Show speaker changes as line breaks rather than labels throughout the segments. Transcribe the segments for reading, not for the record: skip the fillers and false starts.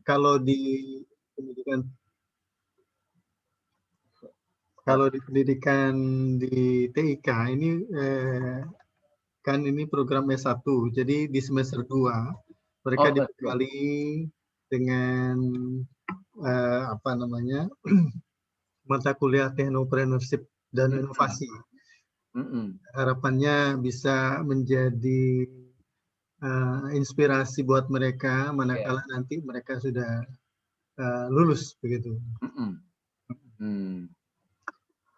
kalau di pendidikan di TIK ini kan ini program S1, jadi di semester 2 mereka dibekali dengan apa namanya mata kuliah teknopreneurship dan inovasi. Harapannya bisa menjadi inspirasi buat mereka manakala nanti mereka sudah lulus begitu.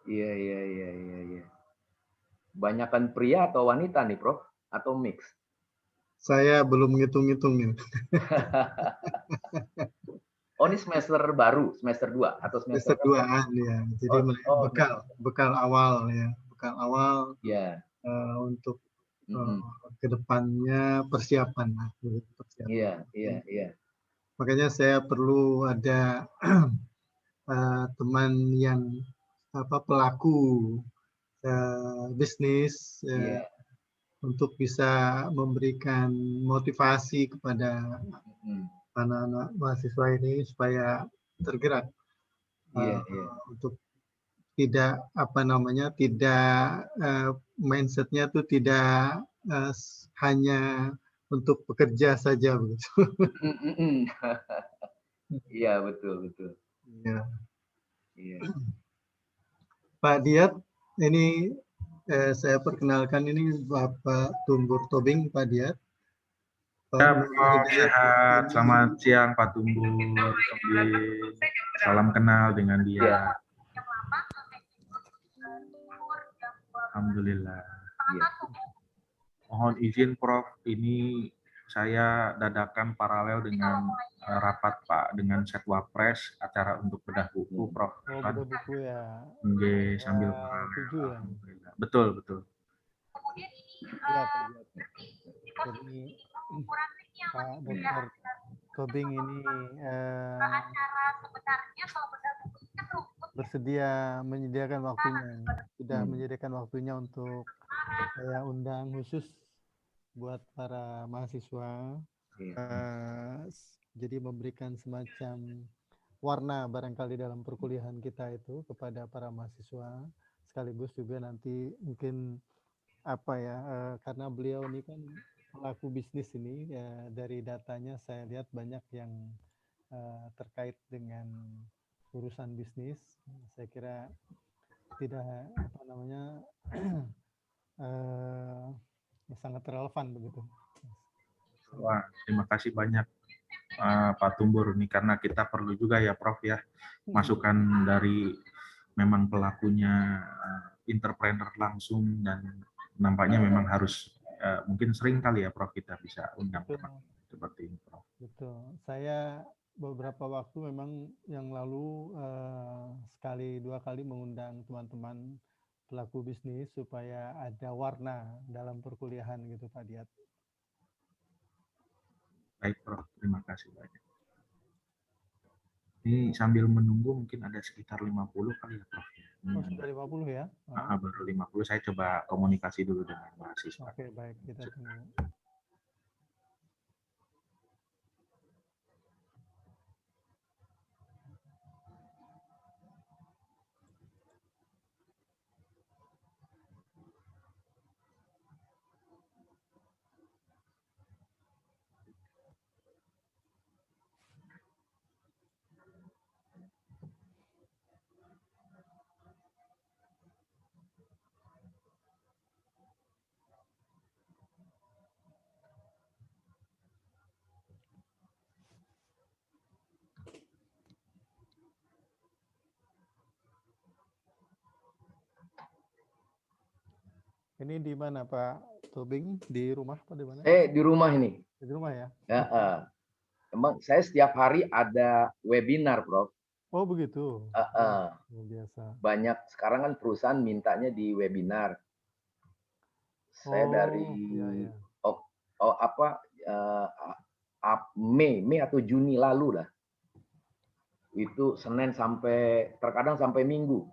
Iya. Banyakan pria atau wanita nih, Prof? Atau mix?
Saya belum ngitung-ngitungin.
Oh, ini semester baru, semester 2 atau
semester 2-an ya. Jadi bekal awal ya, bekal awal untuk kedepannya persiapan.
Iya.
Makanya saya perlu ada teman yang pelaku bisnis untuk bisa memberikan motivasi kepada anak-anak mahasiswa ini supaya tergerak untuk tidak tidak mindsetnya tuh tidak hanya untuk bekerja saja begitu.
Iya, betul.
Iya. Pak Diat, ini saya perkenalkan, ini Bapak Tumbur Tobing, Pak Diat.
Sehat, selamat siang Pak Tumbur. Salam kenal dengan dia. Alhamdulillah. Mohon izin Prof, ini saya dadakan paralel dengan rapat Pak dengan Setwapres, acara untuk bedah buku Prof.
Bedah buku ya.
Sambil paralel. Betul.
Kemudian ini jadi Pak Dr. Tobing ini bersedia menyediakan waktunya, sudah menyediakan waktunya untuk saya undang khusus buat para mahasiswa. Jadi memberikan semacam warna barangkali dalam perkuliahan kita itu kepada para mahasiswa, sekaligus juga nanti mungkin karena beliau ini kan pelaku bisnis ini, dari datanya saya lihat banyak yang terkait dengan urusan bisnis. Saya kira tidak sangat relevan begitu.
Wah, terima kasih banyak Pak Tumbur ini, karena kita perlu juga ya Prof ya masukan dari memang pelakunya entrepreneur langsung, dan nampaknya memang harus mungkin sering kali ya Prof kita bisa undang seperti ini Prof.
Betul. Saya beberapa waktu memang yang lalu sekali dua kali mengundang teman-teman pelaku bisnis supaya ada warna dalam perkuliahan gitu Pak Diat.
Baik Prof, terima kasih banyak. Ini sambil menunggu mungkin ada sekitar 50 kali ya Prof.
Sudah 50 ya?
Baru 50, saya coba komunikasi dulu dengan mahasiswa.
Oke, baik, kita tunggu. Ini di mana Pak Tobing? Di rumah apa di mana?
Di rumah ini.
Di rumah ya?
Emang saya setiap hari ada webinar, Prof.
Oh begitu. Biasa.
Banyak sekarang kan perusahaan mintanya di webinar. Saya dari Mei atau Juni lalu lah. Itu Senin terkadang sampai Minggu.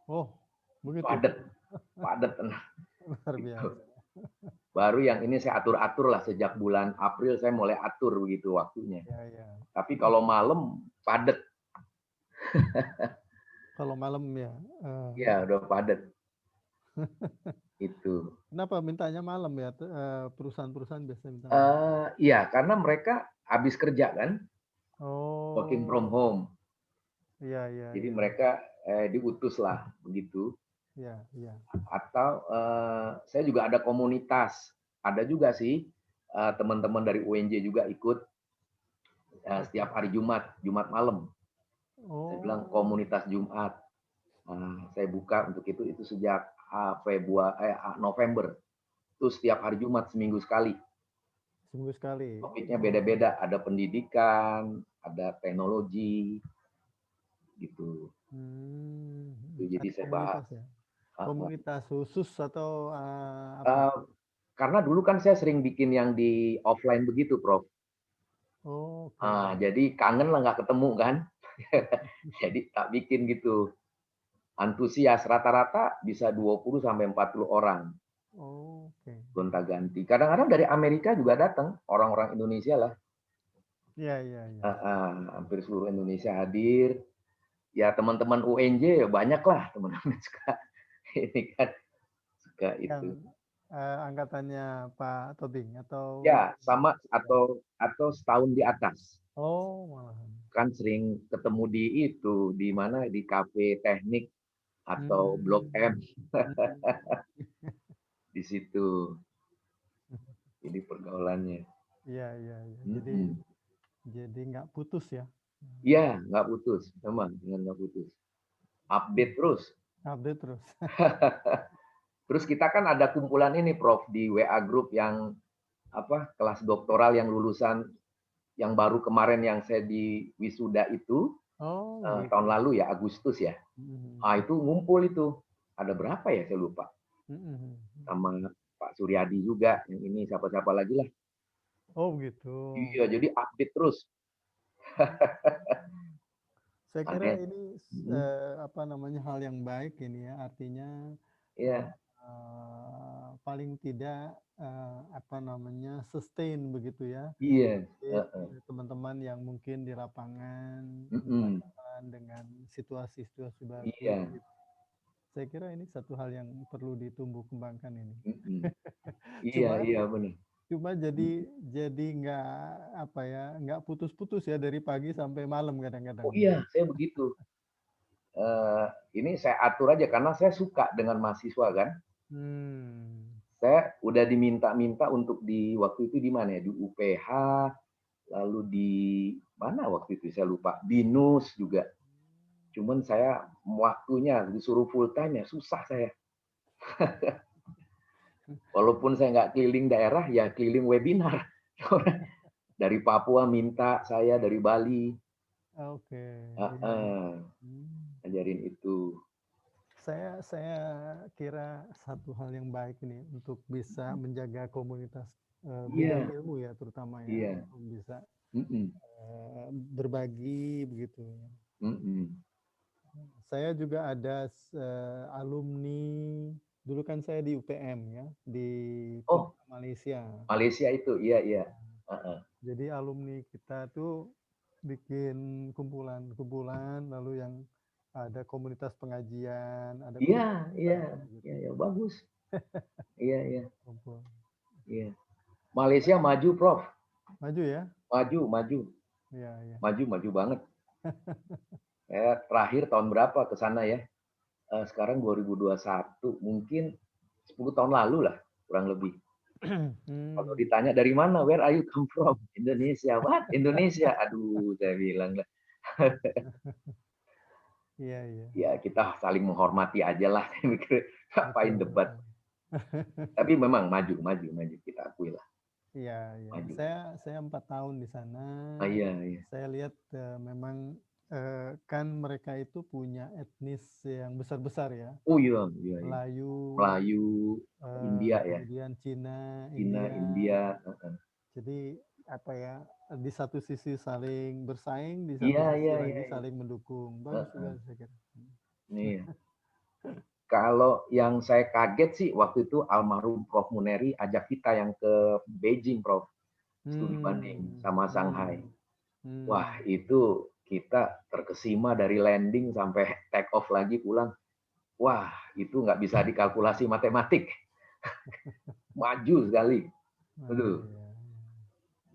Oh, begitu.
Padat.
Luar biasa.
Baru yang ini saya atur-atur lah sejak bulan April saya mulai atur begitu waktunya.
Ya, ya.
Tapi kalau malam padat.
Kalau malam ya.
Ya udah padat. Itu.
Kenapa mintanya malam ya? Perusahaan-perusahaan biasanya minta malam.
Iya, karena mereka habis kerja kan, working from
Oh,
home.
iya, iya,
Jadi
iya.
mereka diutus lah begitu.
Iya, iya.
Atau saya juga ada komunitas. Ada juga sih teman-teman dari UNJ juga ikut setiap hari Jumat malam. Saya bilang
Oh,
komunitas Jumat. Saya buka untuk itu sejak November. Itu setiap hari Jumat seminggu sekali.
seminggu sekali.
Topiknya
Oh,
beda-beda. Ada pendidikan, ada teknologi, gitu. Jadi
ada
saya bahas.
komunitas ya? Komunitas khusus atau apa?
Karena dulu kan saya sering bikin yang di offline begitu, Prof.
Oke.
Jadi kangen lah nggak ketemu kan. Jadi tak bikin gitu. Antusias rata-rata bisa 20 sampai 40 orang.
Oke.
Gonta-ganti. Kadang-kadang dari Amerika juga datang orang-orang Indonesia lah.
Iya, iya, iya.
Hampir seluruh Indonesia hadir. Ya teman-teman UNJ banyak lah teman-teman suka ini kan suka
Yang
itu.
angkatannya Pak Tobing atau?
Ya sama atau setahun di atas.
Oh, malahan.
Kan sering ketemu di mana di kafe teknik atau Blok M di situ. Ini pergaulannya.
Iya, iya, iya. Jadi nggak putus ya?
Iya, nggak putus, memang dengan nggak putus. Update terus.
Update terus.
Terus kita kan ada kumpulan ini, Prof, di WA Group yang kelas doktoral yang lulusan yang baru kemarin yang saya di wisuda itu
Oh, gitu.
tahun lalu ya Agustus ya. Itu ngumpul itu. Ada berapa ya saya lupa. Sama Pak Suryadi juga yang ini siapa-siapa lagi lah.
Oh, gitu.
Iya, jadi update terus.
Saya kira
Aneh.
ini apa namanya hal yang baik ini ya, artinya
Iya.
paling tidak apa namanya sustain begitu ya.
Iya.
Jadi, teman-teman yang mungkin di lapangan berhadapan dengan situasi-situasi baru.
Iya.
Gitu. Saya kira ini satu hal yang perlu ditumbuh kembangkan ini.
Iya benar.
Cuma jadi nggak apa ya, nggak putus-putus ya dari pagi sampai malam kadang-kadang.
Oh iya, saya begitu. Ini saya atur aja karena saya suka dengan mahasiswa kan. Saya udah diminta-minta untuk di waktu itu di mana ya, di UPH, lalu di mana waktu itu saya lupa, BINUS juga. Cuman saya waktunya disuruh full time ya susah saya. Walaupun saya nggak keliling daerah, ya keliling webinar. Dari Papua minta saya, dari Bali.
Oke.
Ajarin itu.
Saya kira satu hal yang baik ini untuk bisa menjaga komunitas bidang ilmu ya terutama ya, untuk bisa berbagi begitu. Saya juga ada alumni, dulu kan saya di UPM ya, di Malaysia.
Malaysia itu, iya.
Jadi alumni kita tuh bikin kumpulan, lalu yang ada komunitas pengajian, ada
iya, bagus. Iya.
kumpul.
Iya. Malaysia maju, Prof.
Maju ya?
Maju.
Iya.
Maju banget. Saya terakhir tahun berapa ke sana ya? Sekarang 2021, mungkin 10 tahun lalu lah, kurang lebih. Kalau ditanya dari mana, where are you come from? Indonesia. What? Indonesia. Aduh, saya bilang lah.
Iya.
Ya, kita saling menghormati aja lah. Ngapain debat. Tapi memang maju, kita akui lah.
Iya. Saya 4 tahun di sana.
Iya.
Saya lihat memang kan mereka itu punya etnis yang besar-besar ya.
Oh iya. Melayu, India ya.
Kemudian Cina,
India.
Jadi apa ya, di satu sisi saling bersaing, di satu sisi lagi saling mendukung. Bagus juga saya kira.
Iya. Kalau yang saya kaget sih waktu itu almarhum Prof. Muneri ajak kita yang ke Beijing, Prof. Studi banding sama Shanghai. Wah, itu kita terkesima dari landing sampai take off lagi pulang. Wah, itu nggak bisa dikalkulasi matematik. Maju sekali. Aduh.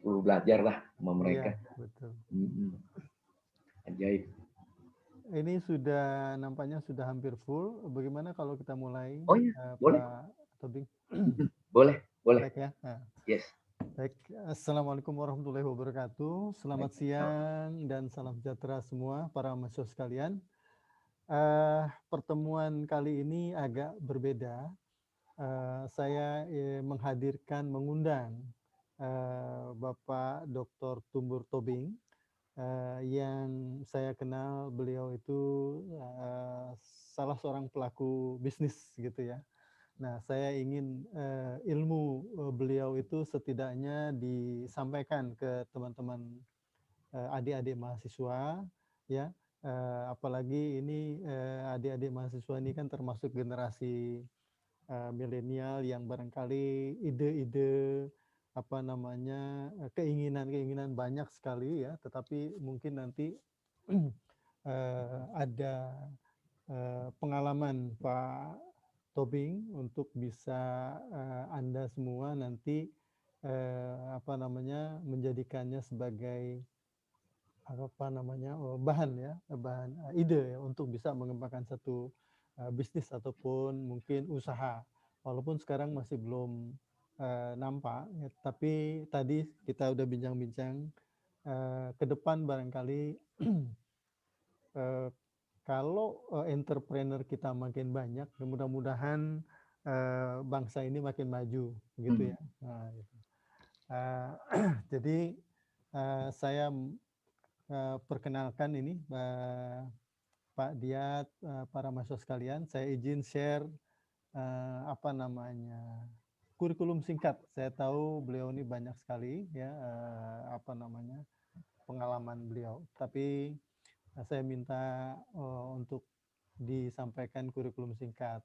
Perlu belajar lah sama mereka.
Iya, betul.
Ajaib.
Ini sudah nampaknya sudah hampir full. Bagaimana kalau kita mulai?
Oh iya, boleh.
Pak Tobing?
Boleh.
Baik ya.
Yes.
Baik, Assalamualaikum warahmatullahi wabarakatuh. Selamat siang dan salam sejahtera semua para mahasiswa sekalian. Pertemuan kali ini agak berbeda. Saya mengundang Bapak Dr. Tumbur Tobing, yang saya kenal beliau itu salah seorang pelaku bisnis gitu ya. Nah, saya ingin ilmu beliau itu setidaknya disampaikan ke teman-teman adik-adik mahasiswa ya. Apalagi ini adik-adik mahasiswa ini kan termasuk generasi milenial yang barangkali ide-ide keinginan-keinginan banyak sekali ya, tetapi mungkin nanti ada pengalaman Pak Tobing untuk bisa Anda semua nanti menjadikannya sebagai bahan ide ya, untuk bisa mengembangkan satu bisnis ataupun mungkin usaha, walaupun sekarang masih belum nampak ya, tapi tadi kita udah bincang-bincang ke depan barangkali kalau entrepreneur kita makin banyak, mudah-mudahan bangsa ini makin maju gitu ya. Nah, gitu. Jadi saya perkenalkan ini Pak Diat, para mahasiswa sekalian, saya izin share kurikulum singkat. Saya tahu beliau ini banyak sekali ya pengalaman beliau, tapi saya minta untuk disampaikan kurikulum singkat.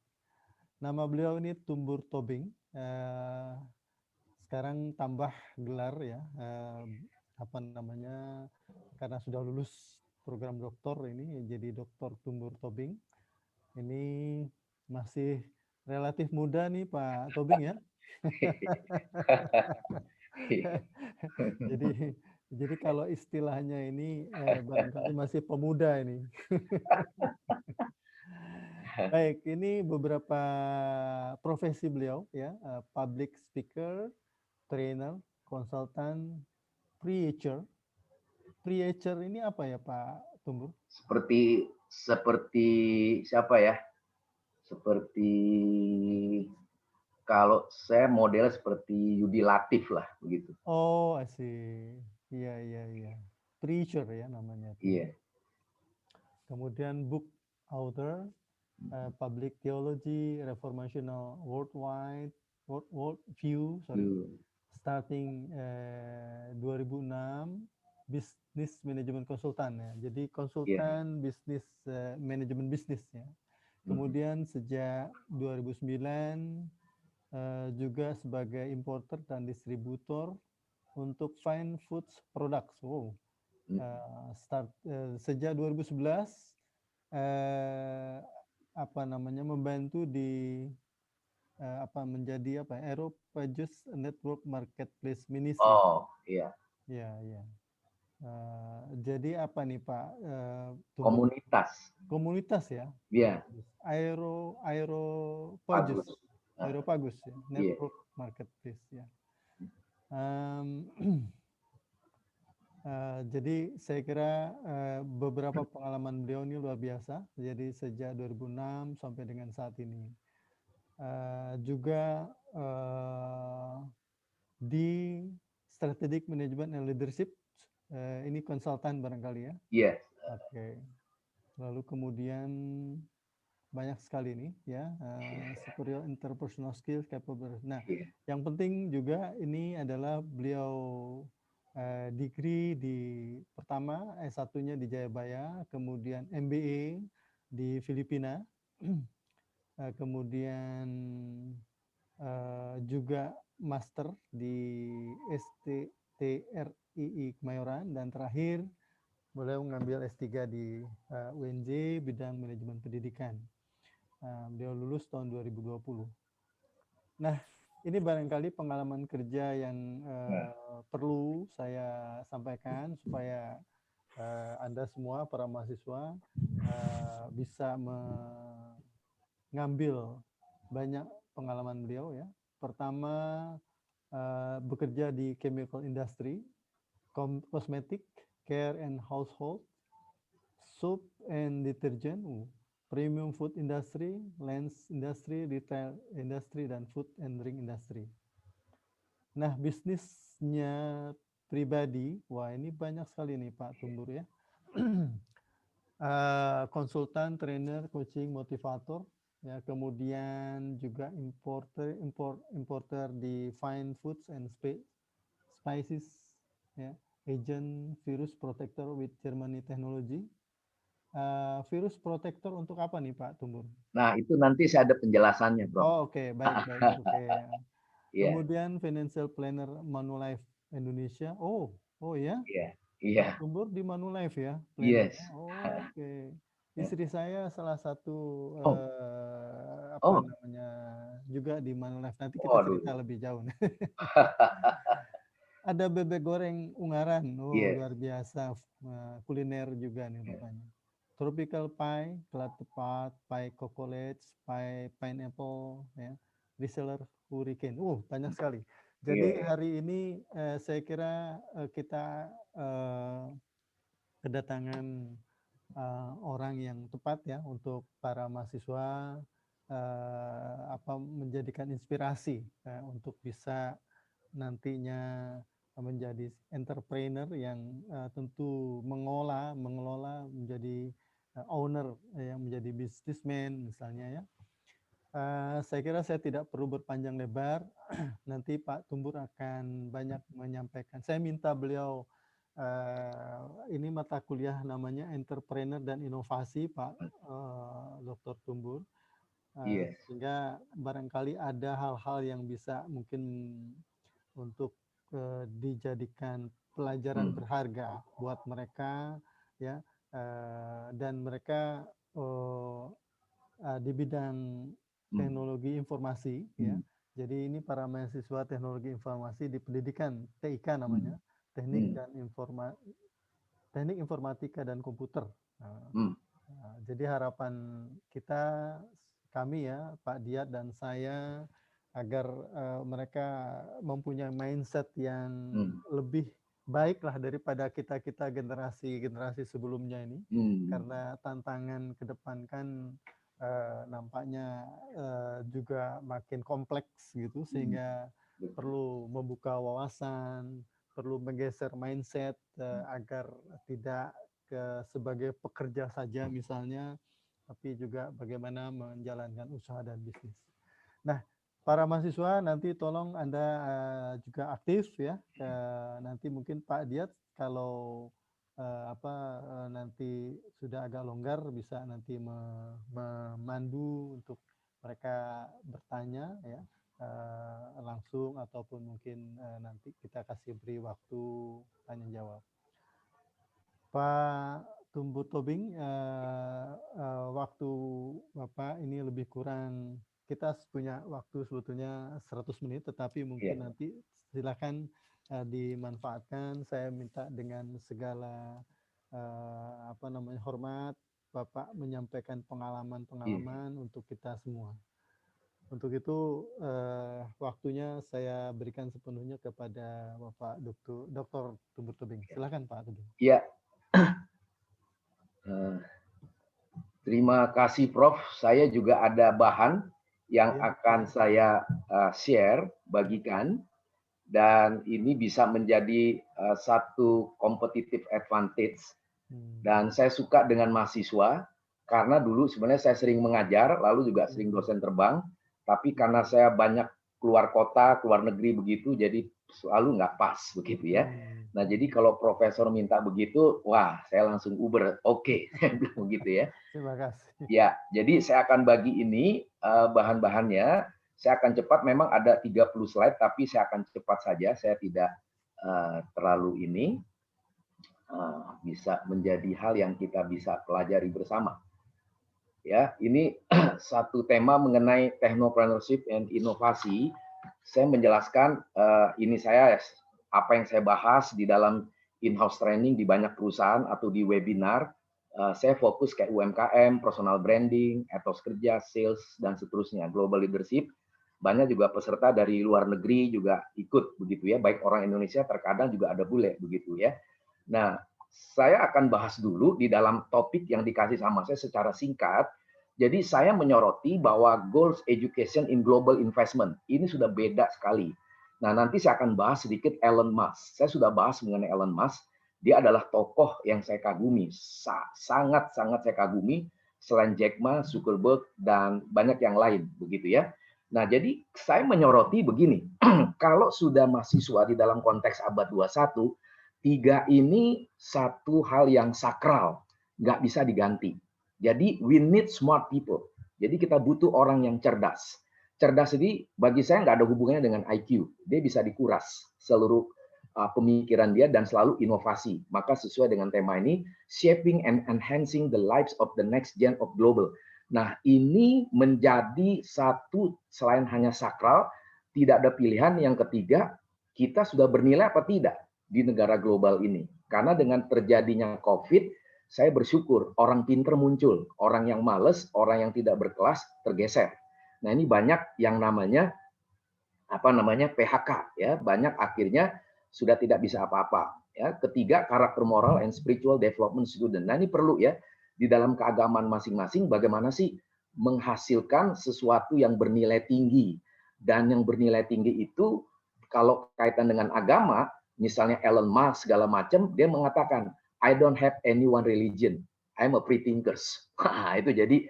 Nama beliau ini Tumbur Tobing. Sekarang tambah gelar ya, karena sudah lulus program doktor ini jadi Dr. Tumbur Tobing. Ini masih relatif muda nih Pak Tobing ya. Jadi kalau istilahnya ini barangkali masih pemuda ini. Baik, ini beberapa profesi beliau ya, public speaker, trainer, konsultan, preacher. Preacher ini apa ya Pak Tumbur?
Seperti siapa ya? Seperti kalau saya model seperti Yudi Latif lah begitu.
Oh, asik. Iya. Preacher ya namanya.
Iya.
Kemudian book author, public theology, reformational world view, starting 2006, business management konsultan ya. Jadi konsultan bisnis manajemen bisnis ya. Kemudian sejak 2009 juga sebagai importer dan distributor untuk fine foods products. Wow. Sejak 2011 membantu di menjadi Eropa Juice Network Marketplace Ministry.
Oh, iya.
Iya. Jadi apa nih Pak? Komunitas ya?
Iya.
Aeropagus ya, Network Marketplace ya. Jadi saya kira beberapa pengalaman beliau ini luar biasa. Jadi sejak 2006 sampai dengan saat ini. Juga di Strategic Management and Leadership, ini konsultan barangkali ya?
Yes.
Oke. Lalu kemudian banyak sekali nih ya, superior interpersonal skills, capable. Nah, yang penting juga ini adalah beliau degree pertama S1-nya di Jayabaya, kemudian MBA di Filipina, kemudian juga master di STTRII Kemayoran, dan terakhir beliau mengambil S3 di UNJ bidang manajemen pendidikan. Beliau lulus tahun 2020. Nah, ini barangkali pengalaman kerja yang perlu saya sampaikan supaya Anda semua para mahasiswa bisa mengambil banyak pengalaman beliau ya. Pertama, bekerja di chemical industry, cosmetic, care and household, soap and detergent, premium food industry, lens industry, retail industry, dan food and drink industry. Nah, bisnisnya pribadi, wah ini banyak sekali nih Pak Tumbur ya. Konsultan, trainer, coaching, motivator, ya, kemudian juga importer di fine foods and spices, ya, agent virus protector with Germany technology. Virus protector untuk apa nih Pak Tumbur?
Nah, itu nanti saya ada penjelasannya, Bro.
Oh, oke, baik. Oke. Kemudian financial planner Manulife Indonesia. Oh ya?
Iya.
Pak Tumbur di Manulife ya?
Yes.
Oh, oke. Istri saya salah satu namanya juga di Manulife. Nanti kita cerita lebih jauh. Ada bebek goreng Ungaran. Oh, luar biasa. Kuliner juga nih rupanya. Tropical pie, gelat tepat, pie cocolate, pie pineapple, ya, reseller hurricane. Banyak sekali. Jadi hari ini saya kira kita kedatangan orang yang tepat ya untuk para mahasiswa menjadikan inspirasi untuk bisa nantinya menjadi entrepreneur yang tentu mengelola menjadi owner, yang menjadi businessman misalnya ya. Saya kira saya tidak perlu berpanjang lebar. Nanti Pak Tumbur akan banyak menyampaikan. Saya minta beliau ini mata kuliah namanya Entrepreneur dan Inovasi Pak Dr. Tumbur. Sehingga barangkali ada hal-hal yang bisa mungkin untuk dijadikan pelajaran berharga buat mereka ya, dan mereka di bidang teknologi informasi ya. Jadi ini para mahasiswa teknologi informasi di pendidikan TIK namanya, teknik informatika dan komputer. Jadi harapan kami ya, Pak Diat dan saya, agar mereka mempunyai mindset yang lebih baiklah daripada kita generasi sebelumnya ini. Karena tantangan ke depan kan nampaknya juga makin kompleks gitu, sehingga perlu membuka wawasan, perlu menggeser mindset agar tidak sebagai pekerja saja misalnya, tapi juga bagaimana menjalankan usaha dan bisnis. Nah, para mahasiswa nanti tolong Anda juga aktif ya. Nanti mungkin Pak Diat kalau nanti sudah agak longgar bisa nanti memandu untuk mereka bertanya ya langsung, ataupun mungkin nanti kita kasih beri waktu tanya jawab. Pak Tumbur Tobing, waktu Bapak ini lebih kurang, kita punya waktu sebetulnya 100 menit, tetapi mungkin nanti silakan dimanfaatkan. Saya minta dengan segala hormat Bapak menyampaikan pengalaman untuk kita semua. Untuk itu waktunya saya berikan sepenuhnya kepada Bapak Dr. Tumbur Tobing. Silakan Pak Tobing.
Iya. Terima kasih Prof. Saya juga ada bahan yang akan saya share, bagikan, dan ini bisa menjadi satu competitive advantage. Dan saya suka dengan mahasiswa karena dulu sebenarnya saya sering mengajar, lalu juga sering dosen terbang, tapi karena saya banyak keluar kota, keluar negeri begitu, jadi selalu nggak pas begitu ya. Nah, jadi kalau profesor minta begitu, wah, saya langsung Uber. Oke, saya bilang begitu ya.
Terima kasih.
Ya, jadi saya akan bagi ini bahan-bahannya. Saya akan cepat, memang ada 30 slide, tapi saya akan cepat saja. Saya tidak terlalu ini. Bisa menjadi hal yang kita bisa pelajari bersama. Ya, ini satu tema mengenai technopreneurship and inovasi. Saya menjelaskan ini apa yang saya bahas di dalam in-house training di banyak perusahaan atau di webinar. Saya fokus kayak UMKM, personal branding, etos kerja, sales, dan seterusnya, global leadership. Banyak juga peserta dari luar negeri juga ikut begitu ya, baik orang Indonesia, terkadang juga ada bule begitu ya. Nah, saya akan bahas dulu di dalam topik yang dikasih sama saya secara singkat. Jadi saya menyoroti bahwa goals education in global investment ini sudah beda sekali. Nah, nanti saya akan bahas sedikit Elon Musk. Saya sudah bahas mengenai Elon Musk. Dia adalah tokoh yang saya kagumi, sangat-sangat saya kagumi, selain Jack Ma, Zuckerberg, dan banyak yang lain, begitu ya. Nah, jadi saya menyoroti begini, kalau sudah mahasiswa di dalam konteks abad 21, 3 ini satu hal yang sakral, nggak bisa diganti. Jadi we need smart people. Jadi kita butuh orang yang cerdas. Cerdas ini bagi saya nggak ada hubungannya dengan IQ. Dia bisa dikuras seluruh pemikiran dia dan selalu inovasi. Maka sesuai dengan tema ini, shaping and enhancing the lives of the next gen of global. Nah, ini menjadi satu, selain hanya sakral, tidak ada pilihan. Yang ketiga, kita sudah bernilai apa tidak di negara global ini. Karena dengan terjadinya COVID, saya bersyukur orang pinter muncul, orang yang males, orang yang tidak berkelas tergeser. Nah, ini banyak yang namanya PHK ya, banyak akhirnya sudah tidak bisa apa-apa ya. Ketiga, karakter moral and spiritual development student. Nah, ini perlu ya di dalam keagamaan masing-masing bagaimana sih menghasilkan sesuatu yang bernilai tinggi. Dan yang bernilai tinggi itu kalau kaitan dengan agama, misalnya Elon Musk segala macam, dia mengatakan I don't have any one religion, I'm a free thinkers. Itu jadi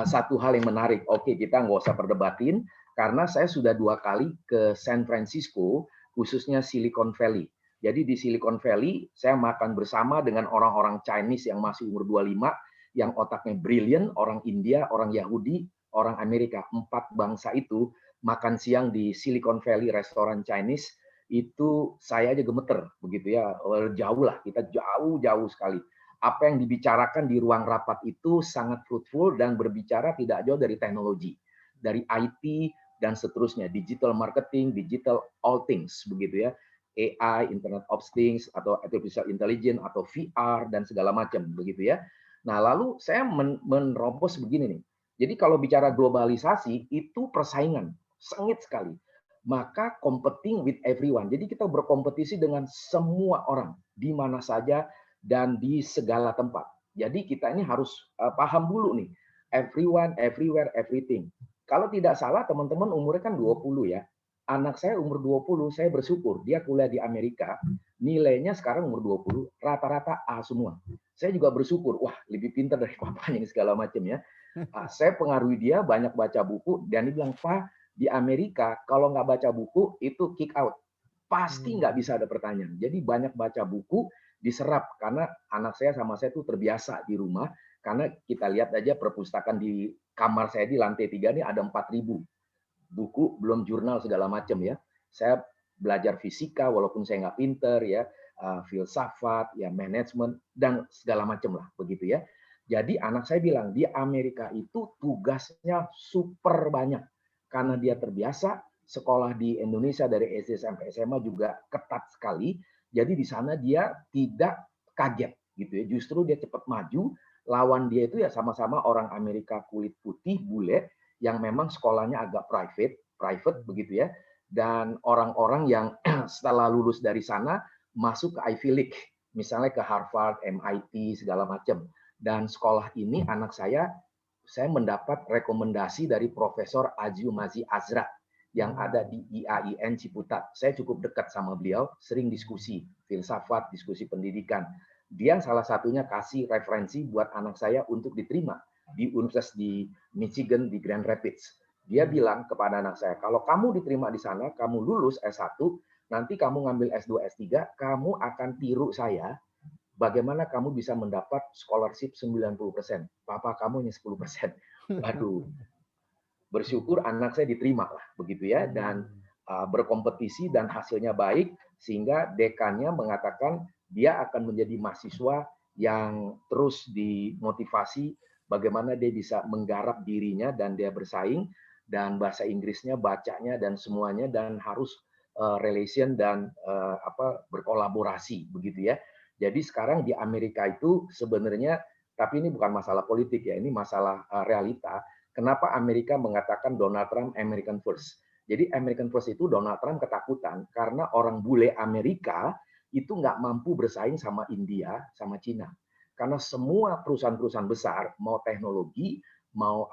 satu hal yang menarik. Oke, kita nggak usah perdebatin karena saya sudah 2 kali ke San Francisco, khususnya Silicon Valley. Jadi di Silicon Valley saya makan bersama dengan orang-orang Chinese yang masih umur 25, yang otaknya brilliant, orang India, orang Yahudi, orang Amerika. 4 bangsa itu makan siang di Silicon Valley restoran Chinese, itu saya aja gemeter begitu ya, jauh lah, kita jauh sekali. Apa yang dibicarakan di ruang rapat itu sangat fruitful dan berbicara tidak jauh dari teknologi, dari IT dan seterusnya, digital marketing, digital all things begitu ya, AI, Internet of Things atau artificial intelligence atau VR dan segala macam begitu ya. Nah, lalu saya menerobos begini nih. Jadi kalau bicara globalisasi itu persaingan sengit sekali. Maka competing with everyone. Jadi kita berkompetisi dengan semua orang di mana saja dan di segala tempat. Jadi kita ini harus paham dulu nih, everyone, everywhere, everything. Kalau tidak salah teman-teman umurnya kan 20 ya. Anak saya umur 20, saya bersyukur dia kuliah di Amerika, nilainya sekarang umur 20, rata-rata A semua. Saya juga bersyukur, wah lebih pintar dari papanya ini segala macam ya. Saya pengaruhi dia banyak baca buku dan dia bilang, Pak, di Amerika kalau nggak baca buku itu kick out, pasti nggak bisa ada pertanyaan. Jadi banyak baca buku diserap karena anak saya sama saya tuh terbiasa di rumah, karena kita lihat aja perpustakaan di kamar saya di lantai 3 ini ada 4.000 buku, belum jurnal segala macam ya. Saya belajar fisika walaupun saya nggak pinter ya, filsafat ya, manajemen dan segala macam lah begitu ya. Jadi anak saya bilang di Amerika itu tugasnya super banyak. Karena dia terbiasa, sekolah di Indonesia dari SD sampai SMA juga ketat sekali. Jadi di sana dia tidak kaget gitu ya. Justru dia cepat maju. Lawan dia itu ya sama-sama orang Amerika kulit putih, bule, yang memang sekolahnya agak private begitu ya. Dan orang-orang yang setelah lulus dari sana masuk ke Ivy League, misalnya ke Harvard, MIT segala macam. Dan sekolah ini anak saya mendapat rekomendasi dari Profesor Aziumazi Azra yang ada di IAIN Ciputat. Saya cukup dekat sama beliau, sering diskusi filsafat, diskusi pendidikan. Dia salah satunya kasih referensi buat anak saya untuk diterima di Universitas di Michigan di Grand Rapids. Dia bilang kepada anak saya, kalau kamu diterima di sana, kamu lulus S1, nanti kamu ngambil S2, S3, kamu akan tiru saya, bagaimana kamu bisa mendapat scholarship 90%. Papa kamu hanya 10%. Waduh, bersyukur anak saya diterima lah, begitu ya, dan berkompetisi dan hasilnya baik, sehingga dekannya mengatakan dia akan menjadi mahasiswa yang terus dimotivasi bagaimana dia bisa menggarap dirinya dan dia bersaing, dan bahasa Inggrisnya, bacanya dan semuanya, dan harus relation dan berkolaborasi, begitu ya. Jadi sekarang di Amerika itu sebenarnya, tapi ini bukan masalah politik ya, ini masalah realita. Kenapa Amerika mengatakan Donald Trump American First? Jadi American First itu Donald Trump ketakutan karena orang bule Amerika itu nggak mampu bersaing sama India, sama Cina. Karena semua perusahaan-perusahaan besar, mau teknologi, mau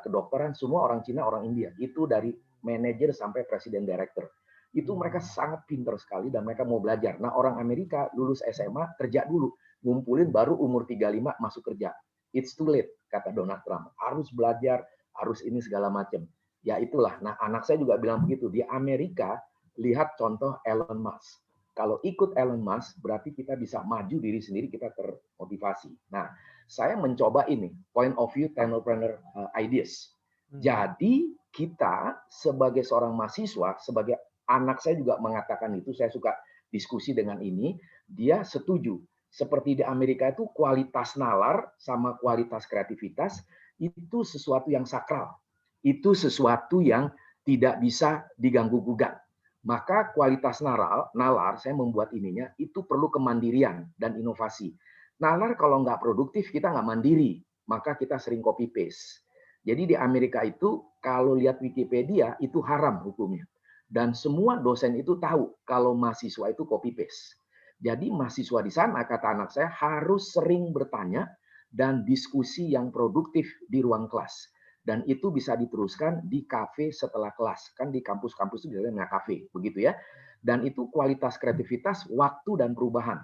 kedokteran, semua orang Cina, orang India. Itu dari manajer sampai presiden director. Itu mereka sangat pintar sekali dan mereka mau belajar. Nah, orang Amerika lulus SMA, kerja dulu. Ngumpulin baru umur 35 masuk kerja. It's too late, kata Donald Trump. Harus belajar, harus ini segala macam. Ya itulah. Nah, anak saya juga bilang begitu. Di Amerika, lihat contoh Elon Musk. Kalau ikut Elon Musk, berarti kita bisa maju diri sendiri, kita termotivasi. Nah, saya mencoba ini, point of view technopreneur ideas. Jadi, kita sebagai seorang mahasiswa, sebagai anak saya juga mengatakan itu, saya suka diskusi dengan ini, dia setuju. Seperti di Amerika itu kualitas nalar sama kualitas kreativitas itu sesuatu yang sakral. Itu sesuatu yang tidak bisa diganggu-gugat. Maka kualitas nalar, saya membuat ininya, itu perlu kemandirian dan inovasi. Nalar kalau nggak produktif, kita nggak mandiri. Maka kita sering copy-paste. Jadi di Amerika itu, kalau lihat Wikipedia, itu haram hukumnya. Dan semua dosen itu tahu kalau mahasiswa itu copy-paste. Jadi mahasiswa di sana, kata anak saya, harus sering bertanya dan diskusi yang produktif di ruang kelas. Dan itu bisa diteruskan di kafe setelah kelas. Kan di kampus-kampus itu biasanya kafe, begitu ya. Dan itu kualitas kreativitas, waktu dan perubahan.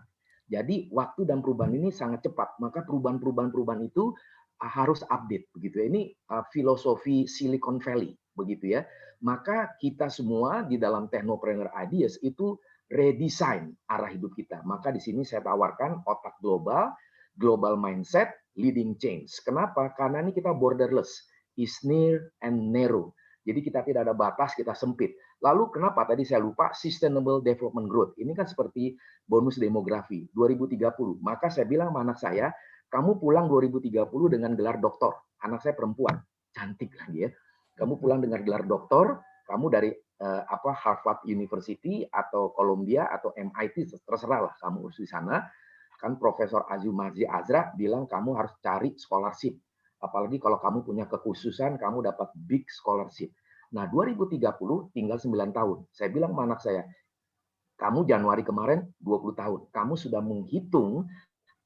Jadi waktu dan perubahan ini sangat cepat. Maka perubahan itu harus update, begitu ya. Ini filosofi Silicon Valley, begitu ya. Maka kita semua di dalam Technopreneur Ideas itu redesign arah hidup kita. Maka di sini saya tawarkan otak global, global mindset, leading change. Kenapa? Karena ini kita borderless. Is near and narrow. Jadi kita tidak ada batas, kita sempit. Lalu kenapa tadi saya lupa sustainable development growth. Ini kan seperti bonus demografi 2030. Maka saya bilang sama anak saya, kamu pulang 2030 dengan gelar doktor. Anak saya perempuan, cantik lagi ya. Kamu pulang dengan gelar doktor, kamu dari Harvard University atau Columbia atau MIT, terserah lah kamu urus di sana. Kan Profesor Azumardi Azra bilang kamu harus cari scholarship. Apalagi kalau kamu punya kekhususan, kamu dapat big scholarship. Nah, 2030 tinggal 9 tahun. Saya bilang sama anak saya, kamu Januari kemarin 20 tahun. Kamu sudah menghitung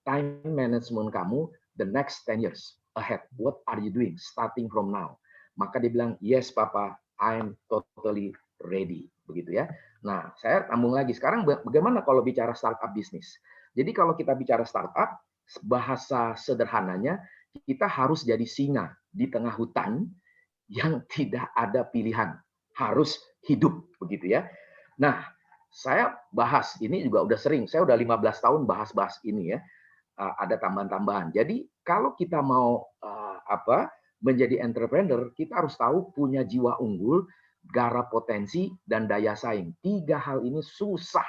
time management kamu the next 10 years ahead. What are you doing starting from now? Maka dia bilang, yes Papa, I'm totally ready. Begitu ya. Nah, saya tambung lagi. Sekarang bagaimana kalau bicara startup bisnis? Jadi kalau kita bicara startup, bahasa sederhananya, kita harus jadi singa di tengah hutan yang tidak ada pilihan. Harus hidup, begitu ya. Nah, saya bahas, ini juga udah sering, saya udah 15 tahun bahas-bahas ini ya. Ada tambahan-tambahan. Jadi, kalau kita mau menjadi entrepreneur, kita harus tahu punya jiwa unggul, garap potensi, dan daya saing. 3 hal ini susah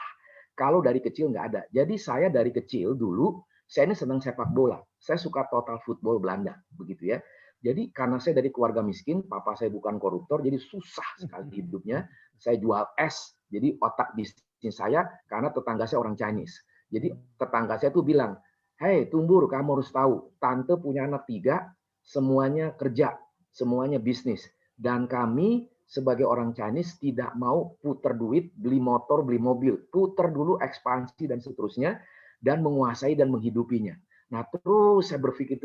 kalau dari kecil nggak ada. Jadi saya dari kecil dulu, saya ini senang sepak bola. Saya suka total football Belanda, begitu ya. Jadi karena saya dari keluarga miskin, papa saya bukan koruptor, jadi susah sekali hidupnya. Saya jual es, jadi otak bisnis saya karena tetangga saya orang Chinese. Jadi tetangga saya tuh bilang, hey Tumbur, kamu harus tahu, tante punya anak 3, semuanya kerja, semuanya bisnis. Dan kami sebagai orang Chinese tidak mau puter duit, beli motor, beli mobil. Puter dulu ekspansi dan seterusnya, dan menguasai dan menghidupinya. Nah, terus saya berpikir,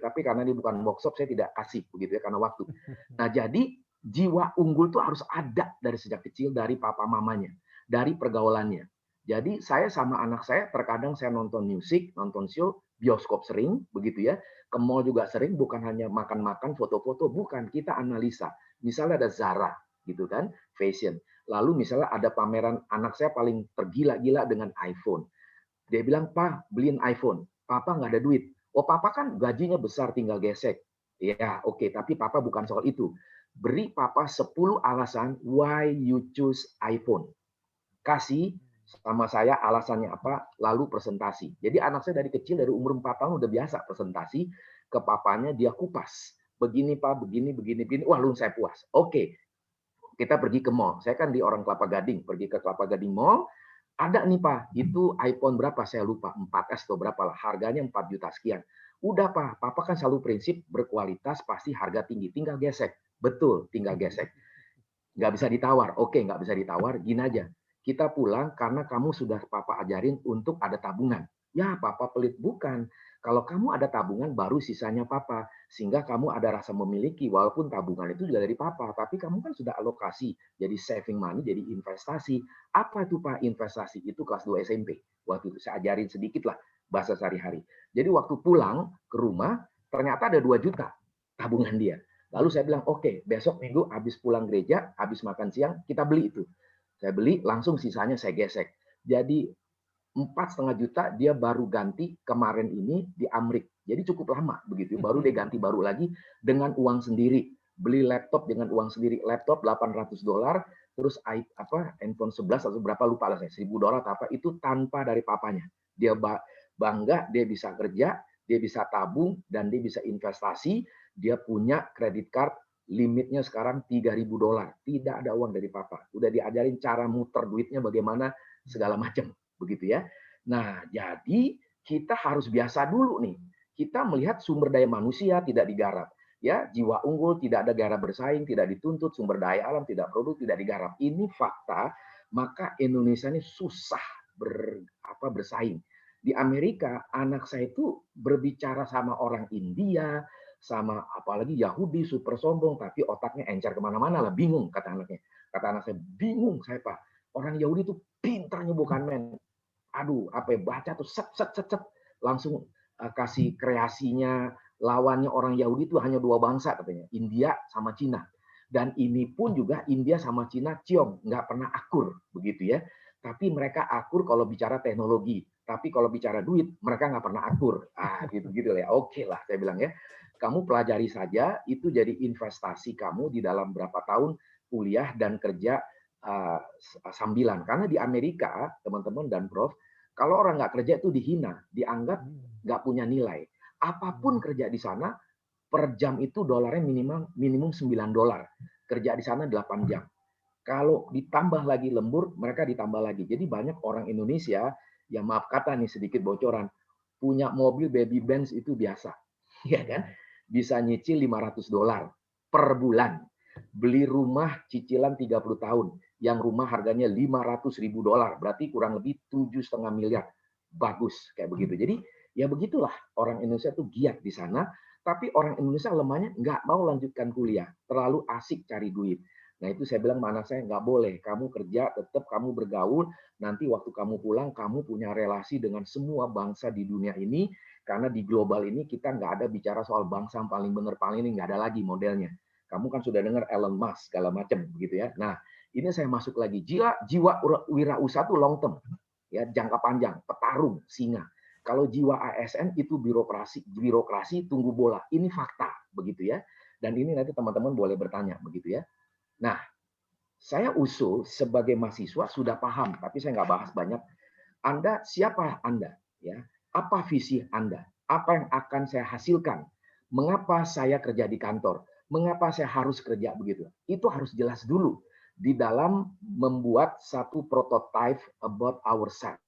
tapi karena ini bukan workshop, saya tidak kasih, begitu ya, karena waktu. Nah, jadi jiwa unggul itu harus ada dari sejak kecil, dari papa mamanya, dari pergaulannya. Jadi saya sama anak saya, terkadang saya nonton musik, nonton show, bioskop sering, begitu ya. Ke mall juga sering, bukan hanya makan-makan, foto-foto, bukan. Kita analisa. Misalnya ada Zara, gitu kan, fashion. Lalu misalnya ada pameran anak saya paling tergila-gila dengan iPhone. Dia bilang, "Pak, beliin iPhone." Papa nggak ada duit. Oh, papa kan gajinya besar, tinggal gesek. Ya, oke, tapi papa bukan soal itu. Beri papa 10 alasan why you choose iPhone. Kasih sama saya alasannya apa, lalu presentasi. Jadi anak saya dari kecil, dari umur 4 tahun udah biasa presentasi ke papanya, dia kupas. Begini Pak, begini, begini, begini. Wah, lu saya puas. Oke, kita pergi ke mall. Saya kan di orang Kelapa Gading, pergi ke Kelapa Gading Mall. Ada nih Pak, itu iPhone berapa saya lupa, 4S atau berapa lah, harganya 4 juta sekian. Udah Pak, Papa kan selalu prinsip berkualitas pasti harga tinggi, tinggal gesek. Betul, tinggal gesek. Nggak bisa ditawar, oke nggak bisa ditawar, gini aja. Kita pulang karena kamu sudah Papa ajarin untuk ada tabungan. Ya Papa pelit, bukan. Kalau kamu ada tabungan baru sisanya Papa. Sehingga kamu ada rasa memiliki, walaupun tabungan itu juga dari Papa. Tapi kamu kan sudah alokasi, jadi saving money, jadi investasi. Apa itu Pak investasi? Itu kelas 2 SMP. Waktu itu saya ajarin sedikit lah bahasa sehari-hari. Jadi waktu pulang ke rumah, ternyata ada 2 juta tabungan dia. Lalu saya bilang, oke, besok minggu habis pulang gereja, habis makan siang, kita beli itu. Saya beli, langsung sisanya saya gesek. Jadi 4,5 juta dia baru ganti kemarin ini di Amrik. Jadi cukup lama begitu. Baru dia ganti baru lagi dengan uang sendiri. Beli laptop dengan uang sendiri. Laptop $800, terus handphone 11 atau berapa lupa lah saya, $1.000 apa itu tanpa dari papanya. Dia bangga, dia bisa kerja, dia bisa tabung, dan dia bisa investasi. Dia punya kredit card, limitnya sekarang $3.000. Tidak ada uang dari papa. Udah diajarin cara muter duitnya bagaimana, segala macam. Begitu ya. Nah, jadi kita harus biasa dulu nih. Kita melihat sumber daya manusia tidak digarap. Ya, jiwa unggul, tidak ada gairah bersaing, tidak dituntut, sumber daya alam tidak produk, tidak digarap. Ini fakta, maka Indonesia ini susah bersaing. Di Amerika, anak saya itu berbicara sama orang India, sama apalagi Yahudi, super sombong, tapi otaknya encer kemana-mana lah, bingung, kata anaknya. Kata anak saya, bingung saya Pak. Orang Yahudi itu pintarnya bukan main. Aduh, apa ya, baca tuh, set, langsung kasih kreasinya, lawannya orang Yahudi itu hanya 2 bangsa katanya, India sama Cina. Dan ini pun juga India sama Cina ciong, nggak pernah akur, begitu ya. Tapi mereka akur kalau bicara teknologi. Tapi kalau bicara duit, mereka nggak pernah akur. Gitu ya. Oke lah, saya bilang ya. Kamu pelajari saja, itu jadi investasi kamu di dalam berapa tahun kuliah dan kerja sambilan. Karena di Amerika, teman-teman dan Prof, kalau orang nggak kerja itu dihina, dianggap nggak punya nilai. Apapun kerja di sana, per jam itu dolarnya minimum $9. Kerja di sana 8 jam. Kalau ditambah lagi lembur, mereka ditambah lagi. Jadi banyak orang Indonesia, yang maaf kata nih sedikit bocoran, punya mobil baby Benz itu biasa. Ya kan? Bisa nyicil $500 per bulan. Beli rumah cicilan 30 tahun. Yang rumah harganya $500.000. Berarti kurang lebih 7,5 miliar. Bagus kayak begitu. Jadi ya begitulah orang Indonesia tuh giat di sana. Tapi orang Indonesia lemahnya nggak mau lanjutkan kuliah. Terlalu asik cari duit. Nah itu saya bilang sama anak saya, nggak boleh. Kamu kerja, tetap kamu bergaul. Nanti waktu kamu pulang, kamu punya relasi dengan semua bangsa di dunia ini. Karena di global ini kita nggak ada bicara soal bangsa yang paling benar, paling ini nggak ada lagi modelnya. Kamu kan sudah dengar Elon Musk, segala macam begitu ya. Nah ini saya masuk lagi. Jiwa wirausaha itu long term. Ya, jangka panjang, petarung, singa. Kalau jiwa ASN itu birokrasi tunggu bola. Ini fakta begitu ya. Dan ini nanti teman-teman boleh bertanya begitu ya. Nah, saya usul sebagai mahasiswa sudah paham, tapi saya nggak bahas banyak. Anda siapa Anda? Ya, apa visi Anda? Apa yang akan saya hasilkan? Mengapa saya kerja di kantor? Mengapa saya harus kerja begitu? Itu harus jelas dulu di dalam membuat satu prototype about ourselves,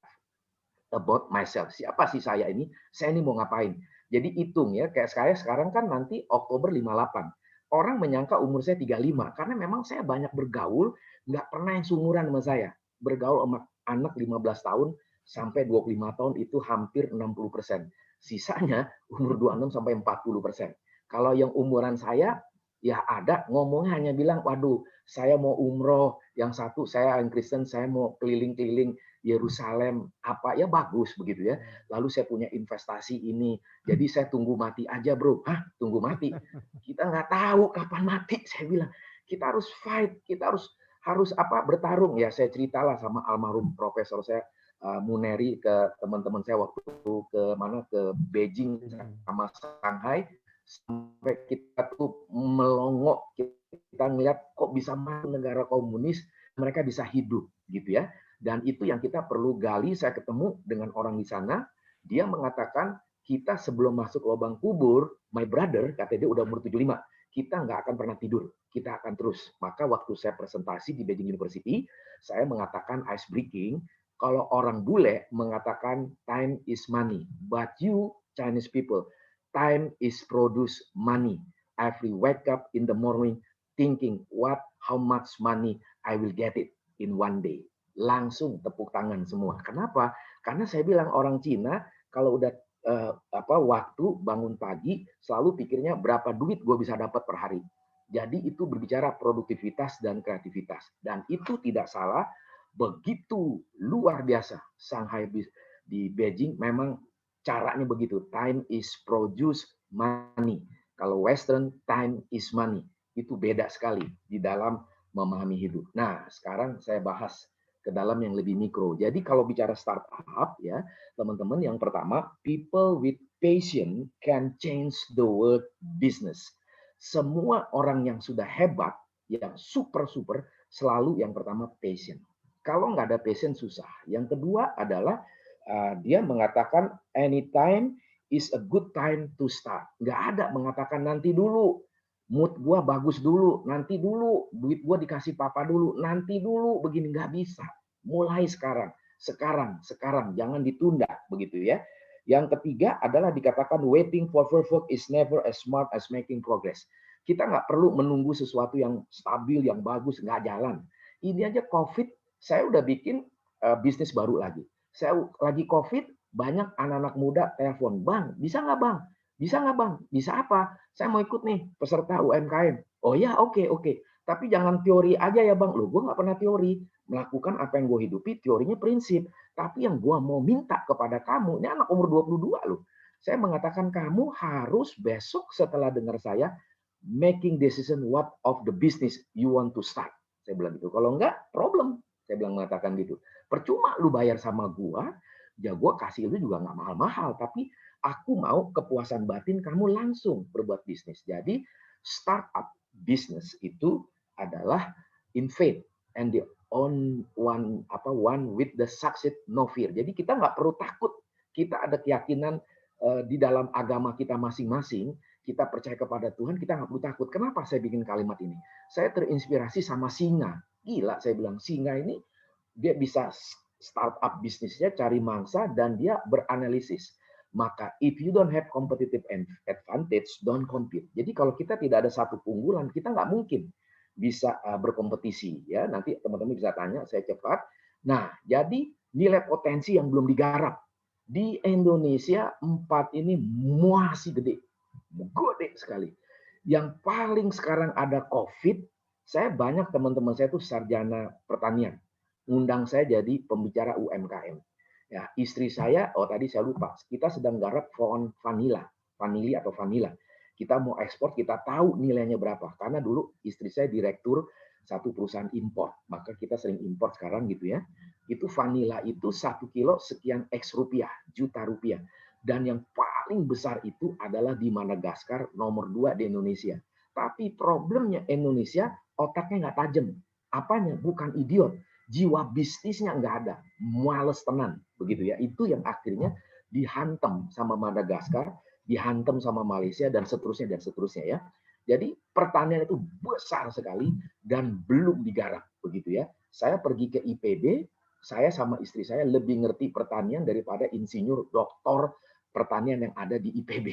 about myself. Siapa sih saya ini? Saya ini mau ngapain? Jadi hitung ya, kayak saya sekarang kan nanti Oktober 58. Orang menyangka umur saya 35 karena memang saya banyak bergaul, nggak pernah yang seumuran sama saya. Bergaul sama anak 15 tahun sampai 25 tahun itu hampir 60%. Sisanya umur 26 sampai 40%. Kalau yang umuran saya ya ada ngomongnya hanya bilang, waduh, saya mau umroh, yang satu saya yang Kristen, saya mau keliling-keliling Yerusalem, apa ya bagus begitu ya. Lalu saya punya investasi ini, jadi saya tunggu mati aja bro. Hah, tunggu mati? Kita nggak tahu kapan mati. Saya bilang kita harus fight, kita harus bertarung ya. Saya ceritalah sama almarhum profesor saya Muneri ke teman-teman saya waktu ke Beijing sama Shanghai, sampai kita tuh melongok, kita ngeliat kok bisa masuk negara komunis, mereka bisa hidup gitu ya. Dan itu yang kita perlu gali. Saya ketemu dengan orang di sana, dia mengatakan kita sebelum masuk lubang kubur, my brother, kata dia udah umur 75, kita nggak akan pernah tidur, kita akan terus. Maka waktu saya presentasi di Beijing University, saya mengatakan ice breaking, kalau orang bule mengatakan time is money, but you Chinese people, time is produce money. Every wake up in the morning thinking how much money I will get it in one day. Langsung tepuk tangan semua. Kenapa? Karena saya bilang orang Cina kalau udah waktu bangun pagi selalu pikirnya berapa duit gue bisa dapat per hari. Jadi itu berbicara produktivitas dan kreativitas. Dan itu tidak salah, begitu luar biasa. Shanghai di Beijing memang caranya begitu. Time is produce money. Kalau Western, time is money. Itu beda sekali di dalam memahami hidup. Nah, sekarang saya bahas ke dalam yang lebih mikro. Jadi kalau bicara startup ya, teman-teman, yang pertama, people with passion can change the world business. Semua orang yang sudah hebat, yang super selalu yang pertama passion. Kalau nggak ada passion susah. Yang kedua adalah dia mengatakan anytime is a good time to start. Nggak ada mengatakan nanti dulu, mood gua bagus dulu, nanti dulu, duit gua dikasih papa dulu, nanti dulu, begini. Nggak bisa. Mulai sekarang, jangan ditunda, begitu ya. Yang ketiga adalah dikatakan waiting for perfect is never as smart as making progress. Kita nggak perlu menunggu sesuatu yang stabil, yang bagus, nggak jalan. Ini aja COVID, saya udah bikin bisnis baru lagi. Saya lagi COVID, banyak anak-anak muda telepon, Bang, bisa nggak Bang? Bisa nggak Bang? Bisa apa? Saya mau ikut nih, peserta UMKM. Oh ya, oke. Tapi jangan teori aja ya Bang. Loh, gue nggak pernah teori. Melakukan apa yang gue hidupi, teorinya prinsip. Tapi yang gue mau minta kepada kamu, ini anak umur 22 loh. Saya mengatakan kamu harus besok setelah dengar saya, making decision what of the business you want to start. Saya bilang gitu. Kalau enggak, problem. Saya bilang mengatakan gitu. Percuma lu bayar sama gua, ya gua kasih lu juga nggak mahal-mahal. Tapi aku mau kepuasan batin kamu langsung berbuat bisnis. Jadi startup business itu adalah in faith and the one with the succeed no fear. Jadi kita nggak perlu takut. Kita ada keyakinan di dalam agama kita masing-masing. Kita percaya kepada Tuhan, kita nggak perlu takut. Kenapa saya bikin kalimat ini? Saya terinspirasi sama singa. Gila, saya bilang singa ini dia bisa startup bisnisnya, cari mangsa, dan dia beranalisis. Maka if you don't have competitive advantage, don't compete. Jadi kalau kita tidak ada satu keunggulan, kita nggak mungkin bisa berkompetisi. Ya, nanti teman-teman bisa tanya, saya cepat. Nah, jadi nilai potensi yang belum digarap di Indonesia 4 ini masih gede sekali. Yang paling sekarang ada COVID, saya banyak teman-teman saya itu sarjana pertanian. Undang saya jadi pembicara UMKM. Ya, istri saya, tadi saya lupa, kita sedang garap pohon vanila atau vanila. Kita mau ekspor, kita tahu nilainya berapa. Karena dulu istri saya direktur satu perusahaan impor. Maka kita sering impor sekarang gitu ya. Itu vanila itu 1 kilo sekian X rupiah, juta rupiah. Dan yang paling besar itu adalah di Madagaskar, nomor 2 di Indonesia. Tapi problemnya Indonesia, otaknya nggak tajam. Apanya? Bukan idiot. Jiwa bisnisnya nggak ada. Males tenan. Begitu ya. Itu yang akhirnya dihantam sama Madagaskar, dihantam sama Malaysia, dan seterusnya ya. Jadi pertanian itu besar sekali dan belum digarap. Begitu ya. Saya pergi ke IPB, saya sama istri saya lebih ngerti pertanian daripada insinyur, doktor pertanian yang ada di IPB.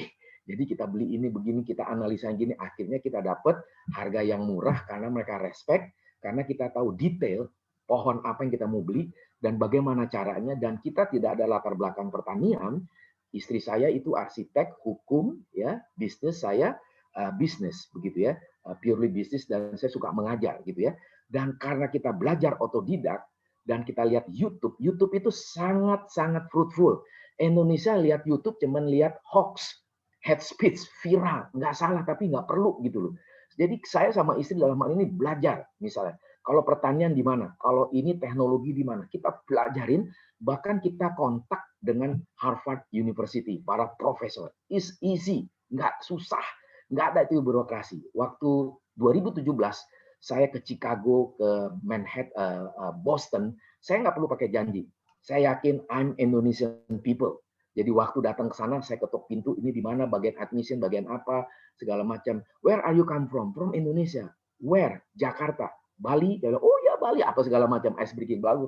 Jadi kita beli ini begini, kita analisa gini, akhirnya kita dapat harga yang murah karena mereka respect, karena kita tahu detail pohon apa yang kita mau beli dan bagaimana caranya, dan kita tidak ada latar belakang pertanian. Istri saya itu arsitek, hukum, ya, bisnis saya bisnis, begitu ya, purely bisnis, dan saya suka mengajar gitu ya. Dan karena kita belajar otodidak dan kita lihat YouTube itu sangat fruitful. Indonesia lihat YouTube cuman lihat hoax, hate speech, viral, nggak salah tapi nggak perlu gitu loh. Jadi saya sama istri dalam hal ini belajar, misalnya Kalau pertanian di mana? Kalau ini teknologi di mana? Kita pelajarin, bahkan kita kontak dengan Harvard University, para profesor. It's easy, nggak susah, nggak ada itu birokrasi. Waktu 2017, saya ke Chicago, ke Manhattan, Boston, saya nggak perlu pakai janji. Saya yakin I'm Indonesian people. Jadi waktu datang ke sana, saya ketuk pintu, ini di mana, bagian admission, bagian apa, segala macam. Where are you come from? From Indonesia. Where? Jakarta. Bali, oh ya Bali, apa segala macam, ice breaking, lalu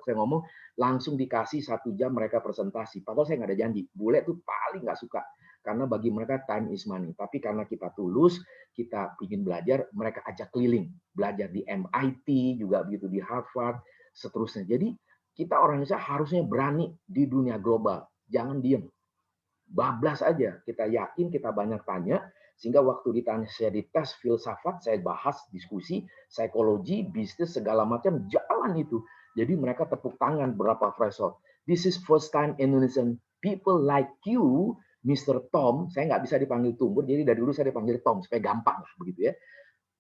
saya ngomong, langsung dikasih 1 jam mereka presentasi. Padahal saya nggak ada janji. Bule tuh paling nggak suka, karena bagi mereka time is money. Tapi karena kita tulus, kita ingin belajar, mereka ajak keliling, belajar di MIT juga begitu, di Harvard, seterusnya. Jadi kita orang Indonesia harusnya berani di dunia global, jangan diem, bablas aja. Kita yakin, kita banyak tanya. Sehingga waktu ditanya saya di tes filsafat, saya bahas, diskusi, psikologi, bisnis, segala macam, jalan itu. Jadi mereka tepuk tangan berapa profesor. This is first time Indonesian people like you, Mr. Tom. Saya nggak bisa dipanggil Tumbur, jadi dari dulu saya dipanggil Tom, supaya gampang lah begitu ya.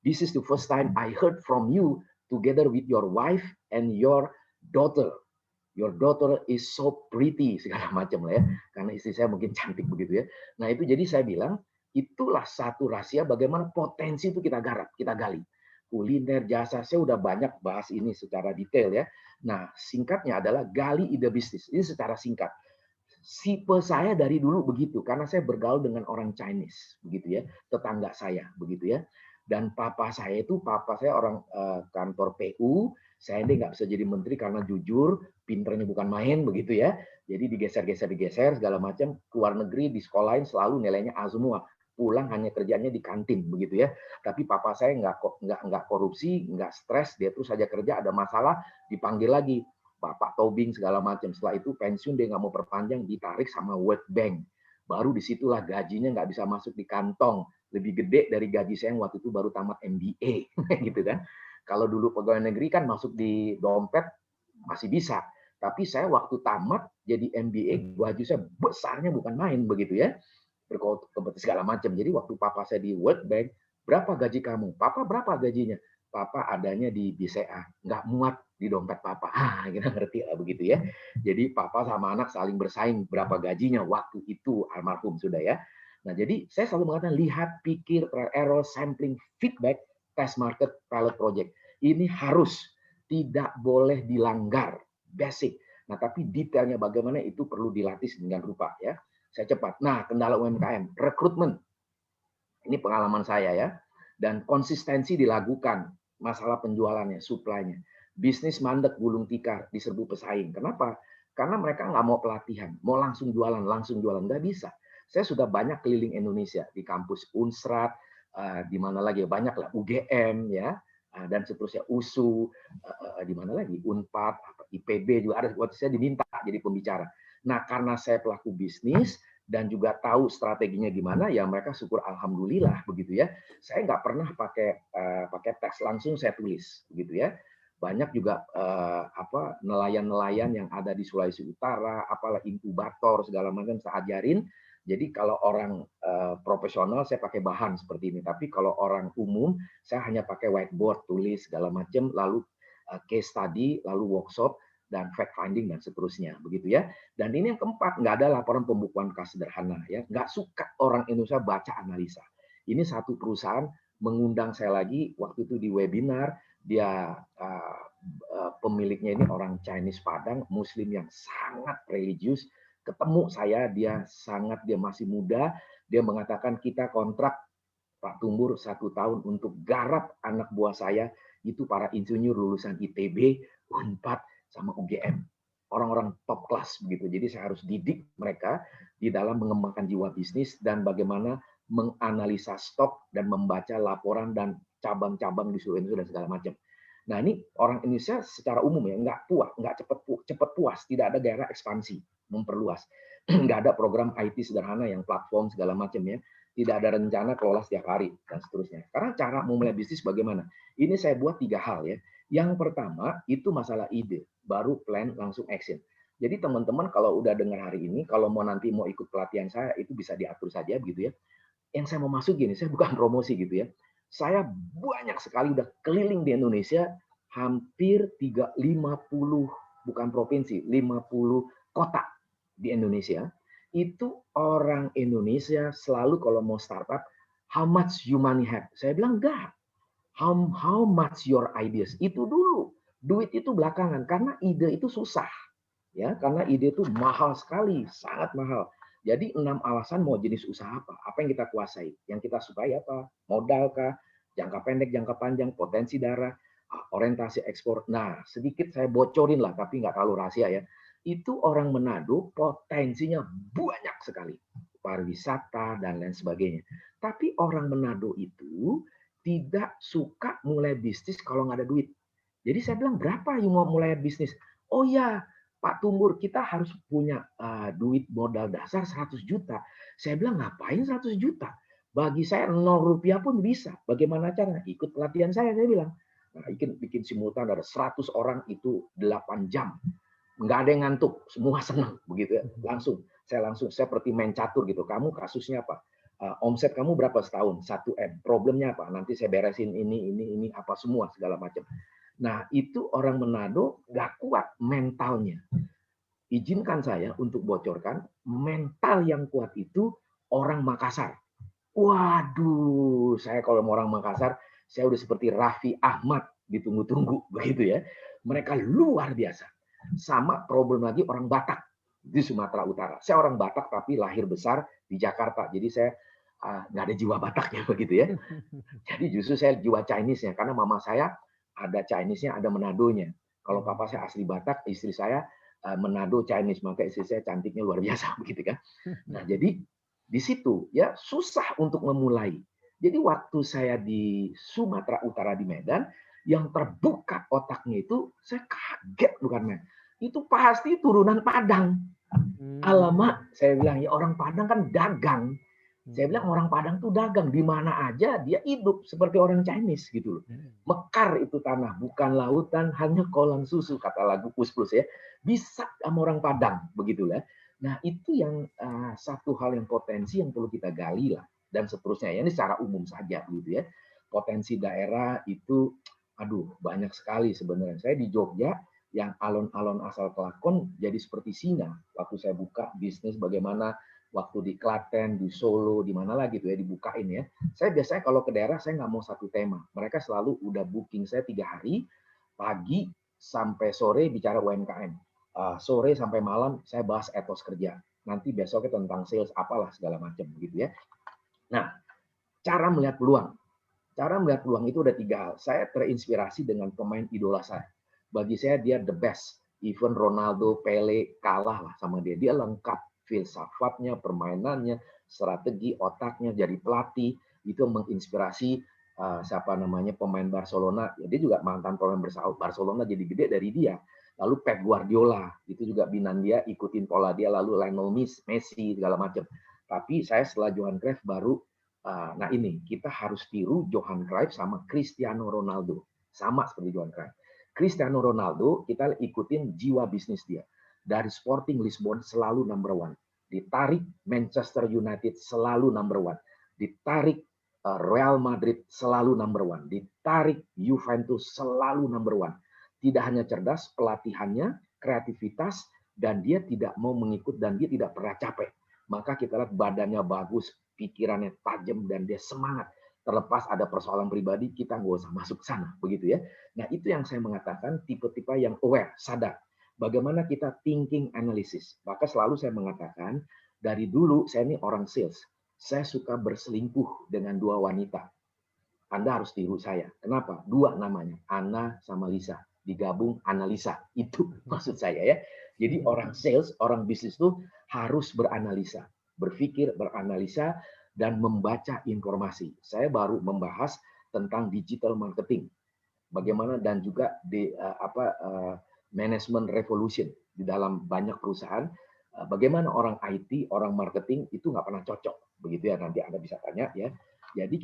This is the first time I heard from you together with your wife and your daughter. Your daughter is so pretty, segala macam lah ya. Karena istri saya mungkin cantik begitu ya. Nah itu jadi saya bilang, itulah satu rahasia bagaimana potensi itu kita garap, kita gali. Kuliner, jasa, saya udah banyak bahas ini secara detail ya. Nah, singkatnya adalah gali ide bisnis. Ini secara singkat. Tipe saya dari dulu begitu, karena saya bergaul dengan orang Chinese, begitu ya, tetangga saya, begitu ya. Dan papa saya orang kantor PU. Saya ini nggak bisa jadi menteri karena jujur, pinternya bukan main, begitu ya. Jadi digeser segala macam. Keluar negeri, di sekolahin selalu nilainya A semua. Pulang hanya kerjanya di kantin begitu ya. Tapi papa saya nggak korupsi, nggak stres, dia terus saja kerja, ada masalah dipanggil lagi Bapak Tobing segala macam. Setelah itu pensiun, dia nggak mau perpanjang, ditarik sama World Bank. Baru disitulah gajinya nggak bisa masuk di kantong, lebih gede dari gaji saya yang waktu itu baru tamat MBA gitu kan. Kalau dulu pegawai negeri kan masuk di dompet masih bisa. Tapi saya waktu tamat jadi MBA, gaji saya besarnya bukan main begitu ya. Berkompetisi segala macam. Jadi waktu papa saya di World Bank, berapa gaji kamu? Papa berapa gajinya? Papa adanya di BCA, nggak muat di dompet papa. Kita ngerti lah begitu ya. Jadi papa sama anak saling bersaing berapa gajinya waktu itu, almarhum sudah ya. Nah jadi saya selalu mengatakan lihat, pikir, trial error, sampling, feedback, test market, pilot project. Ini harus tidak boleh dilanggar, basic. Nah tapi detailnya bagaimana itu perlu dilatih dengan rupa ya. Saya cepat. Nah, kendala UMKM, rekrutmen. Ini pengalaman saya ya. Dan konsistensi dilakukan, masalah penjualannya, supply-nya. Bisnis mandek gulung tikar, diserbu pesaing. Kenapa? Karena mereka nggak mau pelatihan, mau langsung jualan, nggak bisa. Saya sudah banyak keliling Indonesia di kampus Unsrat, di mana lagi banyak lah UGM ya, dan seterusnya USU, di mana lagi Unpad, IPB juga ada. Waktu saya diminta jadi pembicara. Nah, karena saya pelaku bisnis dan juga tahu strateginya gimana, ya mereka syukur alhamdulillah begitu ya. Saya nggak pernah pakai tes, langsung saya tulis begitu ya. Banyak juga nelayan-nelayan yang ada di Sulawesi Utara, apalah inkubator segala macam saya ajarin. Jadi kalau orang profesional saya pakai bahan seperti ini, tapi kalau orang umum saya hanya pakai whiteboard, tulis segala macam, lalu case study, lalu workshop, dan fact finding dan seterusnya begitu ya. Dan ini yang keempat, nggak ada laporan pembukuan kas sederhana ya, nggak suka orang Indonesia baca analisa. Ini satu perusahaan mengundang saya lagi waktu itu di webinar, dia pemiliknya ini orang Chinese Padang, Muslim yang sangat religius. Ketemu saya, dia masih muda, dia mengatakan kita kontrak Pak Tumbur 1 tahun untuk garap anak buah saya itu para insinyur lulusan ITB, Unpad, sama UGM, orang-orang top kelas begitu. Jadi saya harus didik mereka di dalam mengembangkan jiwa bisnis dan bagaimana menganalisa stok dan membaca laporan dan cabang-cabang di seluruh Indonesia dan segala macam. Nah ini orang Indonesia secara umum ya nggak cepat puas, tidak ada daerah ekspansi, memperluas, nggak ada program IT sederhana yang platform segala macam ya, tidak ada rencana kelola setiap hari dan seterusnya. Karena cara memulai bisnis bagaimana? Ini saya buat 3 hal ya. Yang pertama itu masalah ide, baru plan langsung action. Jadi teman-teman kalau udah dengar hari ini, kalau nanti mau ikut pelatihan saya itu bisa diatur saja begitu ya. Yang saya mau masuk gini, saya bukan promosi gitu ya. Saya banyak sekali udah keliling di Indonesia hampir 50, bukan provinsi, 50 kota di Indonesia. Itu orang Indonesia selalu kalau mau startup, how much you money have? Saya bilang enggak. How much your ideas? Itu dulu. Duit itu belakangan, karena ide itu susah. Ya, karena ide itu mahal sekali, sangat mahal. Jadi 6 alasan mau jenis usaha apa? Apa yang kita kuasai? Yang kita sukai apa? Modal kah? Jangka pendek, jangka panjang, potensi darah, orientasi ekspor. Nah, sedikit saya bocorin lah, tapi nggak terlalu rahasia ya. Itu orang Manado potensinya banyak sekali. Pariwisata dan lain sebagainya. Tapi orang Manado itu tidak suka mulai bisnis kalau nggak ada duit. Jadi saya bilang, berapa you mau mulai bisnis? Oh ya, Pak Tumbur, kita harus punya duit modal dasar 100 juta. Saya bilang, ngapain 100 juta? Bagi saya 0 rupiah pun bisa. Bagaimana caranya? Ikut pelatihan saya bilang. Nah, bikin simultan ada 100 orang itu 8 jam. Nggak ada yang ngantuk, semua senang begitu ya. Saya seperti main catur gitu. Kamu kasusnya apa? Omset kamu berapa setahun? 1 M. Problemnya apa? Nanti saya beresin ini apa semua segala macam. Nah, itu orang Manado nggak kuat mentalnya. Izinkan saya untuk bocorkan, mental yang kuat itu orang Makassar. Waduh, saya kalau mau orang Makassar, saya udah seperti Raffi Ahmad, ditunggu-tunggu begitu ya. Mereka luar biasa. Sama problem lagi orang Batak di Sumatera Utara. Saya orang Batak tapi lahir besar di Jakarta. Jadi saya nggak ada jiwa Bataknya begitu ya. Jadi justru saya jiwa Chinese-nya, karena mama saya ada Chinese-nya, ada Manado-nya. Kalau papa saya asli Batak, istri saya Manado Chinese, maka istri saya cantiknya luar biasa begitu kan. Nah, jadi di situ ya susah untuk memulai. Jadi waktu saya di Sumatera Utara di Medan, yang terbuka otaknya itu saya kaget bukan main. Itu pasti turunan Padang. Alamak, saya bilang ya orang Padang kan dagang. Saya bilang orang Padang tuh dagang, di mana aja dia hidup seperti orang Chinese gitu loh. Mekar itu tanah, bukan lautan, hanya kolam susu, kata lagu Kus Plus ya. Bisa sama orang Padang begitulah. Nah, itu yang satu hal yang potensi yang perlu kita gali lah, dan seterusnya. Ya, ini secara umum saja gitu ya. Potensi daerah itu, aduh banyak sekali sebenarnya. Saya di Jogja, yang alon-alon asal kelakon jadi seperti singa. Waktu saya buka bisnis bagaimana, waktu di Klaten, di Solo, di mana lagi gitu ya, dibukain ya. Saya biasanya kalau ke daerah, saya nggak mau satu tema. Mereka selalu udah booking saya 3 hari, pagi sampai sore bicara UMKM. Sore sampai malam saya bahas etos kerja. Nanti besoknya tentang sales apalah segala macam gitu ya. Nah, cara melihat peluang. Cara melihat peluang itu ada 3 hal. Saya terinspirasi dengan pemain idola saya. Bagi saya dia the best. Even Ronaldo, Pele kalah lah sama dia. Dia lengkap filsafatnya, permainannya, strategi, otaknya, jadi pelatih. Itu menginspirasi siapa namanya pemain Barcelona. Ya, dia juga mantan pemain Barcelona jadi gede dari dia. Lalu Pep Guardiola, itu juga binan dia, ikutin pola dia. Lalu Lionel Messi, segala macam. Tapi saya setelah Johan Cruyff baru, nah ini, kita harus tiru Johan Cruyff sama Cristiano Ronaldo. Sama seperti Johan Cruyff. Cristiano Ronaldo, kita ikutin jiwa bisnis dia. Dari Sporting Lisbon selalu number 1. Ditarik Manchester United selalu number 1. Ditarik Real Madrid selalu number 1. Ditarik Juventus selalu number 1. Tidak hanya cerdas, pelatihannya, kreativitas, dan dia tidak mau mengikut, dan dia tidak pernah capek. Maka kita lihat badannya bagus, pikirannya tajam, dan dia semangat. Terlepas ada persoalan pribadi, kita nggak usah masuk sana, begitu ya. Nah, itu yang saya mengatakan tipe-tipe yang aware, sadar. Bagaimana kita thinking analysis. Maka selalu saya mengatakan, dari dulu saya ini orang sales. Saya suka berselingkuh dengan 2 wanita. Anda harus tiru saya. Kenapa? 2 namanya, Ana sama Lisa. Digabung analisa. Itu maksud saya ya. Jadi orang sales, orang bisnis itu harus beranalisa. Berpikir, beranalisa, dan membaca informasi. Saya baru membahas tentang digital marketing. Bagaimana, dan juga di management revolution di dalam banyak perusahaan. Bagaimana orang IT, orang marketing itu nggak pernah cocok. Begitu ya, nanti Anda bisa tanya ya. Jadi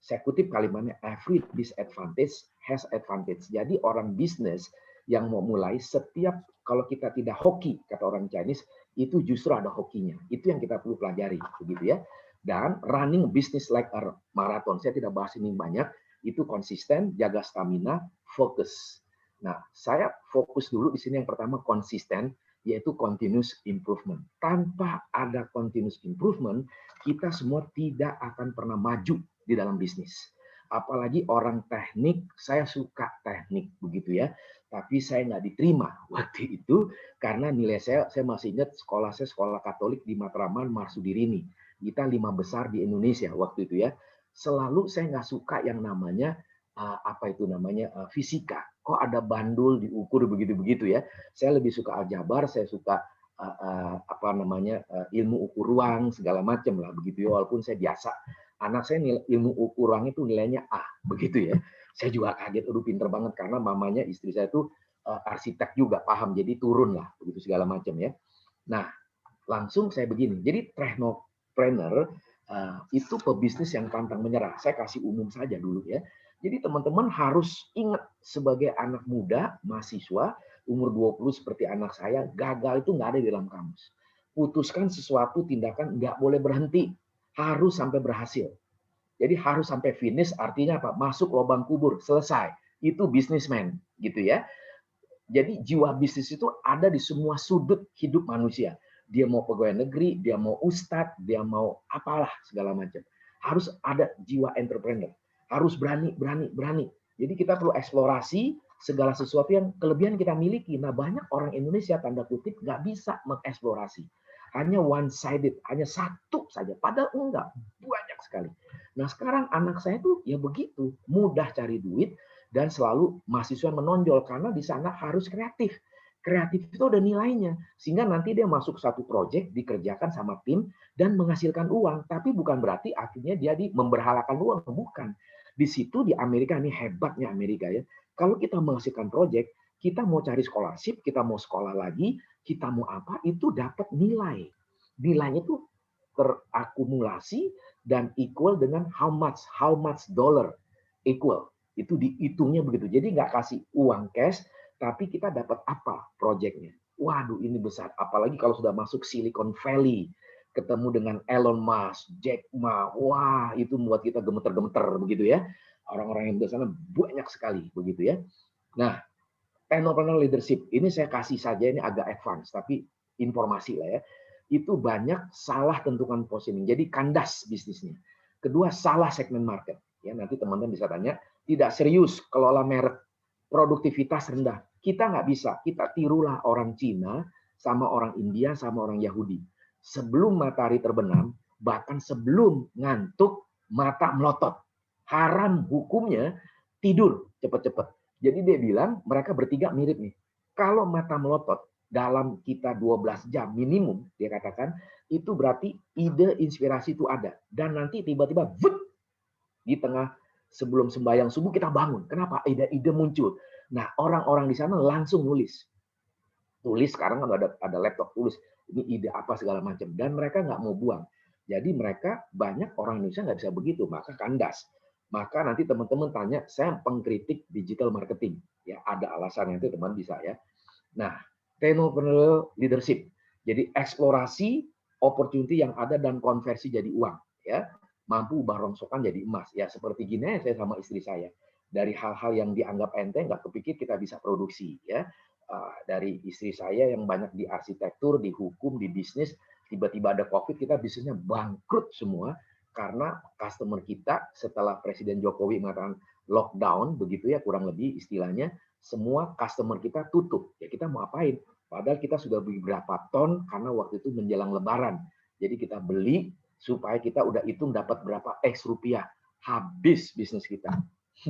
saya kutip kalimatnya, every disadvantage has advantage. Jadi orang bisnis yang mau mulai, setiap kalau kita tidak hoki, kata orang Chinese, itu justru ada hokinya. Itu yang kita perlu pelajari, begitu ya. Dan running business like a marathon, saya tidak bahas ini banyak, itu konsisten, jaga stamina, fokus. Nah, saya fokus dulu di sini yang pertama konsisten, yaitu continuous improvement. Tanpa ada continuous improvement, kita semua tidak akan pernah maju di dalam bisnis. Apalagi orang teknik, saya suka teknik begitu ya, tapi saya nggak diterima waktu itu karena nilai saya masih ingat sekolah saya sekolah Katolik di Matraman, Marsudirini. Kita 5 besar di Indonesia waktu itu ya. Selalu saya nggak suka yang namanya fisika. Kok ada bandul diukur begitu-begitu ya. Saya lebih suka aljabar, saya suka ilmu ukur ruang segala macam lah begitu ya, walaupun saya biasa. Anak saya ilmu ukur ruang itu nilainya A begitu ya. Saya juga kaget, aduh pinter banget karena mamanya istri saya itu arsitek juga paham, jadi turun lah begitu segala macam ya. Nah, langsung saya begini. Jadi technopreneur itu pebisnis yang pantang menyerah. Saya kasih umum saja dulu ya. Jadi teman-teman harus ingat sebagai anak muda, mahasiswa, umur 20 seperti anak saya, gagal itu nggak ada di dalam kamus. Putuskan sesuatu tindakan nggak boleh berhenti. Harus sampai berhasil. Jadi harus sampai finish, artinya apa? Masuk lubang kubur, selesai. Itu bisnismen, gitu ya. Jadi jiwa bisnis itu ada di semua sudut hidup manusia. Dia mau pegawai negeri, dia mau ustadz, dia mau apalah segala macam. Harus ada jiwa entrepreneur. Harus berani. Jadi kita perlu eksplorasi segala sesuatu yang kelebihan kita miliki. Nah, banyak orang Indonesia tanda kutip nggak bisa mengeksplorasi. Hanya one sided, hanya satu saja. Padahal enggak, banyak sekali. Nah, sekarang anak saya tuh ya begitu, mudah cari duit dan selalu mahasiswa menonjol karena di sana harus kreatif. Kreatif itu ada nilainya, sehingga nanti dia masuk satu proyek dikerjakan sama tim dan menghasilkan uang. Tapi bukan berarti akhirnya dia memberhalakan uang, bukan. Di situ di Amerika, ini hebatnya Amerika ya. Kalau kita menghasilkan proyek, kita mau cari scholarship, kita mau sekolah lagi, kita mau apa, itu dapat nilai. Nilainya itu terakumulasi dan equal dengan how much dollar equal. Itu dihitungnya begitu. Jadi nggak kasih uang cash, tapi kita dapat apa proyeknya. Waduh, ini besar. Apalagi kalau sudah masuk Silicon Valley, ketemu dengan Elon Musk, Jack Ma, wah itu membuat kita gemeter-gemeter begitu ya. Orang-orang yang di sana banyak sekali begitu ya. Nah, entrepreneur leadership ini saya kasih saja, ini agak advance, tapi informasi lah ya. Itu banyak salah tentukan positioning. Jadi kandas bisnisnya. Kedua, salah segmen market. Ya, nanti teman-teman bisa tanya, tidak serius kelola merek, produktivitas rendah. Kita nggak bisa, kita tirulah orang Cina, sama orang India, sama orang Yahudi. Sebelum matahari terbenam, bahkan sebelum ngantuk, mata melotot. Haram hukumnya tidur cepat-cepat. Jadi dia bilang, mereka bertiga mirip nih. Kalau mata melotot, dalam kita 12 jam minimum, dia katakan, itu berarti ide inspirasi itu ada. Dan nanti tiba-tiba, di tengah sebelum sembahyang subuh kita bangun. Kenapa? Ide-ide muncul. Nah, orang-orang di sana langsung nulis. Tulis, sekarang kan ada laptop, tulis. Ini ide apa segala macam. Dan mereka nggak mau buang. Jadi mereka, banyak orang Indonesia nggak bisa begitu. Maka kandas. Maka nanti teman-teman tanya, saya pengkritik digital marketing. Ya, ada alasan itu teman bisa ya. Nah, entrepreneurial leadership. Jadi eksplorasi opportunity yang ada dan konversi jadi uang. Ya, mampu ubah rongsokan jadi emas. Ya, seperti gini saya sama istri saya. Dari hal-hal yang dianggap enteng, nggak kepikir kita bisa produksi. Ya, dari istri saya yang banyak di arsitektur, di hukum, di bisnis, tiba-tiba ada COVID, kita bisnisnya bangkrut semua karena customer kita setelah Presiden Jokowi mengatakan lockdown, begitu ya kurang lebih istilahnya, semua customer kita tutup. Ya kita mau apain? Padahal kita sudah beli berapa ton karena waktu itu menjelang Lebaran. Jadi kita beli supaya kita udah hitung dapat berapa X rupiah. Habis bisnis kita.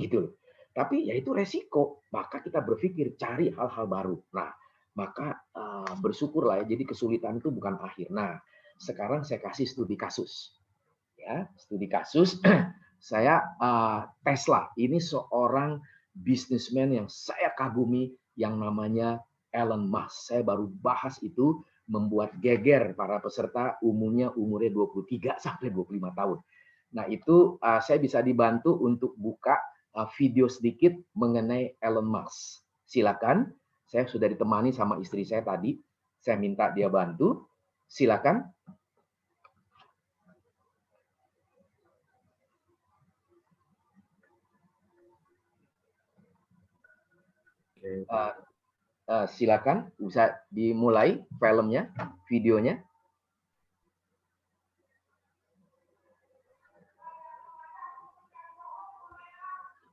Gitu loh. Tapi ya itu resiko. Maka kita berpikir cari hal-hal baru. Nah, maka bersyukurlah ya. Jadi kesulitan itu bukan akhir. Nah, sekarang saya kasih studi kasus. Ya, studi kasus. Saya Tesla. Ini seorang bisnismen yang saya kagumi yang namanya Elon Musk. Saya baru bahas itu, membuat geger para peserta, umurnya 23 sampai 25 tahun. Nah, itu saya bisa dibantu untuk buka video sedikit mengenai Elon Musk. Silakan. Saya sudah ditemani sama istri saya tadi. Saya minta dia bantu. Silakan. Silakan, bisa dimulai filmnya, videonya.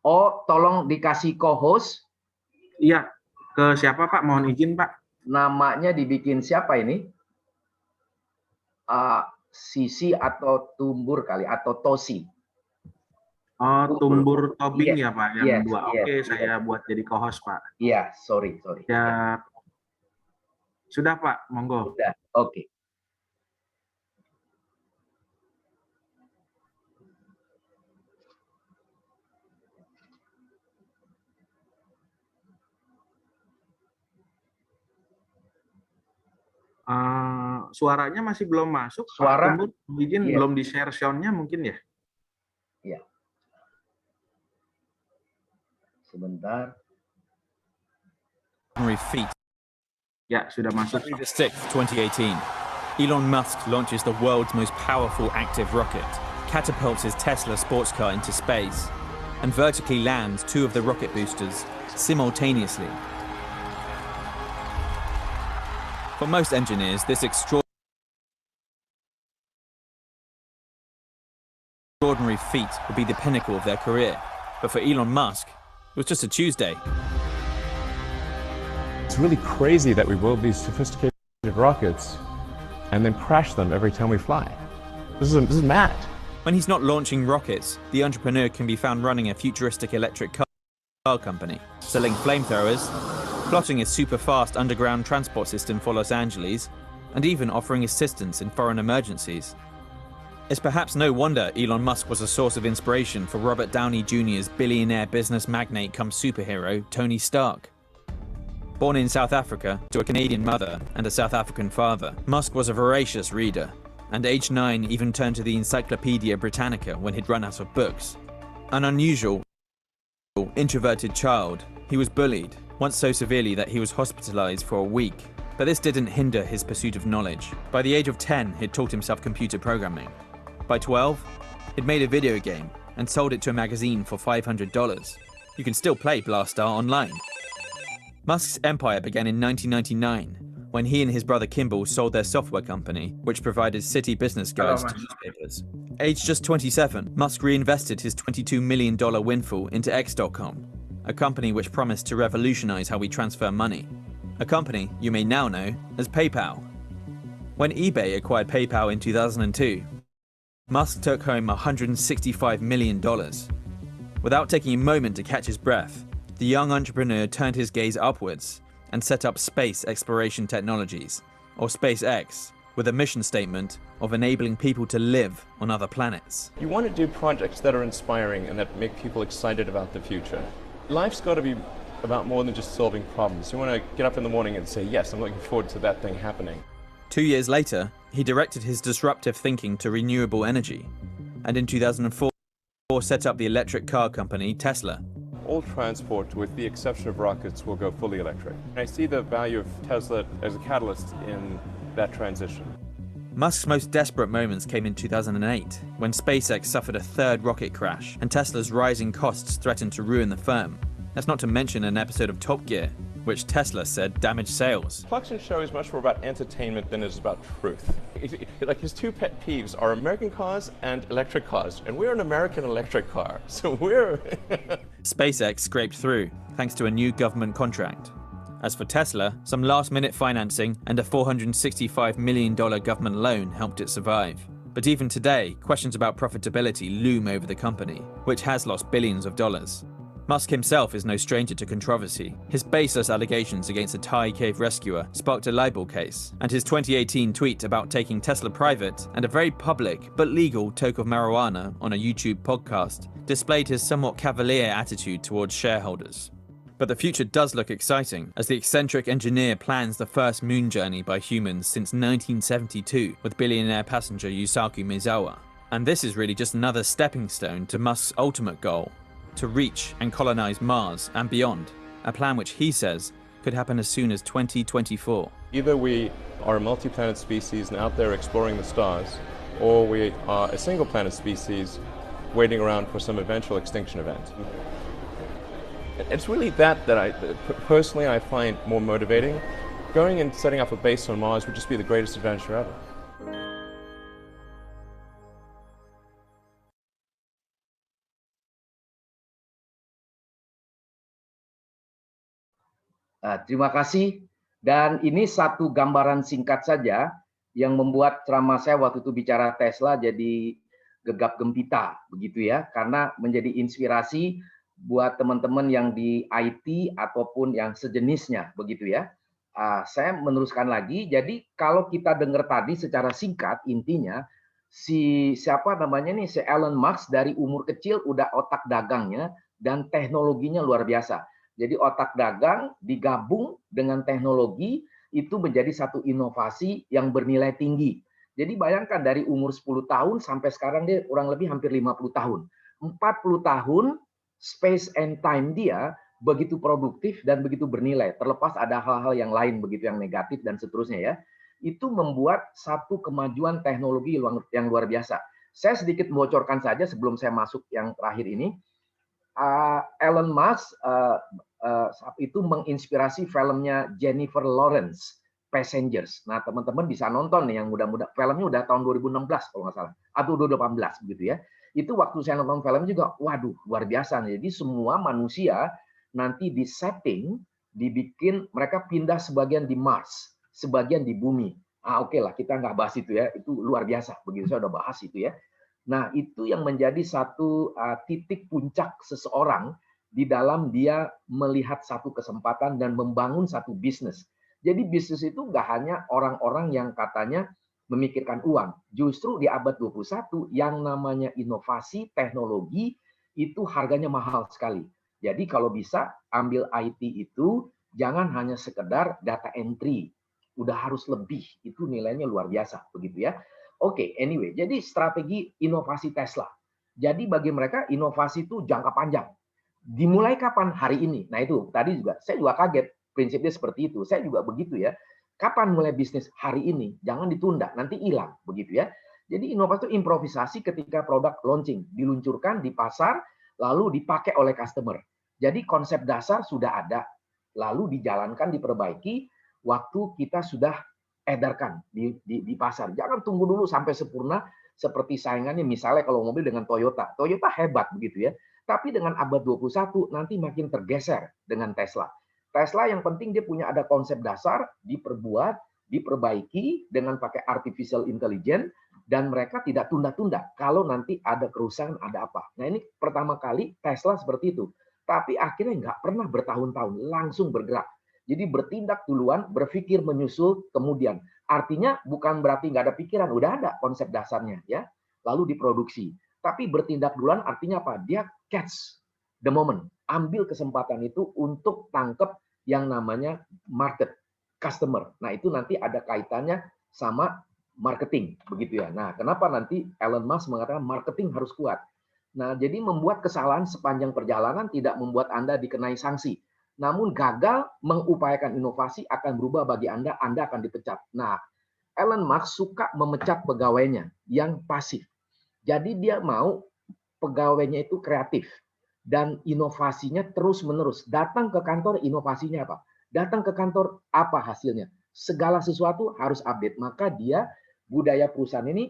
Oh, tolong dikasih co-host.
Iya, ke siapa Pak? Mohon izin Pak.
Namanya dibikin siapa ini? Sisi atau Tumbur kali, atau Tosi.
Oh, Tumbur Tobing ya Pak, yang dua. Oke, saya buat jadi co-host Pak.
Iya, sorry.
Ya. Sudah Pak, monggo.
Sudah, oke.
Suaranya masih belum masuk.
Suara,
Pak Tumbur, izin belum di-share sound-nya mungkin ya?
Iya. Sebentar.
Ya, sudah masuk.
February 6th, 2018, Elon Musk launches the world's most powerful active rocket, catapults his Tesla sports car into space, and vertically lands 2 of the rocket boosters simultaneously. For most engineers, this extraordinary feat would be the pinnacle of their career. But for Elon Musk, it was just a Tuesday.
It's really crazy that we build these sophisticated rockets and then crash them every time we fly. This is mad.
When he's not launching rockets, the entrepreneur can be found running a futuristic electric car company, selling flamethrowers, plotting a super-fast underground transport system for Los Angeles, and even offering assistance in foreign emergencies. It's perhaps no wonder Elon Musk was a source of inspiration for Robert Downey Jr.'s billionaire business magnate come superhero, Tony Stark. Born in South Africa to a Canadian mother and a South African father, Musk was a voracious reader, and age 9 even turned to the Encyclopedia Britannica when he'd run out of books. An unusual, introverted child, he was bullied, once so severely that he was hospitalized for a week. But this didn't hinder his pursuit of knowledge. By the age of 10, he'd taught himself computer programming. By 12, he'd made a video game and sold it to a magazine for $500. You can still play Blastar online. Musk's empire began in 1999, when he and his brother Kimball sold their software company, which provided city business guides to newspapers. Aged just 27, Musk reinvested his $22 million windfall into X.com, a company which promised to revolutionize how we transfer money. A company you may now know as PayPal. When eBay acquired PayPal in 2002, Musk took home $165 million. Without taking a moment to catch his breath, the young entrepreneur turned his gaze upwards and set up Space Exploration Technologies, or SpaceX, with a mission statement of enabling people to live on other planets.
You want to do projects that are inspiring and that make people excited about the future. Life's got to be about more than just solving problems. You want to get up in the morning and say, yes, I'm looking forward to that thing happening.
2 years later, he directed his disruptive thinking to renewable energy, and in 2004 set up the electric car company Tesla.
All transport, with the exception of rockets, will go fully electric. I see the value of Tesla as a catalyst in that transition.
Musk's most desperate moments came in 2008, when SpaceX suffered a third rocket crash, and Tesla's rising costs threatened to ruin the firm. That's not to mention an episode of Top Gear, which Tesla said damaged sales.
Clarkson's show is much more about entertainment than it is about truth. Like, his 2 pet peeves are American cars and electric cars, and we're an American electric car, so we're...
SpaceX scraped through, thanks to a new government contract. As for Tesla, some last-minute financing and a $465 million government loan helped it survive. But even today, questions about profitability loom over the company, which has lost billions of dollars. Musk himself is no stranger to controversy. His baseless allegations against a Thai cave rescuer sparked a libel case, and his 2018 tweet about taking Tesla private and a very public but legal toke of marijuana on a YouTube podcast displayed his somewhat cavalier attitude towards shareholders. But the future does look exciting, as the eccentric engineer plans the first moon journey by humans since 1972 with billionaire passenger Yusaku Maezawa. And this is really just another stepping stone to Musk's ultimate goal, to reach and colonize Mars and beyond, a plan which he says could happen as soon as 2024.
Either we are a multi-planet species and out there exploring the stars, or we are a single planet species waiting around for some eventual extinction event. It's really that personally I find more motivating. Going and setting up a base on Mars would just be the greatest adventure ever.
Terima kasih. Dan ini satu gambaran singkat saja yang membuat ceramah saya waktu itu bicara Tesla jadi gegap gempita, begitu ya, karena menjadi inspirasi buat teman-teman yang di IT ataupun yang sejenisnya, begitu ya. Saya meneruskan lagi. Jadi kalau kita dengar tadi secara singkat, intinya siapa namanya nih, si Elon Musk dari umur kecil udah otak dagangnya dan teknologinya luar biasa. Jadi otak dagang digabung dengan teknologi itu menjadi satu inovasi yang bernilai tinggi. Jadi bayangkan dari umur 10 tahun sampai sekarang dia kurang lebih hampir 50 tahun. 40 tahun space and time dia begitu produktif dan begitu bernilai. Terlepas ada hal-hal yang lain begitu yang negatif dan seterusnya ya. Itu membuat satu kemajuan teknologi yang luar biasa. Saya sedikit membocorkan saja sebelum saya masuk yang terakhir ini. Elon Musk itu menginspirasi filmnya Jennifer Lawrence, Passengers. Nah, teman-teman bisa nonton nih yang muda-muda. Filmnya udah tahun 2016 kalau nggak salah, atau 2018 gitu ya. Itu waktu saya nonton film juga, waduh, luar biasa. Jadi semua manusia nanti di setting, dibikin mereka pindah sebagian di Mars, sebagian di bumi. Oke lah, kita nggak bahas itu ya. Itu luar biasa. Begitu saya udah bahas itu ya. Nah, itu yang menjadi satu titik puncak seseorang di dalam dia melihat satu kesempatan dan membangun satu bisnis. Jadi bisnis itu nggak hanya orang-orang yang katanya memikirkan uang. Justru di abad 21 yang namanya inovasi, teknologi, itu harganya mahal sekali. Jadi kalau bisa ambil IT itu jangan hanya sekedar data entry. Udah harus lebih, itu nilainya luar biasa. Begitu ya. Oke, anyway, jadi strategi inovasi Tesla. Jadi bagi mereka inovasi itu jangka panjang. Dimulai kapan? Hari ini. Nah itu tadi juga saya juga kaget prinsipnya seperti itu. Saya juga begitu ya. Kapan mulai bisnis? Hari ini. Jangan ditunda, nanti hilang begitu ya. Jadi inovasi itu improvisasi ketika produk launching, diluncurkan di pasar lalu dipakai oleh customer. Jadi konsep dasar sudah ada, lalu dijalankan, diperbaiki waktu kita sudah edarkan di pasar. Jangan tunggu dulu sampai sempurna seperti saingannya misalnya kalau mobil dengan Toyota. Toyota hebat begitu ya. Tapi dengan abad 21 nanti makin tergeser dengan Tesla. Tesla yang penting dia punya ada konsep dasar, diperbuat, diperbaiki dengan pakai artificial intelligence, dan mereka tidak tunda-tunda kalau nanti ada kerusakan, ada apa. Nah ini pertama kali Tesla seperti itu. Tapi akhirnya nggak pernah bertahun-tahun, langsung bergerak. Jadi bertindak duluan, berpikir menyusul kemudian. Artinya bukan berarti nggak ada pikiran, udah ada konsep dasarnya ya, lalu diproduksi. Tapi bertindak duluan artinya apa? Dia catch the moment, ambil kesempatan itu untuk tangkap yang namanya market, customer. Nah itu nanti ada kaitannya sama marketing, begitu ya. Nah kenapa nanti Elon Musk mengatakan marketing harus kuat? Nah jadi membuat kesalahan sepanjang perjalanan tidak membuat Anda dikenai sanksi. Namun gagal mengupayakan inovasi akan berubah bagi Anda akan dipecat. Nah Elon Musk suka memecat pegawainya yang pasif. Jadi dia mau pegawainya itu kreatif dan inovasinya terus-menerus. Datang ke kantor inovasinya apa? Datang ke kantor apa hasilnya? Segala sesuatu harus update. Maka dia budaya perusahaan ini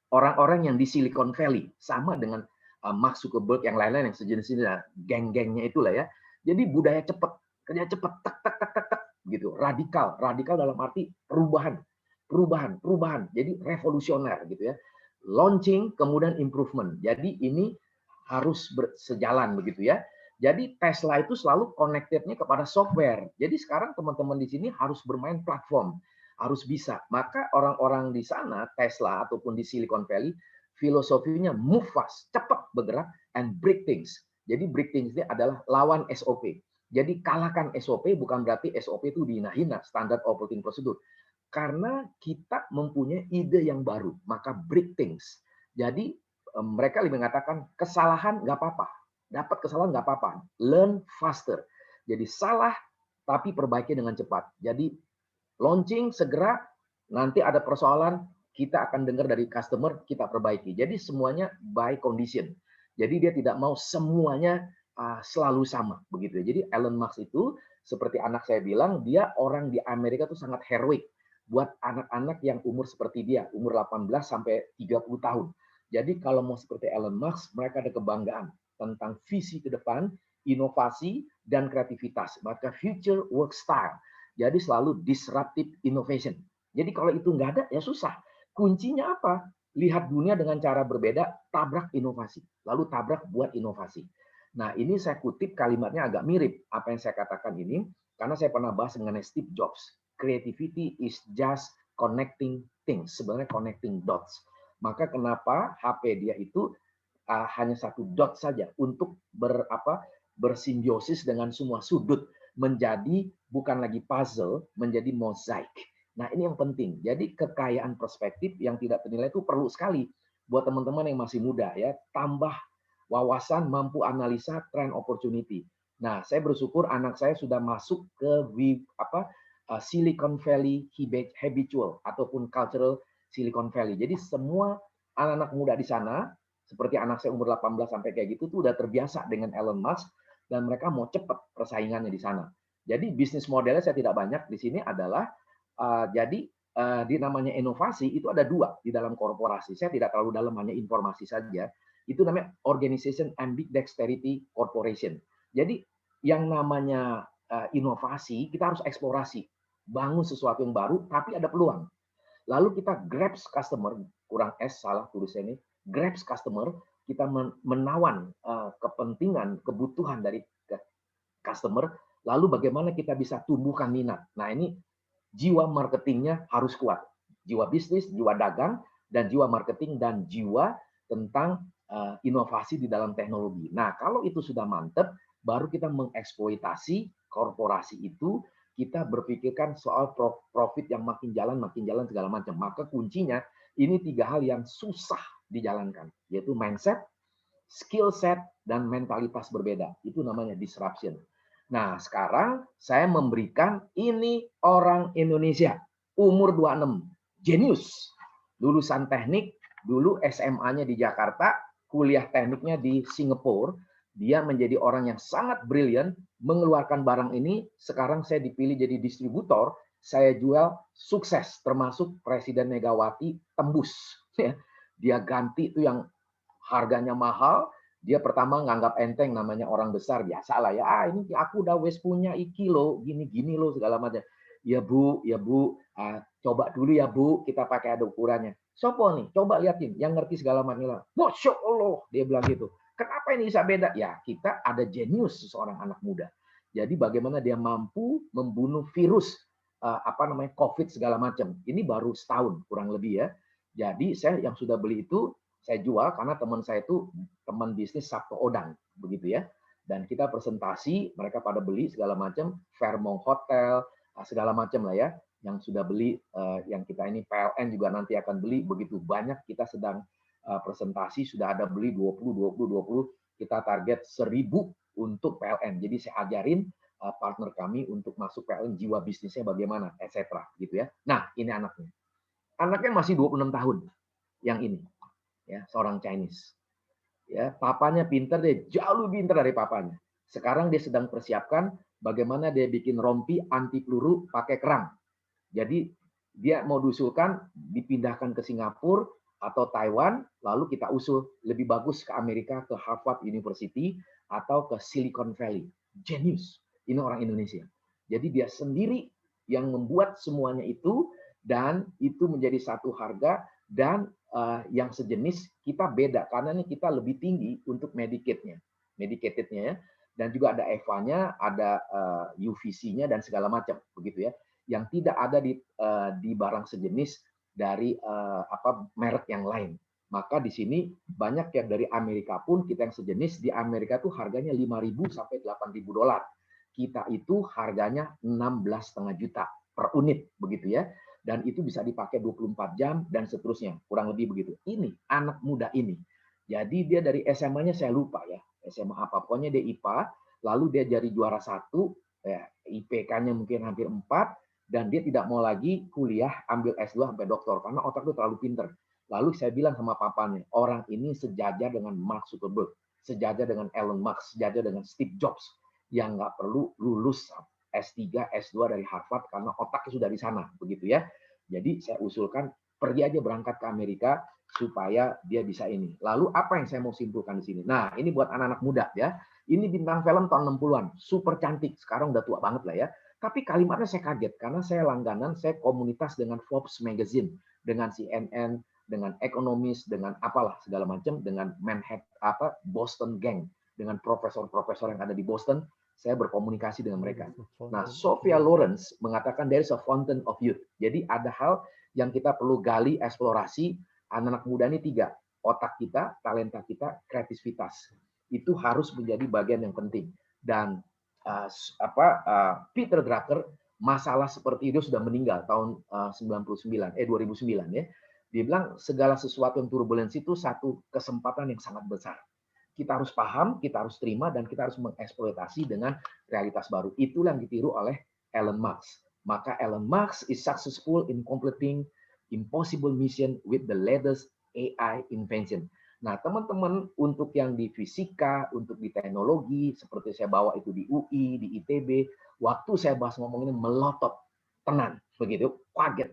orang-orang yang di Silicon Valley sama dengan Mark Zuckerberg yang lain-lain yang sejenis ini, geng-gengnya itulah ya. Jadi budaya cepat, kerja cepat, tak tak tak tak tak gitu. Radikal dalam arti perubahan. Jadi revolusioner gitu ya. Launching, kemudian improvement. Jadi ini harus sejalan begitu ya. Jadi Tesla itu selalu connected-nya kepada software. Jadi sekarang teman-teman di sini harus bermain platform, harus bisa. Maka orang-orang di sana, Tesla ataupun di Silicon Valley, filosofinya move fast, cepat bergerak, and break things. Jadi break things ini adalah lawan SOP. Jadi kalahkan SOP bukan berarti SOP itu dihina-hina, standard operating procedure. Karena kita mempunyai ide yang baru, maka break things. Jadi mereka lebih mengatakan kesalahan nggak apa-apa, dapat kesalahan nggak apa-apa, learn faster. Jadi salah tapi perbaiki dengan cepat. Jadi launching segera, nanti ada persoalan kita akan dengar dari customer, kita perbaiki. Jadi semuanya by condition. Jadi dia tidak mau semuanya selalu sama begitu ya. Jadi Elon Musk itu seperti anak saya bilang, dia orang di Amerika tuh sangat heroik buat anak-anak yang umur seperti dia, umur 18 sampai 30 tahun. Jadi kalau mau seperti Elon Musk, mereka ada kebanggaan tentang visi ke depan, inovasi dan kreativitas. Maka future work style. Jadi selalu disruptive innovation. Jadi kalau itu nggak ada ya susah. Kuncinya apa? Lihat dunia dengan cara berbeda, tabrak inovasi. Lalu tabrak buat inovasi. Nah, ini saya kutip kalimatnya agak mirip apa yang saya katakan ini, karena saya pernah bahas mengenai Steve Jobs. Creativity is just connecting things, sebenarnya connecting dots. Maka kenapa HP dia itu hanya satu dot saja untuk bersimbiosis dengan semua sudut, menjadi bukan lagi puzzle, menjadi mozaik. Nah, ini yang penting. Jadi kekayaan perspektif yang tidak ternilai itu perlu sekali buat teman-teman yang masih muda ya, tambah wawasan, mampu analisa trend opportunity. Nah, saya bersyukur anak saya sudah masuk ke Silicon Valley habitual ataupun cultural Silicon Valley. Jadi semua anak-anak muda di sana, seperti anak saya umur 18 sampai kayak gitu tuh udah terbiasa dengan Elon Musk dan mereka mau cepat persaingannya di sana. Jadi bisnis modelnya saya tidak banyak di sini adalah di namanya inovasi itu ada dua di dalam korporasi. Saya tidak terlalu dalam, hanya informasi saja. Itu namanya Organization Ambidexterity Corporation. Jadi yang namanya inovasi, kita harus eksplorasi, bangun sesuatu yang baru, tapi ada peluang. Lalu kita grabs customer, kurang S, salah tulisnya ini, grabs customer, kita menawan kepentingan, kebutuhan dari customer, lalu bagaimana kita bisa tumbuhkan minat. Nah, ini jiwa marketingnya harus kuat. Jiwa bisnis, jiwa dagang, dan jiwa marketing, dan jiwa tentang inovasi di dalam teknologi. Nah, kalau itu sudah mantap, baru kita mengeksploitasi korporasi itu, kita berpikirkan soal profit yang makin jalan segala macam. Maka kuncinya ini 3 hal yang susah dijalankan, yaitu mindset, skill set, dan mentalitas berbeda. Itu namanya disruption. Nah, sekarang saya memberikan ini orang Indonesia, umur 26, jenius, lulusan teknik, dulu SMA-nya di Jakarta, kuliah tekniknya di Singapura. Dia menjadi orang yang sangat brilian, mengeluarkan barang ini. Sekarang saya dipilih jadi distributor, saya jual sukses, termasuk Presiden Megawati tembus. Dia ganti itu yang harganya mahal, dia pertama nganggap enteng, namanya orang besar, biasa lah ya, ini aku udah wes punya iki lo, gini-gini lo, segala macam. Ya bu, coba dulu ya bu, kita pakai ada ukurannya. Sopo nih, coba liatin, yang ngerti segala macam. Masya Allah, dia bilang gitu. Kenapa ini bisa beda? Ya, kita ada jenius seorang anak muda. Jadi bagaimana dia mampu membunuh virus, COVID segala macam. Ini baru setahun, kurang lebih ya. Jadi saya yang sudah beli itu, saya jual karena teman saya itu teman bisnis Sabto Odang, begitu ya. Dan kita presentasi, mereka pada beli segala macam, Fairmont Hotel, segala macam lah ya, yang sudah beli, yang kita ini PLN juga nanti akan beli, begitu banyak kita sedang presentasi, sudah ada beli 20, kita target 1000 untuk PLN. Jadi saya ajarin partner kami untuk masuk PLN, jiwa bisnisnya bagaimana, etc. gitu ya. Nah, ini anaknya. Anaknya masih 26 tahun, yang ini. Ya, seorang Chinese. Ya, papanya pintar, dia jauh lebih pintar dari papanya. Sekarang dia sedang persiapkan bagaimana dia bikin rompi anti peluru pakai kerang. Jadi dia mau diusulkan dipindahkan ke Singapura atau Taiwan, lalu kita usul lebih bagus ke Amerika, ke Harvard University atau ke Silicon Valley. Genius. Ini orang Indonesia. Jadi dia sendiri yang membuat semuanya itu, dan itu menjadi satu harga, dan yang sejenis kita beda karena ini kita lebih tinggi untuk medicatednya ya, dan juga ada EVA-nya, ada UVC-nya dan segala macam begitu ya, yang tidak ada di barang sejenis dari merek yang lain. Maka di sini banyak yang dari Amerika pun kita yang sejenis, di Amerika tuh harganya 5.000 sampai 8.000 dolar. Kita itu harganya 16,5 juta per unit begitu ya. Dan itu bisa dipakai 24 jam dan seterusnya, kurang lebih begitu. Ini anak muda ini. Jadi dia dari SMA-nya saya lupa ya, SMA apa, pokoknya dia IPA, lalu dia jadi juara 1, ya, IPK-nya mungkin hampir 4, dan dia tidak mau lagi kuliah, ambil S2 sampai doktor, karena otak itu terlalu pinter. Lalu saya bilang sama papanya, orang ini sejajar dengan Mark Zuckerberg. sejajar dengan Elon Musk, sejajar dengan Steve Jobs yang nggak perlu lulus S3, S2 dari Harvard karena otaknya sudah di sana, begitu ya. Jadi saya usulkan pergi aja berangkat ke Amerika supaya dia bisa ini. Lalu apa yang saya mau simpulkan di sini? Nah, ini buat anak-anak muda ya. Ini bintang film tahun 60-an, super cantik. Sekarang udah tua banget lah ya. Tapi kalimatnya saya kaget karena saya langganan, saya komunitas dengan Forbes Magazine, dengan CNN, dengan Economist, dengan apalah segala macam, dengan Manhattan, Boston Gang, dengan profesor-profesor yang ada di Boston, saya berkomunikasi dengan mereka. Nah, Sophia Lawrence mengatakan there is a fountain of youth. Jadi ada hal yang kita perlu gali, eksplorasi. Anak-anak muda ini 3, otak kita, talenta kita, kreativitas. Itu harus menjadi bagian yang penting. Dan Peter Drucker, masalah seperti itu sudah meninggal tahun 2009 ya. Dia bilang segala sesuatu yang turbulensi itu satu kesempatan yang sangat besar. Kita harus paham, kita harus terima, dan kita harus mengeksploitasi dengan realitas baru. Itulah yang ditiru oleh Elon Musk. Maka Elon Musk is successful in completing impossible mission with the latest AI invention. Nah, teman-teman, untuk yang di fisika, untuk di teknologi, seperti saya bawa itu di UI, di ITB, waktu saya bahas ngomong ini melotot, tenan, begitu, kaget.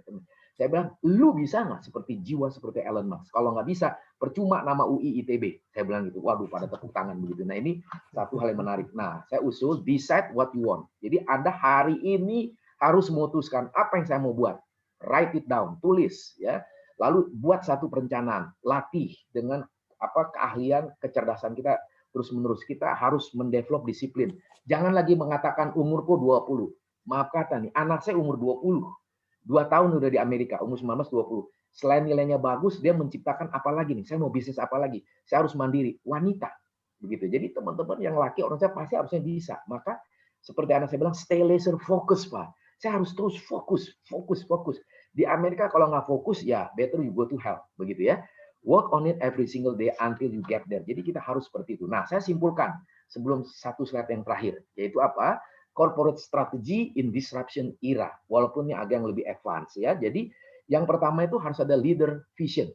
Saya bilang, lu bisa nggak seperti jiwa seperti Elon Musk? Kalau nggak bisa, percuma nama UI ITB. Saya bilang gitu. Waduh, pada tepuk tangan begitu. Nah, ini satu hal yang menarik. Nah, saya usul decide what you want. Jadi Anda hari ini harus memutuskan apa yang saya mau buat. Write it down, tulis ya. Lalu buat satu perencanaan, latih dengan keahlian, kecerdasan kita terus-menerus. Kita harus mendevelop disiplin. Jangan lagi mengatakan umurku 20. Maaf kata nih, anak saya umur 20. 2 tahun udah di Amerika, umur 19, 20. Selain nilainya bagus, dia menciptakan apa lagi nih? Saya mau bisnis apa lagi? Saya harus mandiri. Wanita. Begitu. Jadi teman-teman yang laki, orang saya pasti harusnya bisa. Maka seperti anak saya bilang, stay laser focus, Pak. Saya harus terus fokus. Di Amerika kalau nggak fokus, ya better you go to hell. Begitu ya. Work on it every single day until you get there. Jadi kita harus seperti itu. Nah, saya simpulkan sebelum satu slide yang terakhir. Yaitu apa? Corporate strategy in disruption era, walaupun ini agak yang lebih advance ya. Jadi yang pertama itu harus ada leader vision.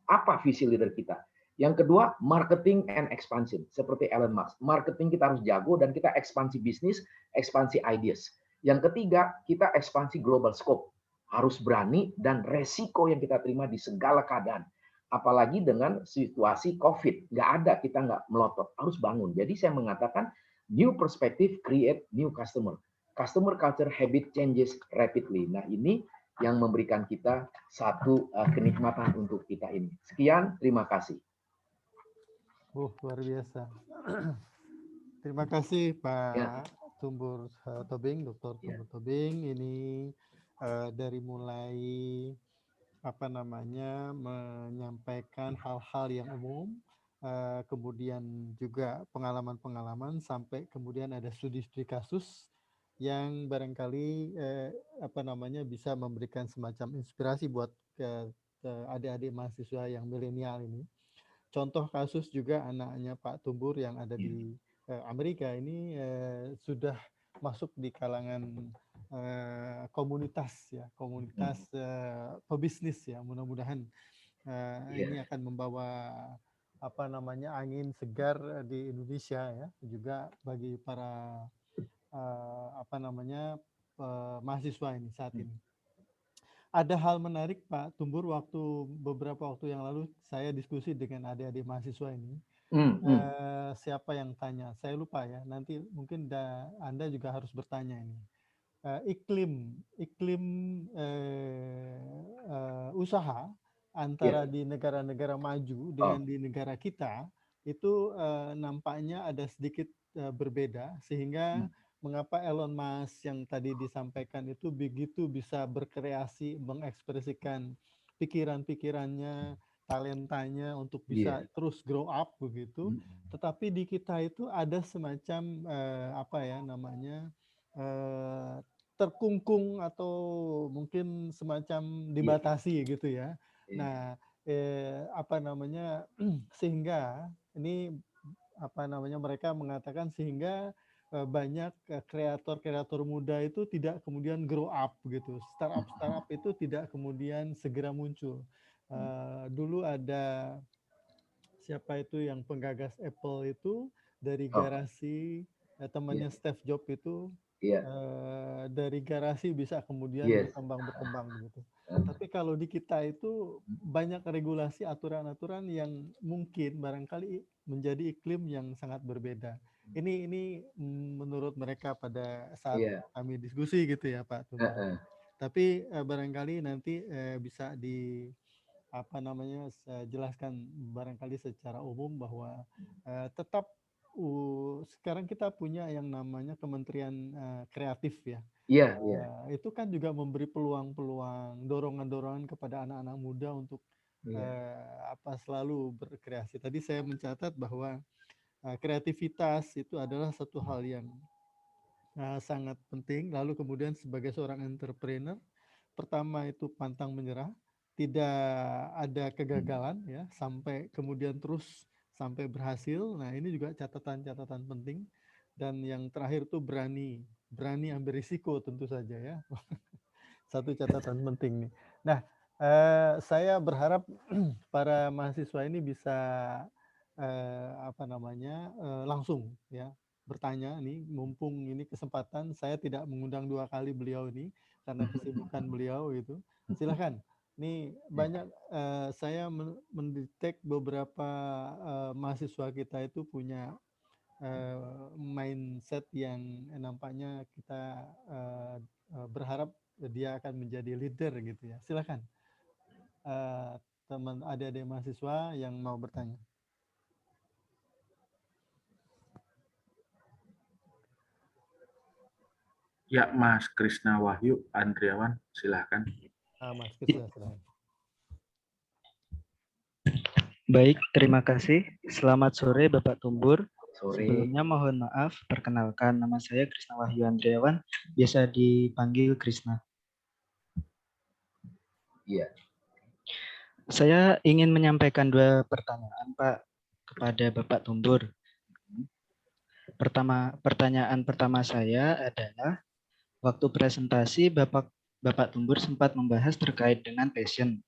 Apa visi leader kita? Yang kedua, marketing and expansion, seperti Elon Musk. Marketing kita harus jago dan kita ekspansi bisnis, ekspansi ideas. Yang ketiga, kita ekspansi global scope. Harus berani dan resiko yang kita terima di segala keadaan. Apalagi dengan situasi COVID, nggak ada kita nggak melotot, harus bangun. Jadi saya mengatakan new perspective create new customer. Customer culture habit changes rapidly. Nah, ini yang memberikan kita satu kenikmatan untuk kita ini. Sekian, terima kasih.
Luar biasa. Terima kasih Pak Tumbur Tobing, Dr. Tumbur Tobing. Ini dari mulai menyampaikan hal-hal yang umum, kemudian juga pengalaman-pengalaman, sampai kemudian ada studi-studi kasus yang barangkali bisa memberikan semacam inspirasi buat adik-adik mahasiswa yang milenial ini. Contoh kasus juga anaknya Pak Tumbur yang ada di Amerika ini sudah masuk di kalangan komunitas pebisnis ya. Mudah-mudahan ini akan membawa angin segar di Indonesia ya, juga bagi para mahasiswa ini saat ini. Ada hal menarik Pak Tumbur, beberapa waktu yang lalu saya diskusi dengan adik-adik mahasiswa ini. Siapa yang tanya? Saya lupa ya. Nanti mungkin Anda juga harus bertanya ini. Iklim usaha antara di negara-negara maju dengan di negara kita itu nampaknya ada sedikit berbeda, sehingga mengapa Elon Musk yang tadi disampaikan itu begitu bisa berkreasi, mengekspresikan pikiran-pikirannya, talentanya untuk bisa terus grow up begitu. Tetapi di kita itu ada semacam terkungkung atau mungkin semacam dibatasi gitu ya. Nah, sehingga ini mereka mengatakan sehingga banyak kreator muda itu tidak kemudian grow up gitu. Startup itu tidak kemudian segera muncul. Dulu ada siapa itu yang penggagas Apple itu dari
Oh,
garasi
iya,
temannya Steve Jobs itu
iya,
dari garasi bisa kemudian
yes.
berkembang begitu. Tapi kalau di kita itu banyak regulasi aturan-aturan yang mungkin barangkali menjadi iklim yang sangat berbeda. Ini menurut mereka pada saat
Iya,
kami diskusi gitu ya Pak Tumbur.
heeh,
Tapi barangkali nanti bisa di apa namanya saya jelaskan barangkali secara umum bahwa tetap sekarang kita punya yang namanya Kementerian Kreatif ya.
iya, iya,
Itu kan juga memberi peluang-peluang, dorongan-dorongan kepada anak-anak muda untuk
iya,
apa selalu berkreasi. Tadi saya mencatat bahwa kreativitas itu adalah satu hal yang sangat penting. Lalu kemudian sebagai seorang entrepreneur, pertama itu pantang menyerah, tidak ada kegagalan ya, sampai kemudian terus sampai berhasil. Nah, ini juga catatan-catatan penting. Dan yang terakhir tuh berani ambil risiko tentu saja ya. Satu catatan penting nih. Nah, saya berharap para mahasiswa ini bisa apa namanya langsung ya bertanya nih, mumpung ini kesempatan saya tidak mengundang 2 kali beliau ini karena kesibukan beliau gitu. Silahkan. Nih banyak saya mendetek beberapa mahasiswa kita itu punya mindset yang nampaknya kita berharap dia akan menjadi leader gitu ya. Silakan teman adik-adik mahasiswa yang mau bertanya.
Ya, Mas Krisna Wahyu Andriawan, silahkan.
Mas Krisna, silakan.
Baik, terima kasih. Selamat sore Bapak Tumbur.
sore.
Sebelumnya mohon maaf, perkenalkan nama saya Krisna Wahyu Andriawan, biasa dipanggil Krisna.
Iya.
Saya ingin menyampaikan 2 pertanyaan Pak kepada Bapak Tumbur. Pertanyaan pertama saya adalah, waktu presentasi Bapak Tumbur sempat membahas terkait dengan passion.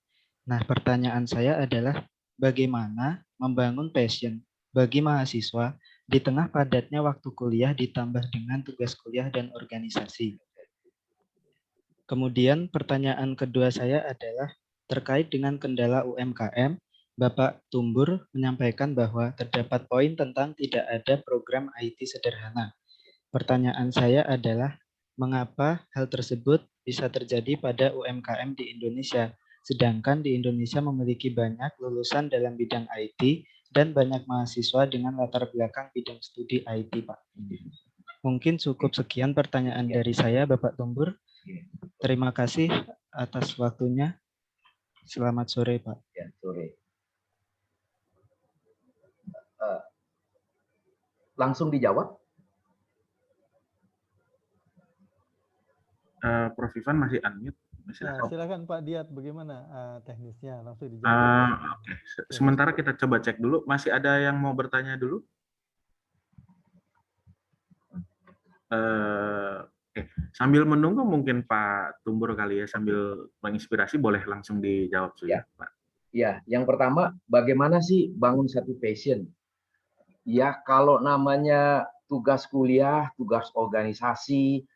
Nah, pertanyaan saya adalah, bagaimana membangun passion bagi mahasiswa di tengah padatnya waktu kuliah ditambah dengan tugas kuliah dan organisasi. Kemudian pertanyaan kedua saya adalah terkait dengan kendala UMKM. Bapak Tumbur menyampaikan bahwa terdapat poin tentang tidak ada program IT sederhana. Pertanyaan saya adalah, mengapa hal tersebut bisa terjadi pada UMKM di Indonesia, sedangkan di Indonesia memiliki banyak lulusan dalam bidang IT dan banyak mahasiswa dengan latar belakang bidang studi IT, Pak. Mungkin cukup sekian pertanyaan dari saya, Bapak Tumbur. Terima kasih atas waktunya. Selamat sore, Pak.
Ya, sore. Langsung dijawab?
Prof. Ivan masih unmute.
Nah, silakan Pak Diat, bagaimana teknisnya? Langsung dijawab.
Oke. Sementara kita coba cek dulu. Masih ada yang mau bertanya dulu? Oke. Sambil menunggu mungkin Pak Tumbur kali ya, sambil menginspirasi, boleh langsung dijawab saja, Pak.
Ya, yang pertama, bagaimana sih bangun satu passion? Ya, kalau namanya tugas kuliah, tugas organisasi,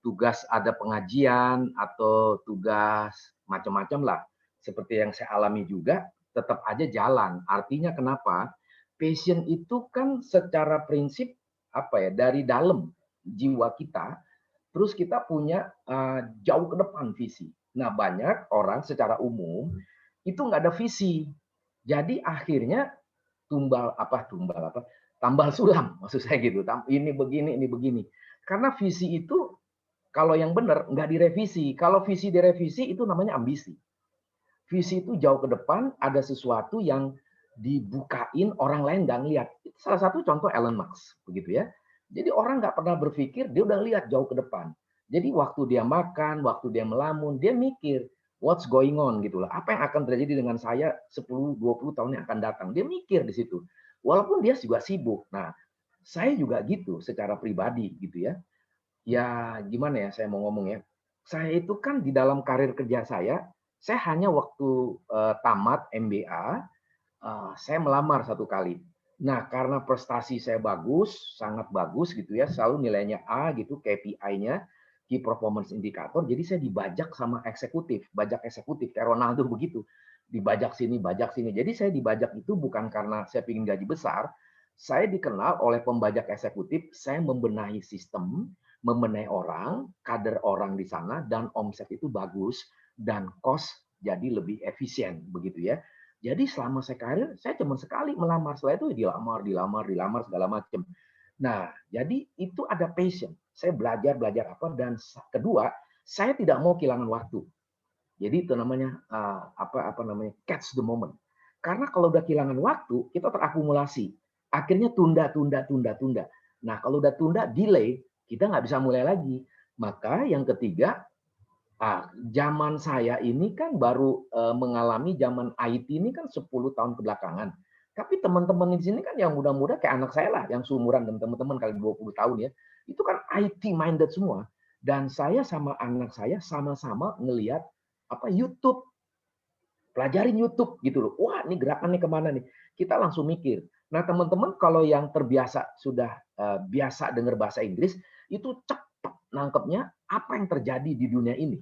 tugas ada pengajian, atau tugas macam-macam lah, seperti yang saya alami juga, tetap aja jalan. Artinya kenapa? Passion itu kan secara prinsip apa ya, dari dalam jiwa kita, terus kita punya jauh ke depan visi. Nah, banyak orang secara umum itu nggak ada visi. Jadi akhirnya tambal sulam, maksud saya gitu. Ini begini. Karena visi itu kalau yang benar nggak direvisi. Kalau visi direvisi itu namanya ambisi. Visi itu jauh ke depan, ada sesuatu yang dibukain, orang lain nggak ngeliat. Itu salah satu contoh Elon Musk, begitu ya. Jadi orang nggak pernah berpikir, dia udah lihat jauh ke depan. Jadi waktu dia makan, waktu dia melamun, dia mikir, what's going on gitu lah. Apa yang akan terjadi dengan saya 10-20 tahun yang akan datang. Dia mikir di situ. Walaupun dia juga sibuk. Nah, saya juga gitu secara pribadi gitu ya. Ya gimana ya saya mau ngomong ya. Saya itu kan di dalam karir kerja saya hanya waktu tamat MBA, saya melamar 1 kali. Nah, karena prestasi saya bagus, sangat bagus gitu ya, selalu nilainya A gitu, KPI-nya, Key Performance Indicator, jadi saya dibajak sama eksekutif, bajak eksekutif, kayak Ronaldo begitu. Dibajak sini, bajak sini. Jadi saya dibajak itu bukan karena saya ingin gaji besar, saya dikenal oleh pembajak eksekutif, saya membenahi sistem, membenahi orang, kader orang di sana, dan omset itu bagus, dan cost jadi lebih efisien, begitu ya. Jadi selama saya karir, saya cuma sekali melamar. Setelah itu dilamar segala macam. Nah, jadi itu ada passion. Saya belajar apa, dan kedua, saya tidak mau kehilangan waktu. Jadi itu namanya apa namanya catch the moment. Karena kalau udah kehilangan waktu, kita terakumulasi. Akhirnya tunda. Nah, kalau udah tunda, delay, kita nggak bisa mulai lagi. Maka yang ketiga, zaman saya ini kan baru mengalami zaman IT ini kan 10 tahun kebelakangan. Tapi teman-teman di sini kan yang muda-muda kayak anak saya lah, yang seumuran dan teman-teman kali 20 tahun ya. Itu kan IT minded semua. Dan saya sama anak saya sama-sama ngelihat YouTube. Pelajarin YouTube gitu loh. Wah, ini gerakannya kemana nih? Kita langsung mikir. Nah, teman-teman kalau yang terbiasa sudah biasa dengar bahasa Inggris, itu cepat nangkepnya apa yang terjadi di dunia ini.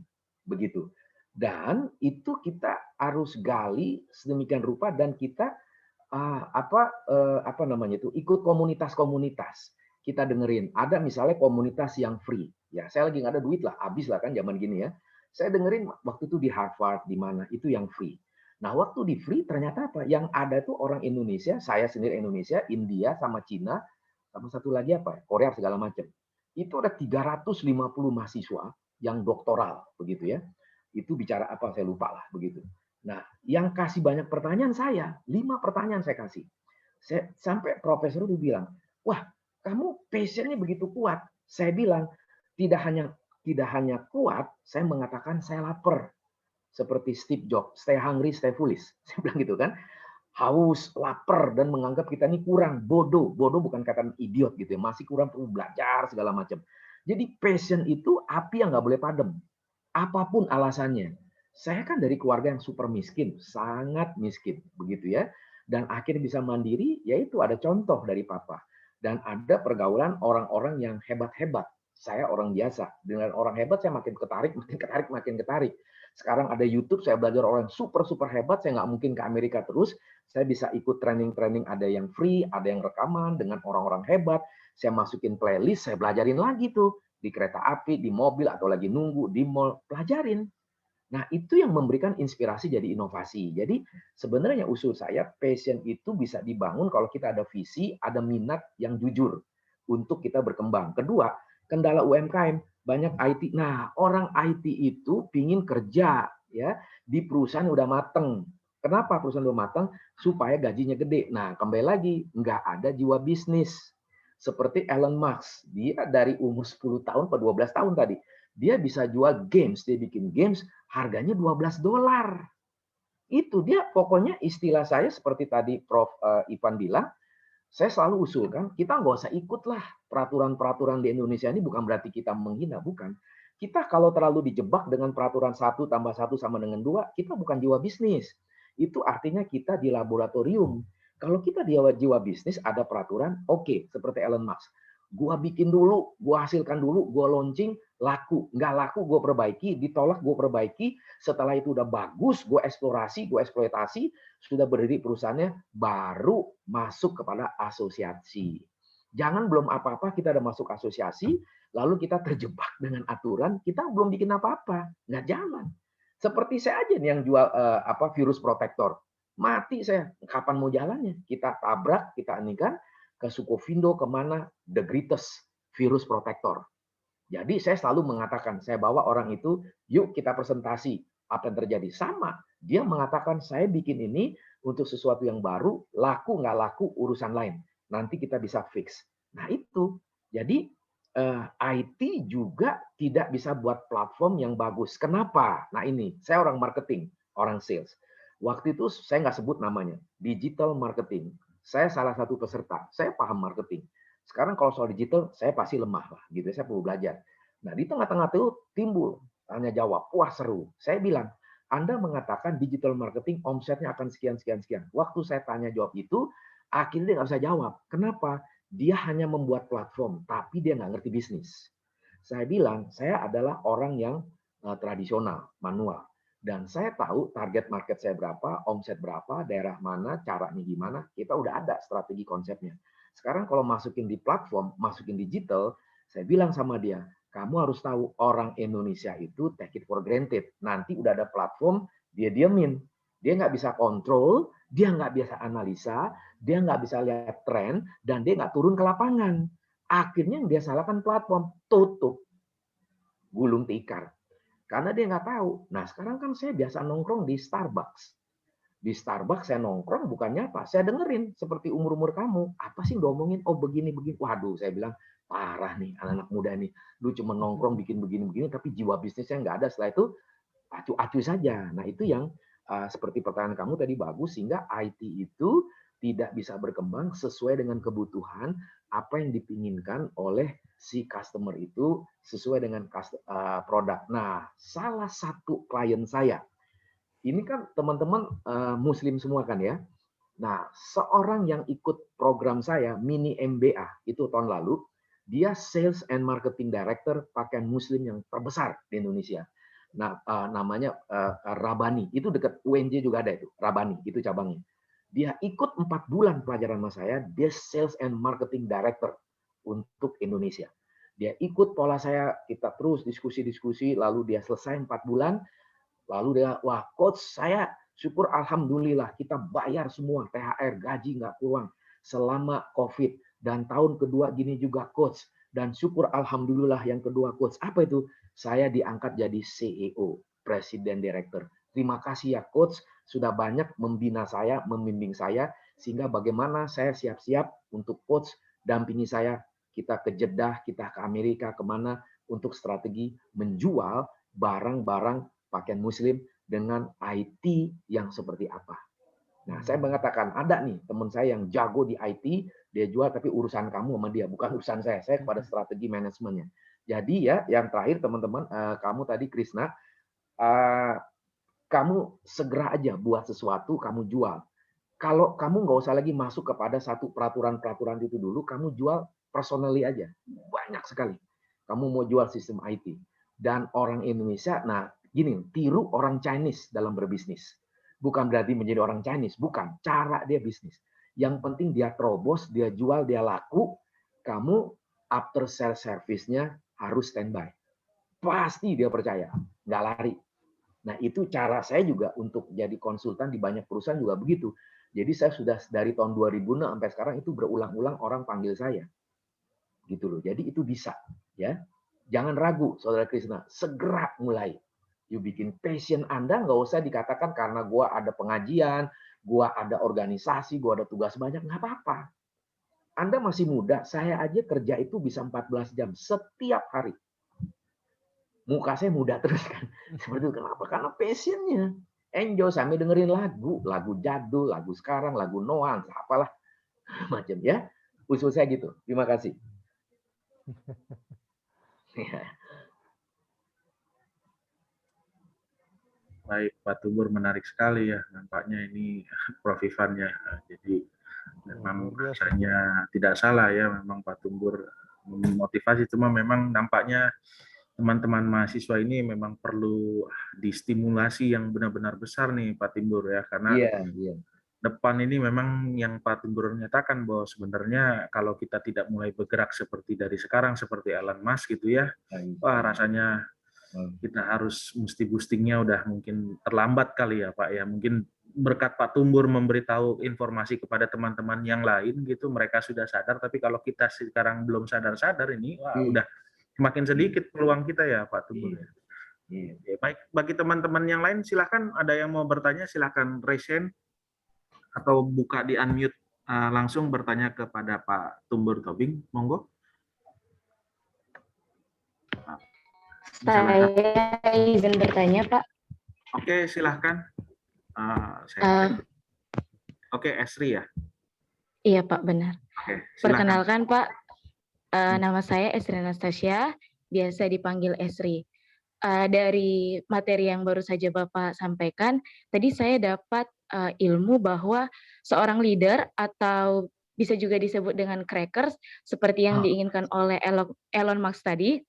Begitu. Dan itu kita harus gali sedemikian rupa dan kita apa namanya itu ikut komunitas-komunitas. Kita dengerin. Ada misalnya komunitas yang free. Ya, saya lagi nggak ada duit lah, habis lah kan zaman gini ya. Saya dengerin waktu itu di Harvard, di mana itu yang free. Nah, waktu di free ternyata apa? Yang ada tuh orang Indonesia, saya sendiri Indonesia, India sama Cina, sama satu lagi apa? Korea segala macam. Itu ada 350 mahasiswa yang doktoral begitu ya. Itu bicara apa saya lupa lah begitu. Nah, yang kasih banyak pertanyaan saya, 5 pertanyaan saya kasih. Sampai profesor itu bilang, "Wah, kamu passion-nya begitu kuat." Saya bilang, tidak hanya kuat, saya mengatakan saya lapar. Seperti Steve Jobs, stay hungry, stay foolish. Saya bilang gitu kan. Haus, lapar, dan menganggap kita ini kurang, bodoh. Bodoh bukan kata idiot gitu ya, masih kurang perlu belajar segala macam. Jadi passion itu api yang nggak boleh padam. Apapun alasannya. Saya kan dari keluarga yang super miskin, sangat miskin, begitu ya. Dan akhirnya bisa mandiri, yaitu ada contoh dari papa. Dan ada pergaulan orang-orang yang hebat-hebat. Saya orang biasa. Dengan orang hebat saya makin ketarik. Sekarang ada YouTube, saya belajar orang super hebat, saya nggak mungkin ke Amerika terus. Saya bisa ikut training-training, ada yang free, ada yang rekaman dengan orang-orang hebat. Saya masukin playlist, saya belajarin lagi tuh. Di kereta api, di mobil, atau lagi nunggu, di mall, pelajarin. Nah, itu yang memberikan inspirasi jadi inovasi. Jadi sebenarnya usul saya, passion itu bisa dibangun kalau kita ada visi, ada minat yang jujur untuk kita berkembang. Kedua, kendala UMKM, banyak IT. Nah, orang IT itu pingin kerja ya di perusahaan udah mateng. Kenapa perusahaan udah mateng? Supaya gajinya gede. Nah, kembali lagi, nggak ada jiwa bisnis. Seperti Elon Musk, dia dari umur 10 tahun ke 12 tahun tadi, dia bisa jual games, dia bikin games harganya $12. Itu dia pokoknya istilah saya seperti tadi Prof. Ivan bilang, saya selalu usulkan, kita nggak usah ikutlah peraturan-peraturan di Indonesia ini, bukan berarti kita menghina, bukan. Kita kalau terlalu dijebak dengan peraturan 1 tambah 1 sama dengan 2, kita bukan jiwa bisnis. Itu artinya kita di laboratorium. Kalau kita di jiwa bisnis, ada peraturan, oke, seperti Elon Musk. Gua bikin dulu, gua hasilkan dulu, gua launching, laku. Nggak laku, gua perbaiki, ditolak, gua perbaiki. Setelah itu udah bagus, gua eksplorasi, gua eksploitasi, sudah berdiri perusahaannya, baru masuk kepada asosiasi. Jangan belum apa-apa kita udah masuk asosiasi, lalu kita terjebak dengan aturan, kita belum bikin apa-apa, nggak jalan. Seperti saya aja nih yang jual virus protector. Mati saya, kapan mau jalannya? Kita tabrak, kita inikan ke Sukovindo, kemana, the greatest virus protector. Jadi saya selalu mengatakan, saya bawa orang itu, yuk kita presentasi, apa yang terjadi. Sama, dia mengatakan, saya bikin ini untuk sesuatu yang baru, laku nggak laku, urusan lain. Nanti kita bisa fix. Nah itu, jadi IT juga tidak bisa buat platform yang bagus. Kenapa? Nah ini, saya orang marketing, orang sales. Waktu itu saya nggak sebut namanya, digital marketing. Saya salah satu peserta, saya paham marketing. Sekarang kalau soal digital, saya pasti lemah lah, gitu. Saya perlu belajar. Nah di tengah-tengah itu timbul tanya jawab, wah seru. Saya bilang, Anda mengatakan digital marketing omsetnya akan sekian. Waktu saya tanya jawab itu, akhirnya dia nggak bisa jawab. Kenapa? Dia hanya membuat platform, tapi dia nggak ngerti bisnis. Saya bilang, saya adalah orang yang tradisional, manual. Dan saya tahu target market saya berapa, omset berapa, daerah mana, caranya gimana. Kita udah ada strategi konsepnya. Sekarang kalau masukin di platform, masukin digital, saya bilang sama dia, kamu harus tahu orang Indonesia itu take it for granted. Nanti udah ada platform, dia diemin. Dia nggak bisa kontrol, dia nggak bisa analisa, dia nggak bisa lihat tren, dan dia nggak turun ke lapangan. Akhirnya yang dia salahkan platform, tutup. Gulung tikar. Karena dia nggak tahu. Nah sekarang kan saya biasa nongkrong di Starbucks. Di Starbucks saya nongkrong bukannya apa? Saya dengerin seperti umur-umur kamu. Apa sih ngomongin? Oh begini-begini. Waduh, saya bilang, parah nih anak-anak muda nih. Lu cuma nongkrong bikin begini-begini, tapi jiwa bisnisnya nggak ada. Setelah itu acu-acu saja. Nah itu yang seperti pertanyaan kamu tadi bagus, sehingga IT itu tidak bisa berkembang sesuai dengan kebutuhan apa yang dipinginkan oleh si customer itu sesuai dengan produk. Nah, salah satu klien saya, ini kan teman-teman Muslim semua kan ya. Nah, seorang yang ikut program saya, Mini MBA, itu tahun lalu, dia Sales and Marketing Director pakaian Muslim yang terbesar di Indonesia. Nah, namanya Rabani, itu dekat UNJ juga ada itu, Rabani, itu cabangnya. Dia ikut 4 bulan pelajaran sama saya, dia Sales and Marketing Director untuk Indonesia. Dia ikut pola saya, kita terus diskusi-diskusi, lalu dia selesai 4 bulan, lalu dia, wah coach saya syukur alhamdulillah kita bayar semua THR, gaji nggak kurang selama COVID. Dan tahun kedua gini juga coach. Dan syukur alhamdulillah yang kedua coach. Apa itu? Saya diangkat jadi CEO, Presiden Director. Terima kasih ya coach, sudah banyak membina saya, membimbing saya, sehingga bagaimana saya siap-siap untuk coach dampingi saya. Kita ke Jeddah, kita ke Amerika, kemana untuk strategi menjual barang-barang pakaian Muslim dengan IT yang seperti apa. Nah, saya mengatakan ada nih teman saya yang jago di IT, dia jual tapi urusan kamu sama dia, bukan urusan saya. Saya kepada strategi manajemennya. Jadi ya, yang terakhir teman-teman, kamu tadi Krisna, kamu segera aja buat sesuatu, kamu jual. Kalau kamu nggak usah lagi masuk kepada satu peraturan-peraturan itu dulu, kamu jual personally aja. Banyak sekali. Kamu mau jual sistem IT. Dan orang Indonesia, nah gini, tiru orang Chinese dalam berbisnis. Bukan berarti menjadi orang Chinese, bukan. Cara dia bisnis. Yang penting dia terobos, dia jual, dia laku, kamu after sale service-nya harus standby. Pasti dia percaya, nggak lari. Nah itu cara saya juga untuk jadi konsultan di banyak perusahaan juga begitu. Jadi saya sudah dari tahun 2006 sampai sekarang itu berulang-ulang orang panggil saya. Gitu loh. Jadi itu bisa, ya. Jangan ragu, Saudara Krisna, segera mulai. You bikin passion Anda, nggak usah dikatakan karena gua ada pengajian, gua ada organisasi, gua ada tugas banyak, nggak apa-apa. Anda masih muda, saya aja kerja itu bisa 14 jam setiap hari. Muka saya muda terus kan. Seperti itu. Kenapa? Karena passionnya. Enjoy sambil dengerin lagu jadul, lagu sekarang, lagu Noah, apalah macam ya. Usul saya gitu. Terima kasih.
Baik, Pak Tumbur, menarik sekali ya nampaknya ini Prof. Ivan ya. Jadi memang rasanya tidak salah ya, memang Pak Tumbur memotivasi, cuma memang nampaknya teman-teman mahasiswa ini memang perlu distimulasi yang benar-benar besar nih Pak Tumbur ya, karena depan ini memang yang Pak Tumbur nyatakan bahwa sebenarnya kalau kita tidak mulai bergerak seperti dari sekarang, seperti Elon Musk gitu ya, wah rasanya kita harus mesti boostingnya udah mungkin terlambat kali ya Pak ya. Mungkin berkat Pak Tumbur memberitahu informasi kepada teman-teman yang lain gitu, mereka sudah sadar, tapi kalau kita sekarang belum sadar-sadar ini, wah udah semakin sedikit peluang kita ya Pak Tumbur. Baik, bagi teman-teman yang lain silakan, ada yang mau bertanya silakan raise hand atau buka di unmute langsung bertanya kepada Pak Tumbur Tobing, monggo.
Saya izin bertanya, Pak.
Oke, silahkan. Oke, Esri ya?
Iya, Pak, benar.
Oke,
perkenalkan, Pak. Nama saya Esri Anastasia, biasa dipanggil Esri. dari materi yang baru saja Bapak sampaikan, tadi saya dapat ilmu bahwa seorang leader atau bisa juga disebut dengan crackers seperti yang diinginkan oleh Elon Musk tadi,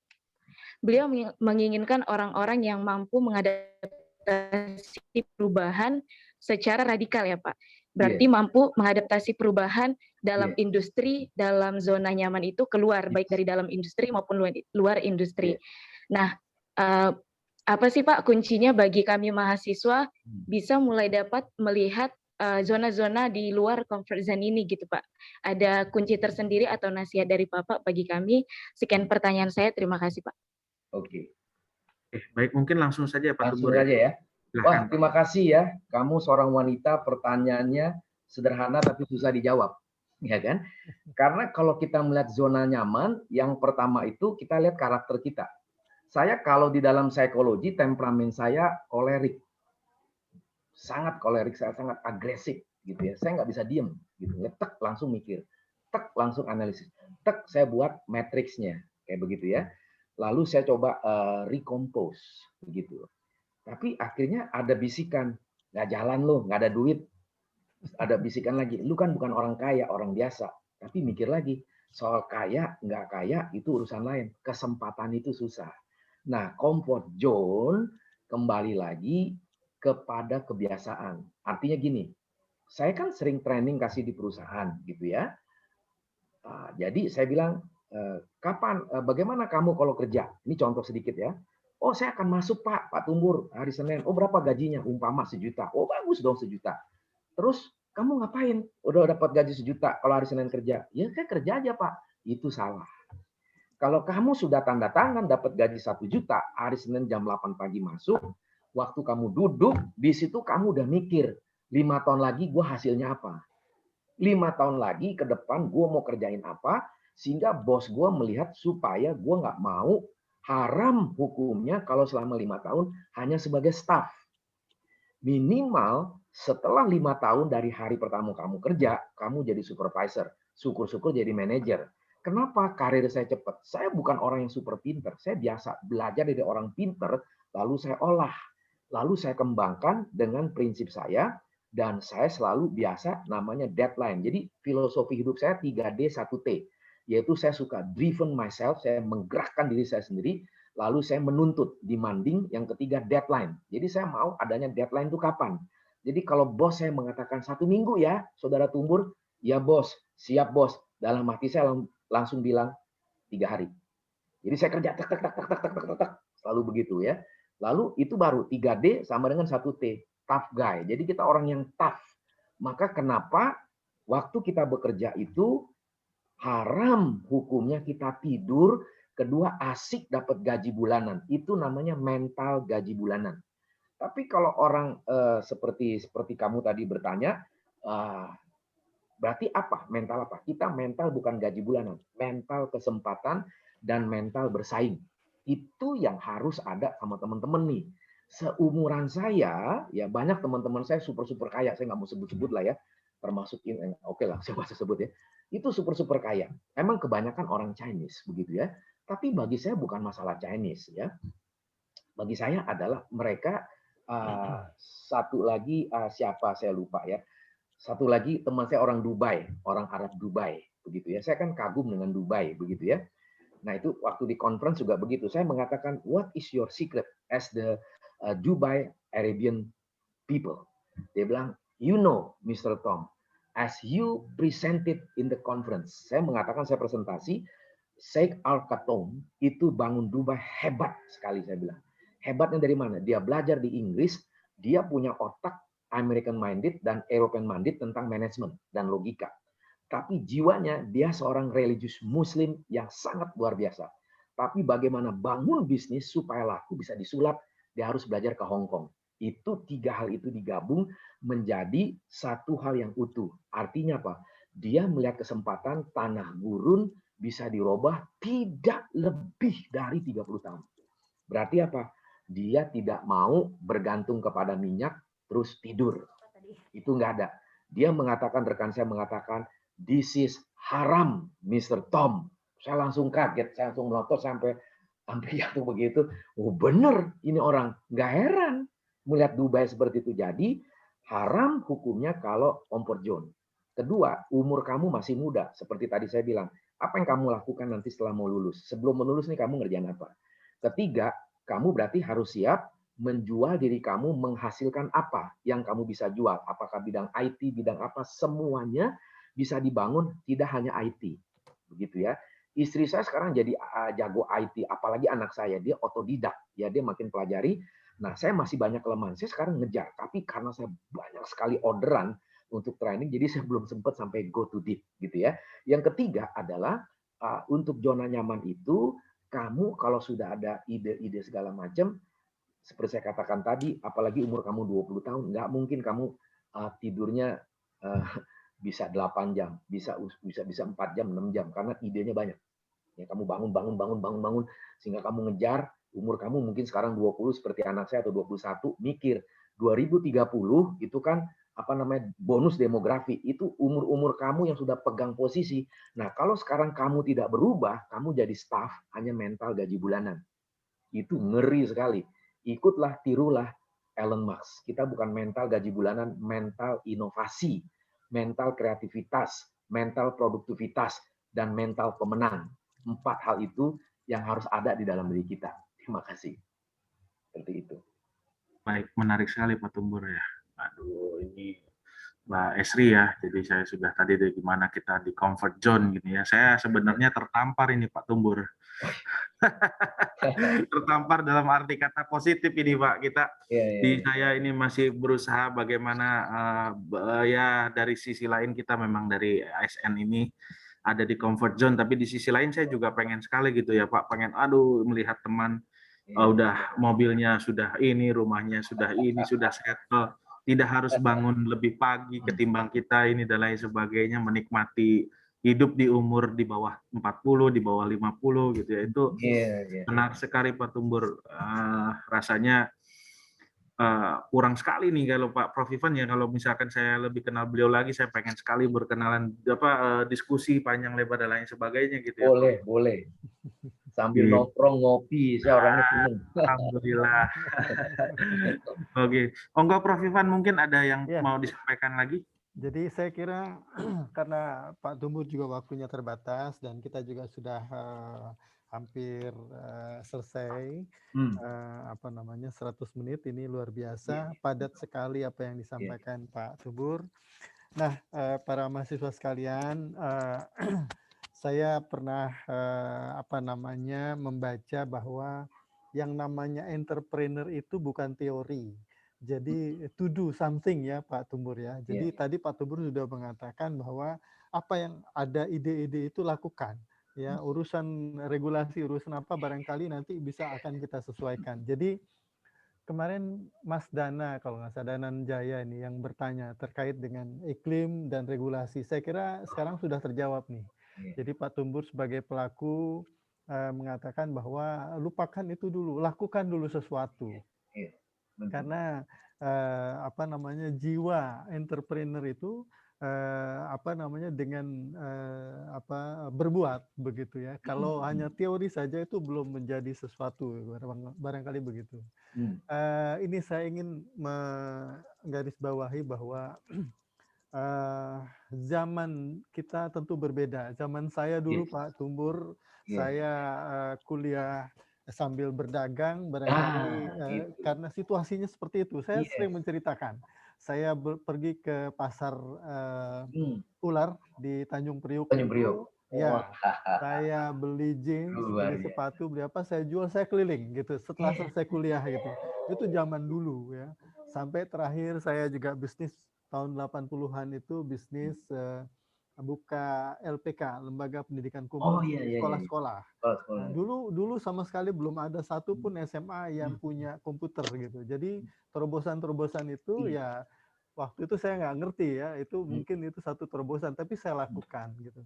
beliau menginginkan orang-orang yang mampu mengadaptasi perubahan secara radikal ya Pak. Berarti mampu mengadaptasi perubahan dalam industri, dalam zona nyaman itu keluar, baik dari dalam industri maupun luar industri. Nah, apa sih Pak kuncinya bagi kami mahasiswa bisa mulai dapat melihat zona-zona di luar comfort zone ini gitu Pak? Ada kunci tersendiri atau nasihat dari Bapak bagi kami? Sekian pertanyaan saya, terima kasih Pak.
Oke.
Baik, mungkin langsung saja Pak
Langsung
Tumbur.
saja ya. Wah, terima kasih ya. Kamu seorang wanita, pertanyaannya sederhana tapi susah dijawab. Ya kan? Karena kalau kita melihat zona nyaman, yang pertama itu kita lihat karakter kita. Saya kalau di dalam psikologi, temperamen saya kolerik. Sangat kolerik, saya sangat agresif gitu ya. Saya nggak bisa diem gitu ya. Tek langsung mikir, tek langsung analisis, tek saya buat matriksnya kayak begitu ya. Lalu saya coba recompose begitu. Tapi akhirnya ada bisikan, nggak jalan lo, nggak ada duit. Ada bisikan lagi, lu kan bukan orang kaya, orang biasa. Tapi mikir lagi, soal kaya nggak kaya itu urusan lain. Kesempatan itu susah. Nah, comfort zone kembali lagi kepada kebiasaan. Artinya gini, saya kan sering training kasih di perusahaan gitu ya. Jadi saya bilang, bagaimana kamu kalau kerja? Ini contoh sedikit ya. Oh, saya akan masuk Pak Tumbur hari Senin. Oh, berapa gajinya? Umpama 1 juta. Oh, bagus dong 1 juta. Terus kamu ngapain? Udah dapat gaji 1 juta kalau hari Senin kerja. Ya saya kerja aja Pak. Itu salah. Kalau kamu sudah tanda tangan dapat gaji 1 juta, hari Senin jam 8 pagi masuk, waktu kamu duduk, di situ kamu udah mikir, 5 tahun lagi gue hasilnya apa? 5 tahun lagi ke depan gue mau kerjain apa, sehingga bos gue melihat supaya gue nggak mau haram hukumnya kalau selama 5 tahun hanya sebagai staff. Minimal setelah 5 tahun dari hari pertama kamu kerja, kamu jadi supervisor, syukur-syukur jadi manajer. Kenapa karir saya cepat? Saya bukan orang yang super pinter. Saya biasa belajar dari orang pinter, lalu saya olah. Lalu saya kembangkan dengan prinsip saya, dan saya selalu biasa namanya deadline. Jadi filosofi hidup saya 3D 1T. Yaitu saya suka driven myself, saya menggerakkan diri saya sendiri, lalu saya menuntut demanding, yang ketiga deadline. Jadi saya mau adanya deadline itu kapan? Jadi kalau bos saya mengatakan 1 minggu ya, saudara Tumbur, ya bos, siap bos. Dalam hati saya langsung bilang 3 hari. Jadi saya kerja tak, selalu begitu ya. Lalu itu baru 3D sama dengan 1T, tough guy. Jadi kita orang yang tough. Maka kenapa waktu kita bekerja itu haram hukumnya kita tidur, kedua asik dapat gaji bulanan. Itu namanya mental gaji bulanan. Tapi kalau orang seperti kamu tadi bertanya, berarti apa? Mental apa? Kita mental bukan gaji bulanan, mental kesempatan dan mental bersaing. Itu yang harus ada sama teman-teman nih. Seumuran saya, ya banyak teman-teman saya super kaya. Saya nggak mau sebut-sebut lah ya, termasuk ini. Oke lah, saya bisa sebut ya. Itu super kaya. Emang kebanyakan orang Chinese begitu ya. Tapi bagi saya bukan masalah Chinese ya. Bagi saya adalah mereka satu lagi siapa saya lupa ya. Satu lagi teman saya orang Dubai, orang Arab Dubai, begitu ya. Saya kan kagum dengan Dubai, begitu ya. Nah itu waktu di conference juga begitu. Saya mengatakan, what is your secret as the Dubai Arabian people? Dia bilang, you know, Mr. Tom, as you presented in the conference. Saya mengatakan saya presentasi, Sheikh Al Khattam itu bangun Dubai hebat sekali, saya bilang. Hebatnya dari mana? Dia belajar di Inggris, dia punya otak American minded dan European minded tentang manajemen dan logika. Tapi jiwanya dia seorang religius muslim yang sangat luar biasa. Tapi bagaimana bangun bisnis supaya laku bisa disulap, dia harus belajar ke Hong Kong. Itu 3 hal itu digabung menjadi satu hal yang utuh. Artinya apa? Dia melihat kesempatan tanah gurun bisa dirubah tidak lebih dari 30 tahun. Berarti apa? Dia tidak mau bergantung kepada minyak terus tidur. Itu nggak ada. Dia mengatakan, rekan saya mengatakan, this is haram, Mr. Tom. Saya langsung kaget, saya langsung melotot sampai Sampai jatuh begitu, oh bener ini orang. Nggak heran melihat Dubai seperti itu. Jadi haram hukumnya kalau comfort zone. Kedua, umur kamu masih muda. Seperti tadi saya bilang, apa yang kamu lakukan nanti setelah mau lulus? Sebelum mau lulus nih kamu ngerjain apa? Ketiga, kamu berarti harus siap menjual diri kamu, menghasilkan apa yang kamu bisa jual. Apakah bidang IT, bidang apa, semuanya bisa dibangun, tidak hanya IT. Begitu ya. Istri saya sekarang jadi jago IT, apalagi anak saya, dia otodidak, ya dia makin pelajari. Nah, saya masih banyak kelemahan. Saya sekarang ngejar, tapi karena saya banyak sekali orderan untuk training, jadi saya belum sempat sampai go to deep, gitu ya. Yang ketiga adalah untuk zona nyaman itu, kamu kalau sudah ada ide-ide segala macam, seperti saya katakan tadi, apalagi umur kamu 20 tahun, nggak mungkin kamu tidurnya bisa 8 jam, bisa 4 jam, 6 jam, karena idenya banyak. Ya, kamu bangun, sehingga kamu ngejar, umur kamu mungkin sekarang 20 seperti anak saya atau 21, mikir 2030 itu kan bonus demografi, itu umur-umur kamu yang sudah pegang posisi. Nah, kalau sekarang kamu tidak berubah, kamu jadi staff hanya mental gaji bulanan. Itu ngeri sekali. Ikutlah, tirulah Elon Musk. Kita bukan mental gaji bulanan, mental inovasi, mental kreativitas, mental produktivitas, dan mental pemenang. 4 hal itu yang harus ada di dalam diri kita. Terima kasih. Seperti itu.
Baik, menarik sekali Pak Tumbur ya. Aduh, ini Mbak Esri ya. Jadi saya sudah tadi dari gimana kita di comfort zone gitu ya. Saya sebenarnya tertampar ini Pak Tumbur. Tertampar dalam arti kata positif ini Pak. Saya ini masih berusaha bagaimana ya dari sisi lain kita memang dari ASN ini ada di comfort zone, tapi di sisi lain saya juga pengen sekali gitu ya Pak, pengen melihat teman udah mobilnya sudah ini, rumahnya sudah ini, sudah settle, tidak harus bangun lebih pagi ketimbang kita ini dan lain sebagainya, menikmati hidup di umur di bawah 40, di bawah 50 gitu ya. Itu benar sekali Pak Tumbur. Rasanya kurang sekali nih kalau Pak Prof Ivan ya, kalau misalkan saya lebih kenal beliau lagi, saya pengen sekali berkenalan diskusi panjang lebar dan lain sebagainya gitu ya.
Boleh. Sambil nongkrong ngopi, saya orangnya seneng.
Alhamdulillah. Oke. Enggak Prof Ivan, mungkin ada yang mau disampaikan lagi?
Jadi saya kira karena Pak Tumbur juga waktunya terbatas dan kita juga sudah hampir selesai 100 menit, ini luar biasa, padat sekali apa yang disampaikan Pak Tumbur. Nah, para mahasiswa sekalian, saya pernah membaca bahwa yang namanya entrepreneur itu bukan teori. Jadi to do something ya Pak Tumbur ya. Jadi tadi Pak Tumbur sudah mengatakan bahwa apa yang ada ide-ide itu lakukan. Ya, urusan regulasi, urusan apa barangkali nanti bisa akan kita sesuaikan. Jadi kemarin Mas Dana, kalau nggak salah Danan Jaya ini yang bertanya terkait dengan iklim dan regulasi. Saya kira sekarang sudah terjawab nih. Jadi Pak Tumbur sebagai pelaku mengatakan bahwa lupakan itu dulu, lakukan dulu sesuatu. Karena jiwa entrepreneur itu dengan berbuat begitu ya. Kalau hanya teori saja itu belum menjadi sesuatu, barangkali begitu. Ini saya ingin menggarisbawahi bahwa zaman kita tentu berbeda. Zaman saya dulu Pak Tumbur, saya kuliah sambil berdagang, barangkali karena situasinya seperti itu. Saya sering menceritakan. Saya pergi ke pasar ular di Tanjung Priuk. Ya, saya beli jeans, beli sepatu, beli apa, saya jual, saya keliling gitu. Setelah selesai kuliah gitu. Itu zaman dulu ya. Sampai terakhir saya juga bisnis tahun 80-an itu bisnis buka LPK, Lembaga Pendidikan Komputer, sekolah-sekolah. Nah, dulu sama sekali belum ada satupun SMA yang punya komputer gitu. Jadi terobosan-terobosan itu ya waktu itu saya nggak ngerti ya, itu mungkin itu satu terobosan, tapi saya lakukan gitu.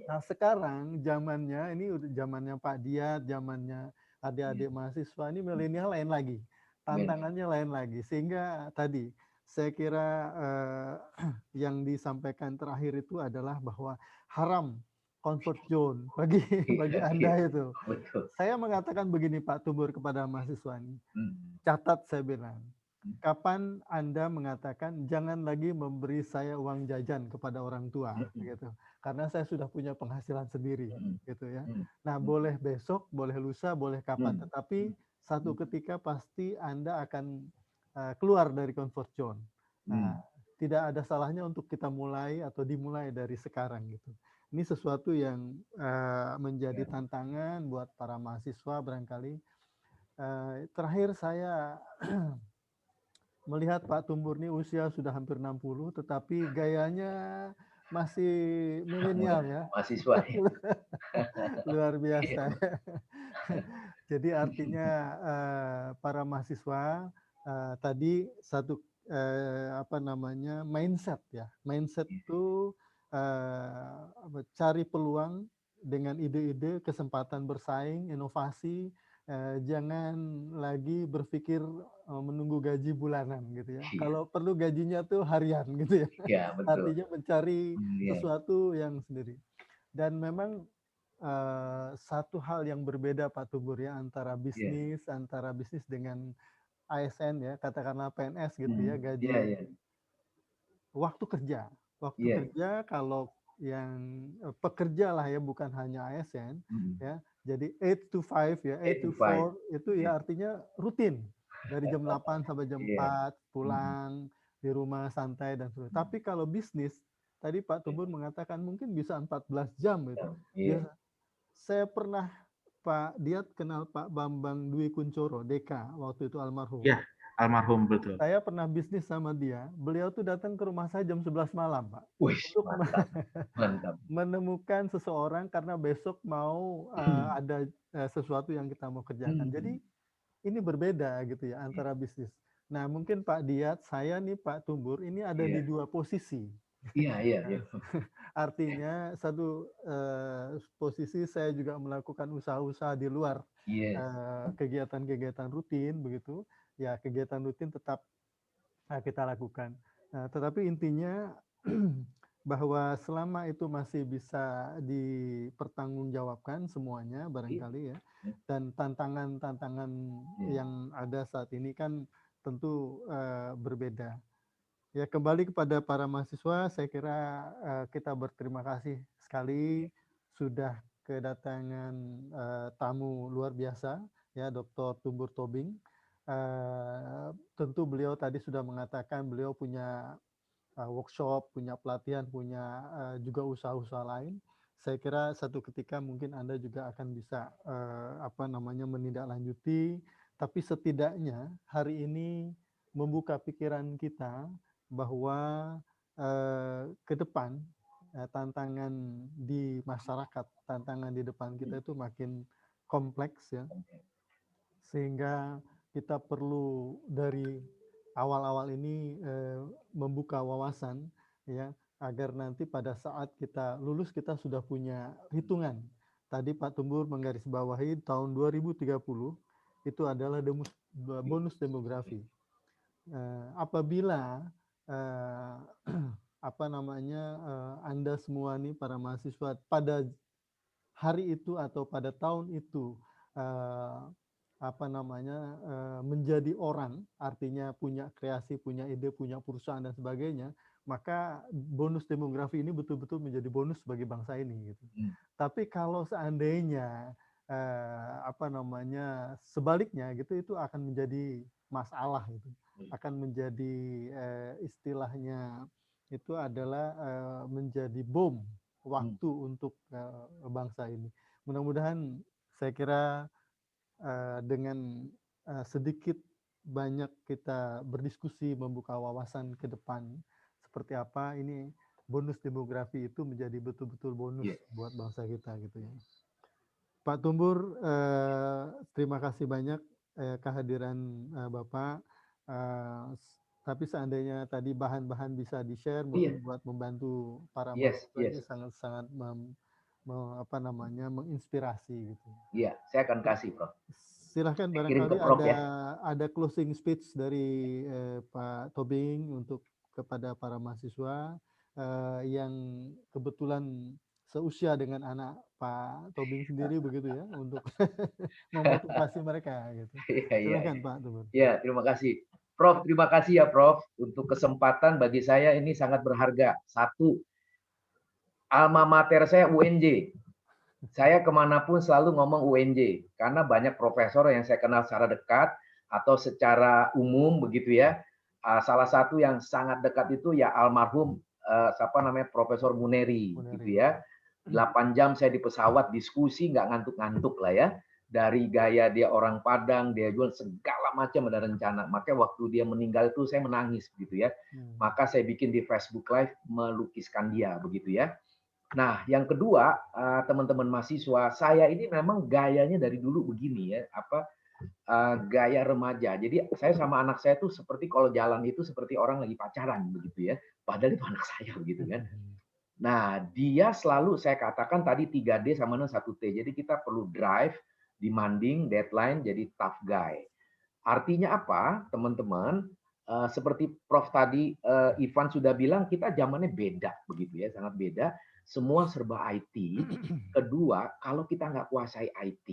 Nah sekarang zamannya ini udah zamannya Pak Diat, zamannya adik-adik mahasiswa, ini milenial lain lagi, tantangannya lain lagi, sehingga tadi saya kira yang disampaikan terakhir itu adalah bahwa haram comfort zone bagi Anda itu.
Betul.
Saya mengatakan begini Pak Tumbur kepada mahasiswa ini. Catat saya bilang. Kapan Anda mengatakan jangan lagi memberi saya uang jajan kepada orang tua gitu. Karena saya sudah punya penghasilan sendiri gitu ya. Nah, boleh besok, boleh lusa, boleh kapan, tetapi satu ketika pasti Anda akan keluar dari comfort zone. Nah, tidak ada salahnya untuk kita mulai atau dimulai dari sekarang gitu. Ini sesuatu yang menjadi tantangan buat para mahasiswa barangkali. Terakhir saya melihat Pak Tumbur ini usia sudah hampir 60, tetapi gayanya masih milenial ya.
Mahasiswa.
Luar biasa. Jadi artinya para mahasiswa tadi satu mindset ya. Mindset itu cari peluang dengan ide-ide, kesempatan bersaing, inovasi. Jangan lagi berpikir menunggu gaji bulanan gitu ya. Kalau perlu gajinya tuh harian gitu ya.
Betul.
Artinya mencari sesuatu yang sendiri. Dan memang satu hal yang berbeda Pak Tumbur ya antara bisnis dengan ASN ya, katakanlah PNS gitu ya, gaji waktu kerja. Kerja kalau yang pekerja lah ya, bukan hanya ASN ya. Jadi 8 to 5 ya, 8 to 4 itu ya artinya rutin dari jam 8 sampai jam 4 pulang di rumah santai dan sebagainya. Tapi kalau bisnis tadi Pak Tumbur mengatakan mungkin bisa 14 jam itu. Saya pernah Pak Diat kenal Pak Bambang Dwi Kuncoro, DK waktu itu almarhum.
Ya, almarhum betul.
Saya pernah bisnis sama dia. Beliau tuh datang ke rumah saya jam 11 malam, Pak. Untuk
mantap.
menemukan seseorang karena besok mau ada sesuatu yang kita mau kerjakan. Jadi ini berbeda gitu ya antara bisnis. Nah, mungkin Pak Diat, saya nih Pak Tumbur ini ada di dua posisi.
Iya.
Artinya satu posisi saya juga melakukan usaha-usaha di luar kegiatan-kegiatan rutin begitu. Ya, kegiatan rutin tetap kita lakukan. Nah, tetapi intinya bahwa selama itu masih bisa dipertanggungjawabkan semuanya barangkali ya, dan tantangan-tantangan yang ada saat ini kan tentu berbeda. Ya, kembali kepada para mahasiswa, saya kira kita berterima kasih sekali sudah kedatangan tamu luar biasa ya, Dr. Tumbur Tobing. Tentu beliau tadi sudah mengatakan beliau punya workshop, punya pelatihan, punya juga usaha-usaha lain. Saya kira satu ketika mungkin Anda juga akan bisa menindaklanjuti, tapi setidaknya hari ini membuka pikiran kita bahwa ke depan tantangan di masyarakat, tantangan di depan kita itu makin kompleks ya, sehingga kita perlu dari awal-awal ini membuka wawasan ya, agar nanti pada saat kita lulus kita sudah punya hitungan. Tadi Pak Tumbur menggarisbawahi tahun 2030 itu adalah bonus demografi. Apabila Anda semua nih para mahasiswa pada hari itu atau pada tahun itu menjadi orang, artinya punya kreasi, punya ide, punya perusahaan dan sebagainya, maka bonus demografi ini betul-betul menjadi bonus bagi bangsa ini gitu. Tapi kalau seandainya sebaliknya gitu, itu akan menjadi masalah gitu. Akan menjadi istilahnya itu adalah menjadi bom waktu untuk bangsa ini. Mudah-mudahan saya kira dengan sedikit banyak kita berdiskusi, membuka wawasan ke depan seperti apa ini bonus demografi itu menjadi betul-betul bonus buat bangsa kita gitu ya. Pak Tumbur, terima kasih banyak kehadiran Bapak. Tapi seandainya tadi bahan-bahan bisa di-share mungkin buat membantu para mahasiswa ini sangat-sangat menginspirasi gitu.
Iya, saya akan kasih, Prof.
Silahkan barangkali ada closing speech dari Pak Tobing untuk kepada para mahasiswa yang kebetulan seusia dengan anak Pak Tobing sendiri begitu ya untuk memotivasi mereka gitu. Silakan Pak Tumbur.
Ya, terima kasih. Prof, terima kasih ya Prof untuk kesempatan bagi saya ini sangat berharga. Satu, alma mater saya UNJ. Saya kemanapun selalu ngomong UNJ karena banyak profesor yang saya kenal secara dekat atau secara umum begitu ya. Salah satu yang sangat dekat itu ya almarhum Profesor Muneri gitu ya. 8 jam saya di pesawat diskusi nggak ngantuk-ngantuk lah ya. Dari gaya dia orang Padang, dia jual segala macam ada rencana. Makanya waktu dia meninggal itu saya menangis gitu ya. Maka saya bikin di Facebook Live melukiskan dia begitu ya. Nah, yang kedua, teman-teman mahasiswa, saya ini memang gayanya dari dulu begini ya, gaya remaja. Jadi saya sama anak saya tuh seperti kalau jalan itu seperti orang lagi pacaran begitu ya. Padahal itu anak saya begitu kan. Nah, dia selalu saya katakan tadi 3D sama 1T. Jadi kita perlu drive, demanding, deadline, jadi tough guy. Artinya apa, teman-teman? Seperti Prof tadi, Ivan sudah bilang, kita zamannya beda begitu ya, sangat beda. Semua serba IT. Kedua, kalau kita nggak kuasai IT,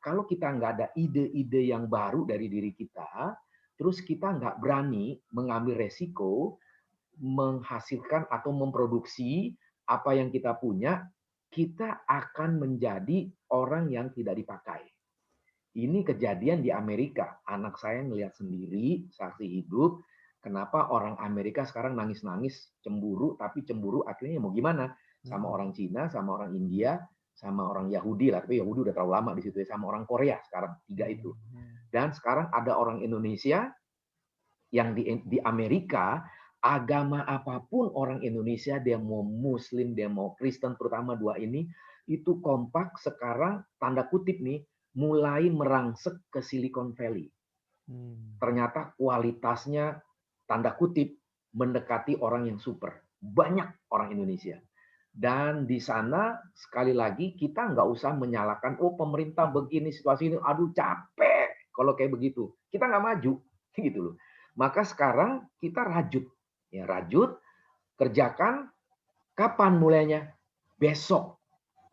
kalau kita nggak ada ide-ide yang baru dari diri kita, terus kita nggak berani mengambil resiko, menghasilkan atau memproduksi apa yang kita punya, kita akan menjadi orang yang tidak dipakai. Ini kejadian di Amerika. Anak saya ngelihat sendiri, saksi hidup, kenapa orang Amerika sekarang nangis-nangis, cemburu, tapi cemburu akhirnya mau gimana? Sama orang Cina, sama orang India, sama orang Yahudi lah. Tapi Yahudi udah terlalu lama di situ ya, sama orang Korea sekarang, 3 itu. Dan sekarang ada orang Indonesia yang di Amerika, agama apapun orang Indonesia, dia mau Muslim, dia mau Kristen, terutama 2 ini, itu kompak sekarang, tanda kutip nih, mulai merangsek ke Silicon Valley. Ternyata kualitasnya, tanda kutip, mendekati orang yang super. Banyak orang Indonesia. Dan di sana, sekali lagi, kita nggak usah menyalahkan, oh pemerintah begini, situasi ini, aduh capek kalau kayak begitu. Kita nggak maju. Gitu loh. Maka sekarang kita rajut. Ya, rajut, kerjakan, kapan mulainya? Besok.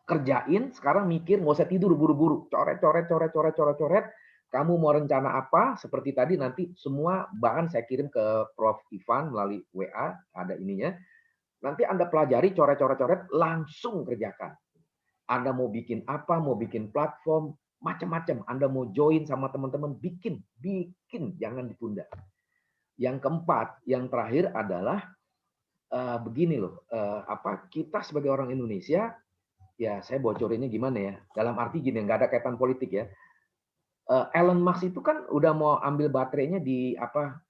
Kerjain, sekarang mikir, nggak usah tidur buru-buru. Coret. Kamu mau rencana apa? Seperti tadi nanti semua bahan saya kirim ke Prof. Ivan melalui WA, ada ininya. Nanti Anda pelajari, coret, langsung kerjakan. Anda mau bikin apa, mau bikin platform, macam-macam. Anda mau join sama teman-teman, bikin, jangan ditunda. Yang keempat, yang terakhir adalah begini loh, kita sebagai orang Indonesia, ya saya bocorinnya gimana ya, dalam arti gini, nggak ada kaitan politik ya. Elon Musk itu kan udah mau ambil baterainya di apa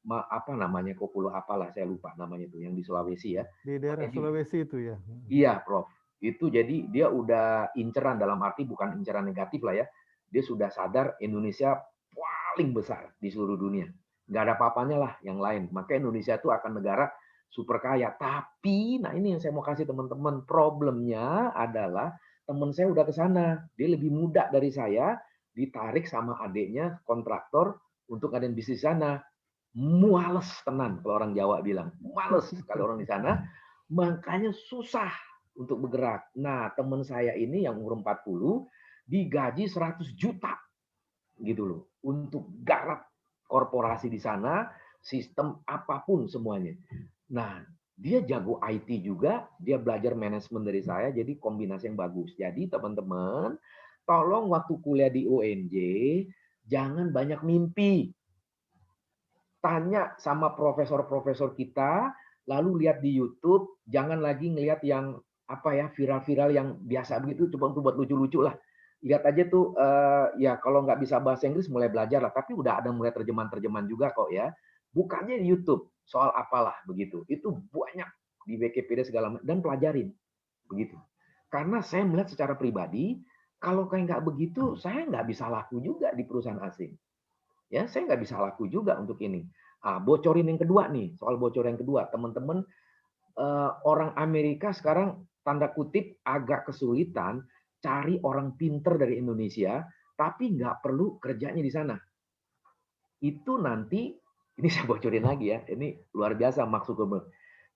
namanya, Kopulo apalah saya lupa namanya itu yang di Sulawesi ya.
Di daerah Sulawesi itu ya.
Iya, Prof. Itu jadi dia udah inceran, dalam arti bukan inceran negatif lah ya. Dia sudah sadar Indonesia paling besar di seluruh dunia. Nggak ada apa-apanya lah yang lain. Maka Indonesia itu akan negara super kaya. Tapi, nah ini yang saya mau kasih teman-teman. Problemnya adalah teman saya udah ke sana. Dia lebih muda dari saya. Ditarik sama adiknya kontraktor untuk ngadain bisnis sana. Muales tenan kalau orang Jawa bilang. Males kalau orang di sana. Makanya susah untuk bergerak. Nah, teman saya ini yang umur 40 digaji 100 juta gitu loh untuk garap korporasi di sana, sistem apapun semuanya. Nah, dia jago IT juga, dia belajar manajemen dari saya, jadi kombinasi yang bagus. Jadi teman-teman, tolong waktu kuliah di UNJ, jangan banyak mimpi. Tanya sama profesor-profesor kita, lalu lihat di YouTube, jangan lagi ngelihat yang viral-viral yang biasa begitu, coba untuk buat lucu-lucu lah. Lihat aja tuh, ya kalau nggak bisa bahasa Inggris mulai belajar lah, tapi udah ada mulai terjemahan juga kok ya. Bukannya di YouTube, soal apalah begitu. Itu banyak di Wikipedia segala macam, dan pelajarin. Begitu. Karena saya melihat secara pribadi, kalau kayak nggak begitu, saya nggak bisa laku juga di perusahaan asing. Ya, saya nggak bisa laku juga untuk ini. Bocorin yang kedua nih, soal bocor yang kedua. Teman-teman, orang Amerika sekarang tanda kutip agak kesulitan cari orang pinter dari Indonesia, tapi nggak perlu kerjanya di sana. Itu nanti, ini saya bocorin lagi ya, ini luar biasa maksudnya.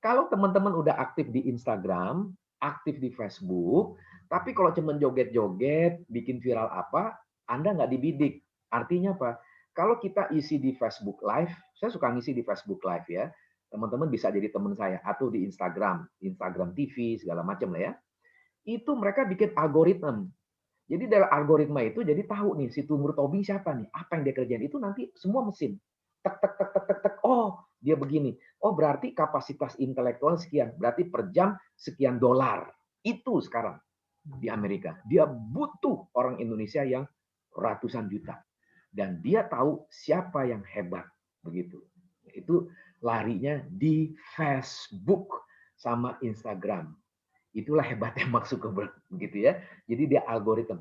Kalau teman-teman udah aktif di Instagram, aktif di Facebook, tapi kalau cuma joget-joget, bikin viral apa, Anda nggak dibidik. Artinya apa? Kalau kita isi di Facebook Live, saya suka ngisi di Facebook Live ya. Teman-teman bisa jadi teman saya atau di Instagram, Instagram TV segala macam lah ya. Itu mereka bikin algoritma. Jadi dari algoritma itu jadi tahu nih si Tumbur Tobing siapa nih, apa yang dia kerjain itu nanti semua mesin. Tek tek tek tek tek tek. Oh, dia begini. Oh, berarti kapasitas intelektual sekian. Berarti per jam sekian dolar. Itu sekarang di Amerika. Dia butuh orang Indonesia yang ratusan juta. Dan dia tahu siapa yang hebat begitu. Itu larinya di Facebook sama Instagram. Itulah hebatnya Mark Zuckerberg begitu ya. Jadi dia algoritma.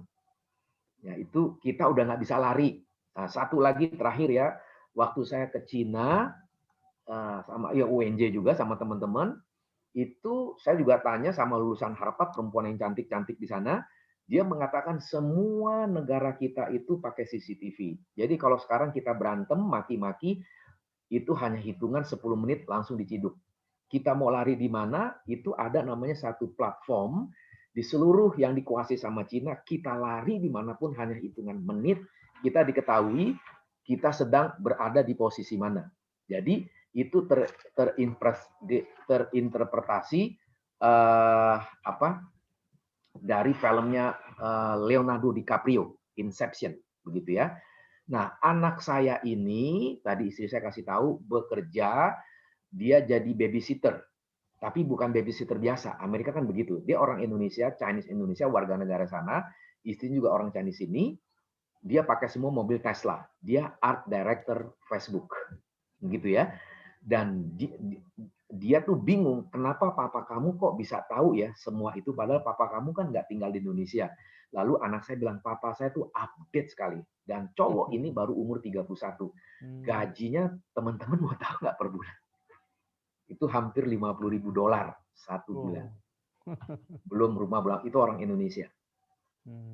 Ya, itu kita udah nggak bisa lari. Nah, satu lagi terakhir ya, waktu saya ke Cina sama ya UNJ juga sama teman-teman, itu saya juga tanya sama lulusan Harvard, perempuan yang cantik-cantik di sana, dia mengatakan semua negara kita itu pakai CCTV. Jadi kalau sekarang kita berantem, maki-maki, itu hanya hitungan 10 menit langsung diciduk. Kita mau lari di mana, itu ada namanya satu platform di seluruh yang dikuasai sama Cina, kita lari dimanapun hanya hitungan menit, kita diketahui kita sedang berada di posisi mana. Jadi itu terinterpretasi dari filmnya Leonardo DiCaprio, Inception, begitu ya. Nah, anak saya ini tadi istri saya kasih tahu bekerja. Dia jadi babysitter, tapi bukan babysitter biasa. Amerika kan begitu. Dia orang Indonesia, Chinese Indonesia, warga negara sana. Istrinya juga orang Chinese ini. Dia pakai semua mobil Tesla. Dia art director Facebook, gitu ya. Dan dia tuh bingung, kenapa papa kamu kok bisa tahu ya semua itu, padahal papa kamu kan nggak tinggal di Indonesia. Lalu anak saya bilang, papa saya tuh update sekali. Dan cowok ini baru umur 31. Gajinya teman-teman mau tahu nggak per bulan? Itu hampir $50.000 satu bulan. Belum rumah, belum itu orang Indonesia.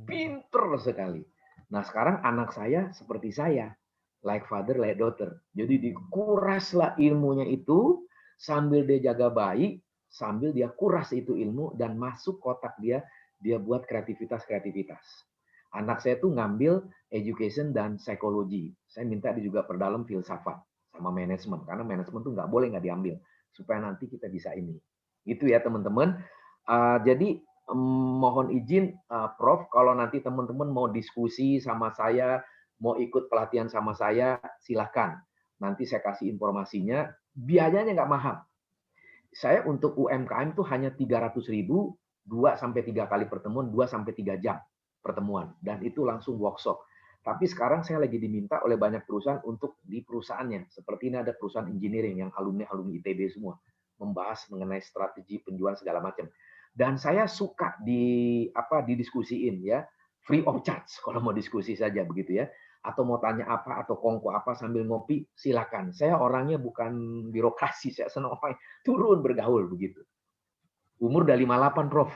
Pinter sekali. Nah sekarang anak saya seperti saya, like father, like daughter. Jadi dikuraslah ilmunya itu sambil dia jaga bayi, sambil dia kuras itu ilmu dan masuk kotak dia buat kreativitas. Anak saya tuh ngambil education dan psikologi. Saya minta dia juga perdalam filsafat sama manajemen, karena manajemen tuh nggak boleh nggak diambil. Supaya nanti kita bisa ini. Itu ya teman-teman. Jadi mohon izin Prof, kalau nanti teman-teman mau diskusi sama saya, mau ikut pelatihan sama saya, silakan. Nanti saya kasih informasinya. Biayanya nggak mahal. Saya untuk UMKM itu hanya 300.000, 2-3 kali pertemuan, 2-3 jam pertemuan. Dan itu langsung workshop. Tapi sekarang saya lagi diminta oleh banyak perusahaan untuk di perusahaannya. Seperti ini ada perusahaan engineering yang alumni ITB semua. Membahas mengenai strategi penjualan segala macam. Dan saya suka didiskusiin ya. Free of charge kalau mau diskusi saja begitu ya. Atau mau tanya apa atau kongko apa sambil ngopi, silakan. Saya orangnya bukan birokrasi, saya senang orang turun bergaul begitu. Umur udah 58, Prof.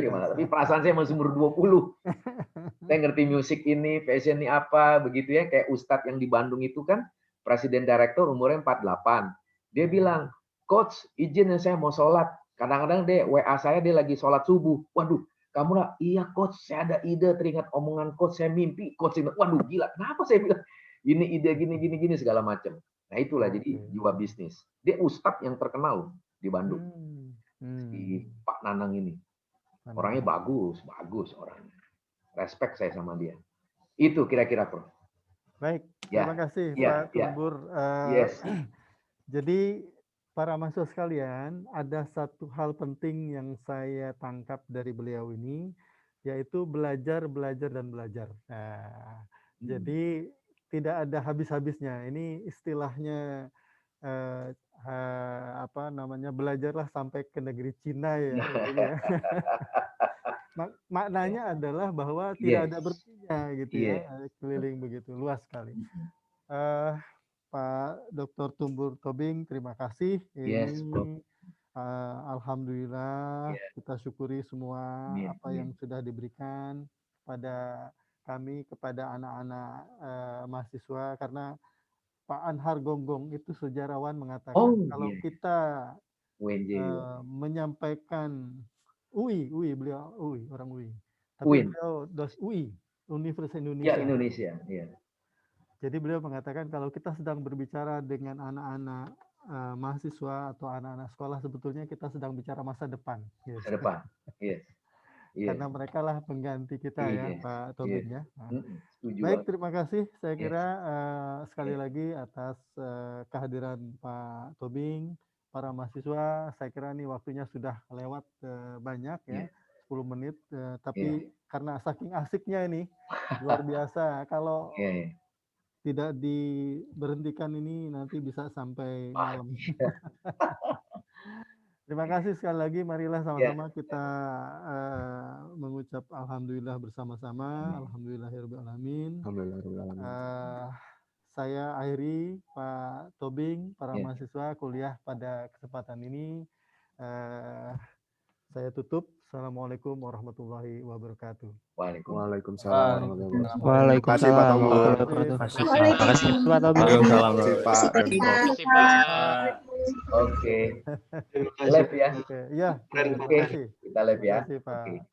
Tapi perasaan saya masih umur 20. Saya ngerti musik ini, fashion ini apa, begitu ya. Kayak Ustadz yang di Bandung itu kan, presiden direktur umurnya 48. Dia bilang, Coach, izin ya saya mau sholat. Kadang-kadang WA saya, dia lagi sholat subuh. Waduh, kamu lah, iya Coach, saya ada ide, teringat omongan Coach, saya mimpi. Coach, waduh gila, kenapa saya bilang, ini ide gini, segala macam. Nah itulah, jadi jiwa bisnis. Dia Ustadz yang terkenal di Bandung. Si Pak Nanang ini. Orangnya bagus orangnya. Respect saya sama dia. Itu kira-kira, Prof.
Baik, terima kasih Pak Tumbur. Jadi para mahasiswa sekalian, ada satu hal penting yang saya tangkap dari beliau ini, yaitu belajar. Nah, jadi tidak ada habis-habisnya. Ini istilahnya belajarlah sampai ke negeri Cina ya. Maknanya adalah bahwa tidak ada berhentinya gitu ya, keliling begitu luas sekali. Pak Dr. Tumbur Tobing, terima kasih. Ini alhamdulillah kita syukuri semua apa yang sudah diberikan pada kami, kepada anak-anak mahasiswa, karena Pak Anhar Gonggong itu sejarawan mengatakan kalau kita
UNJ.
menyampaikan UI beliau orang UI. Tapi
UIN.
beliau UI, Universitas
Ya,
Indonesia.
Indonesia. Iya.
Jadi beliau mengatakan kalau kita sedang berbicara dengan anak-anak mahasiswa atau anak-anak sekolah, sebetulnya kita sedang bicara masa depan. Yes.
Masa depan. Yes. Yes.
Karena mereka lah pengganti kita ya,
Yes.
Pak Tobing ya. Nah,
Setuju
baik,
banget.
terima kasih. Saya
Yes.
kira sekali
Yes.
lagi atas kehadiran Pak Tobing, para mahasiswa. Saya kira ini waktunya sudah lewat banyak ya, 10 menit. Tapi karena saking asiknya ini, luar biasa. Kalau tidak diberhentikan ini nanti bisa sampai malam. Terima kasih sekali lagi. Marilah sama-sama kita mengucap alhamdulillah bersama-sama. Alhamdulillahirabbil alamin. Saya akhiri, Pak Tobing, para mahasiswa kuliah pada kesempatan ini. Saya tutup. Assalamualaikum warahmatullahi wabarakatuh.
Waalaikumsalam.
Waalaikumsalam warahmatullahi wabarakatuh. Terima kasih Pak Tobing.
Oke. Live ya.
Oke, ya.
Oke. Kita live ya.
Terima kasih, Pak.
Oke.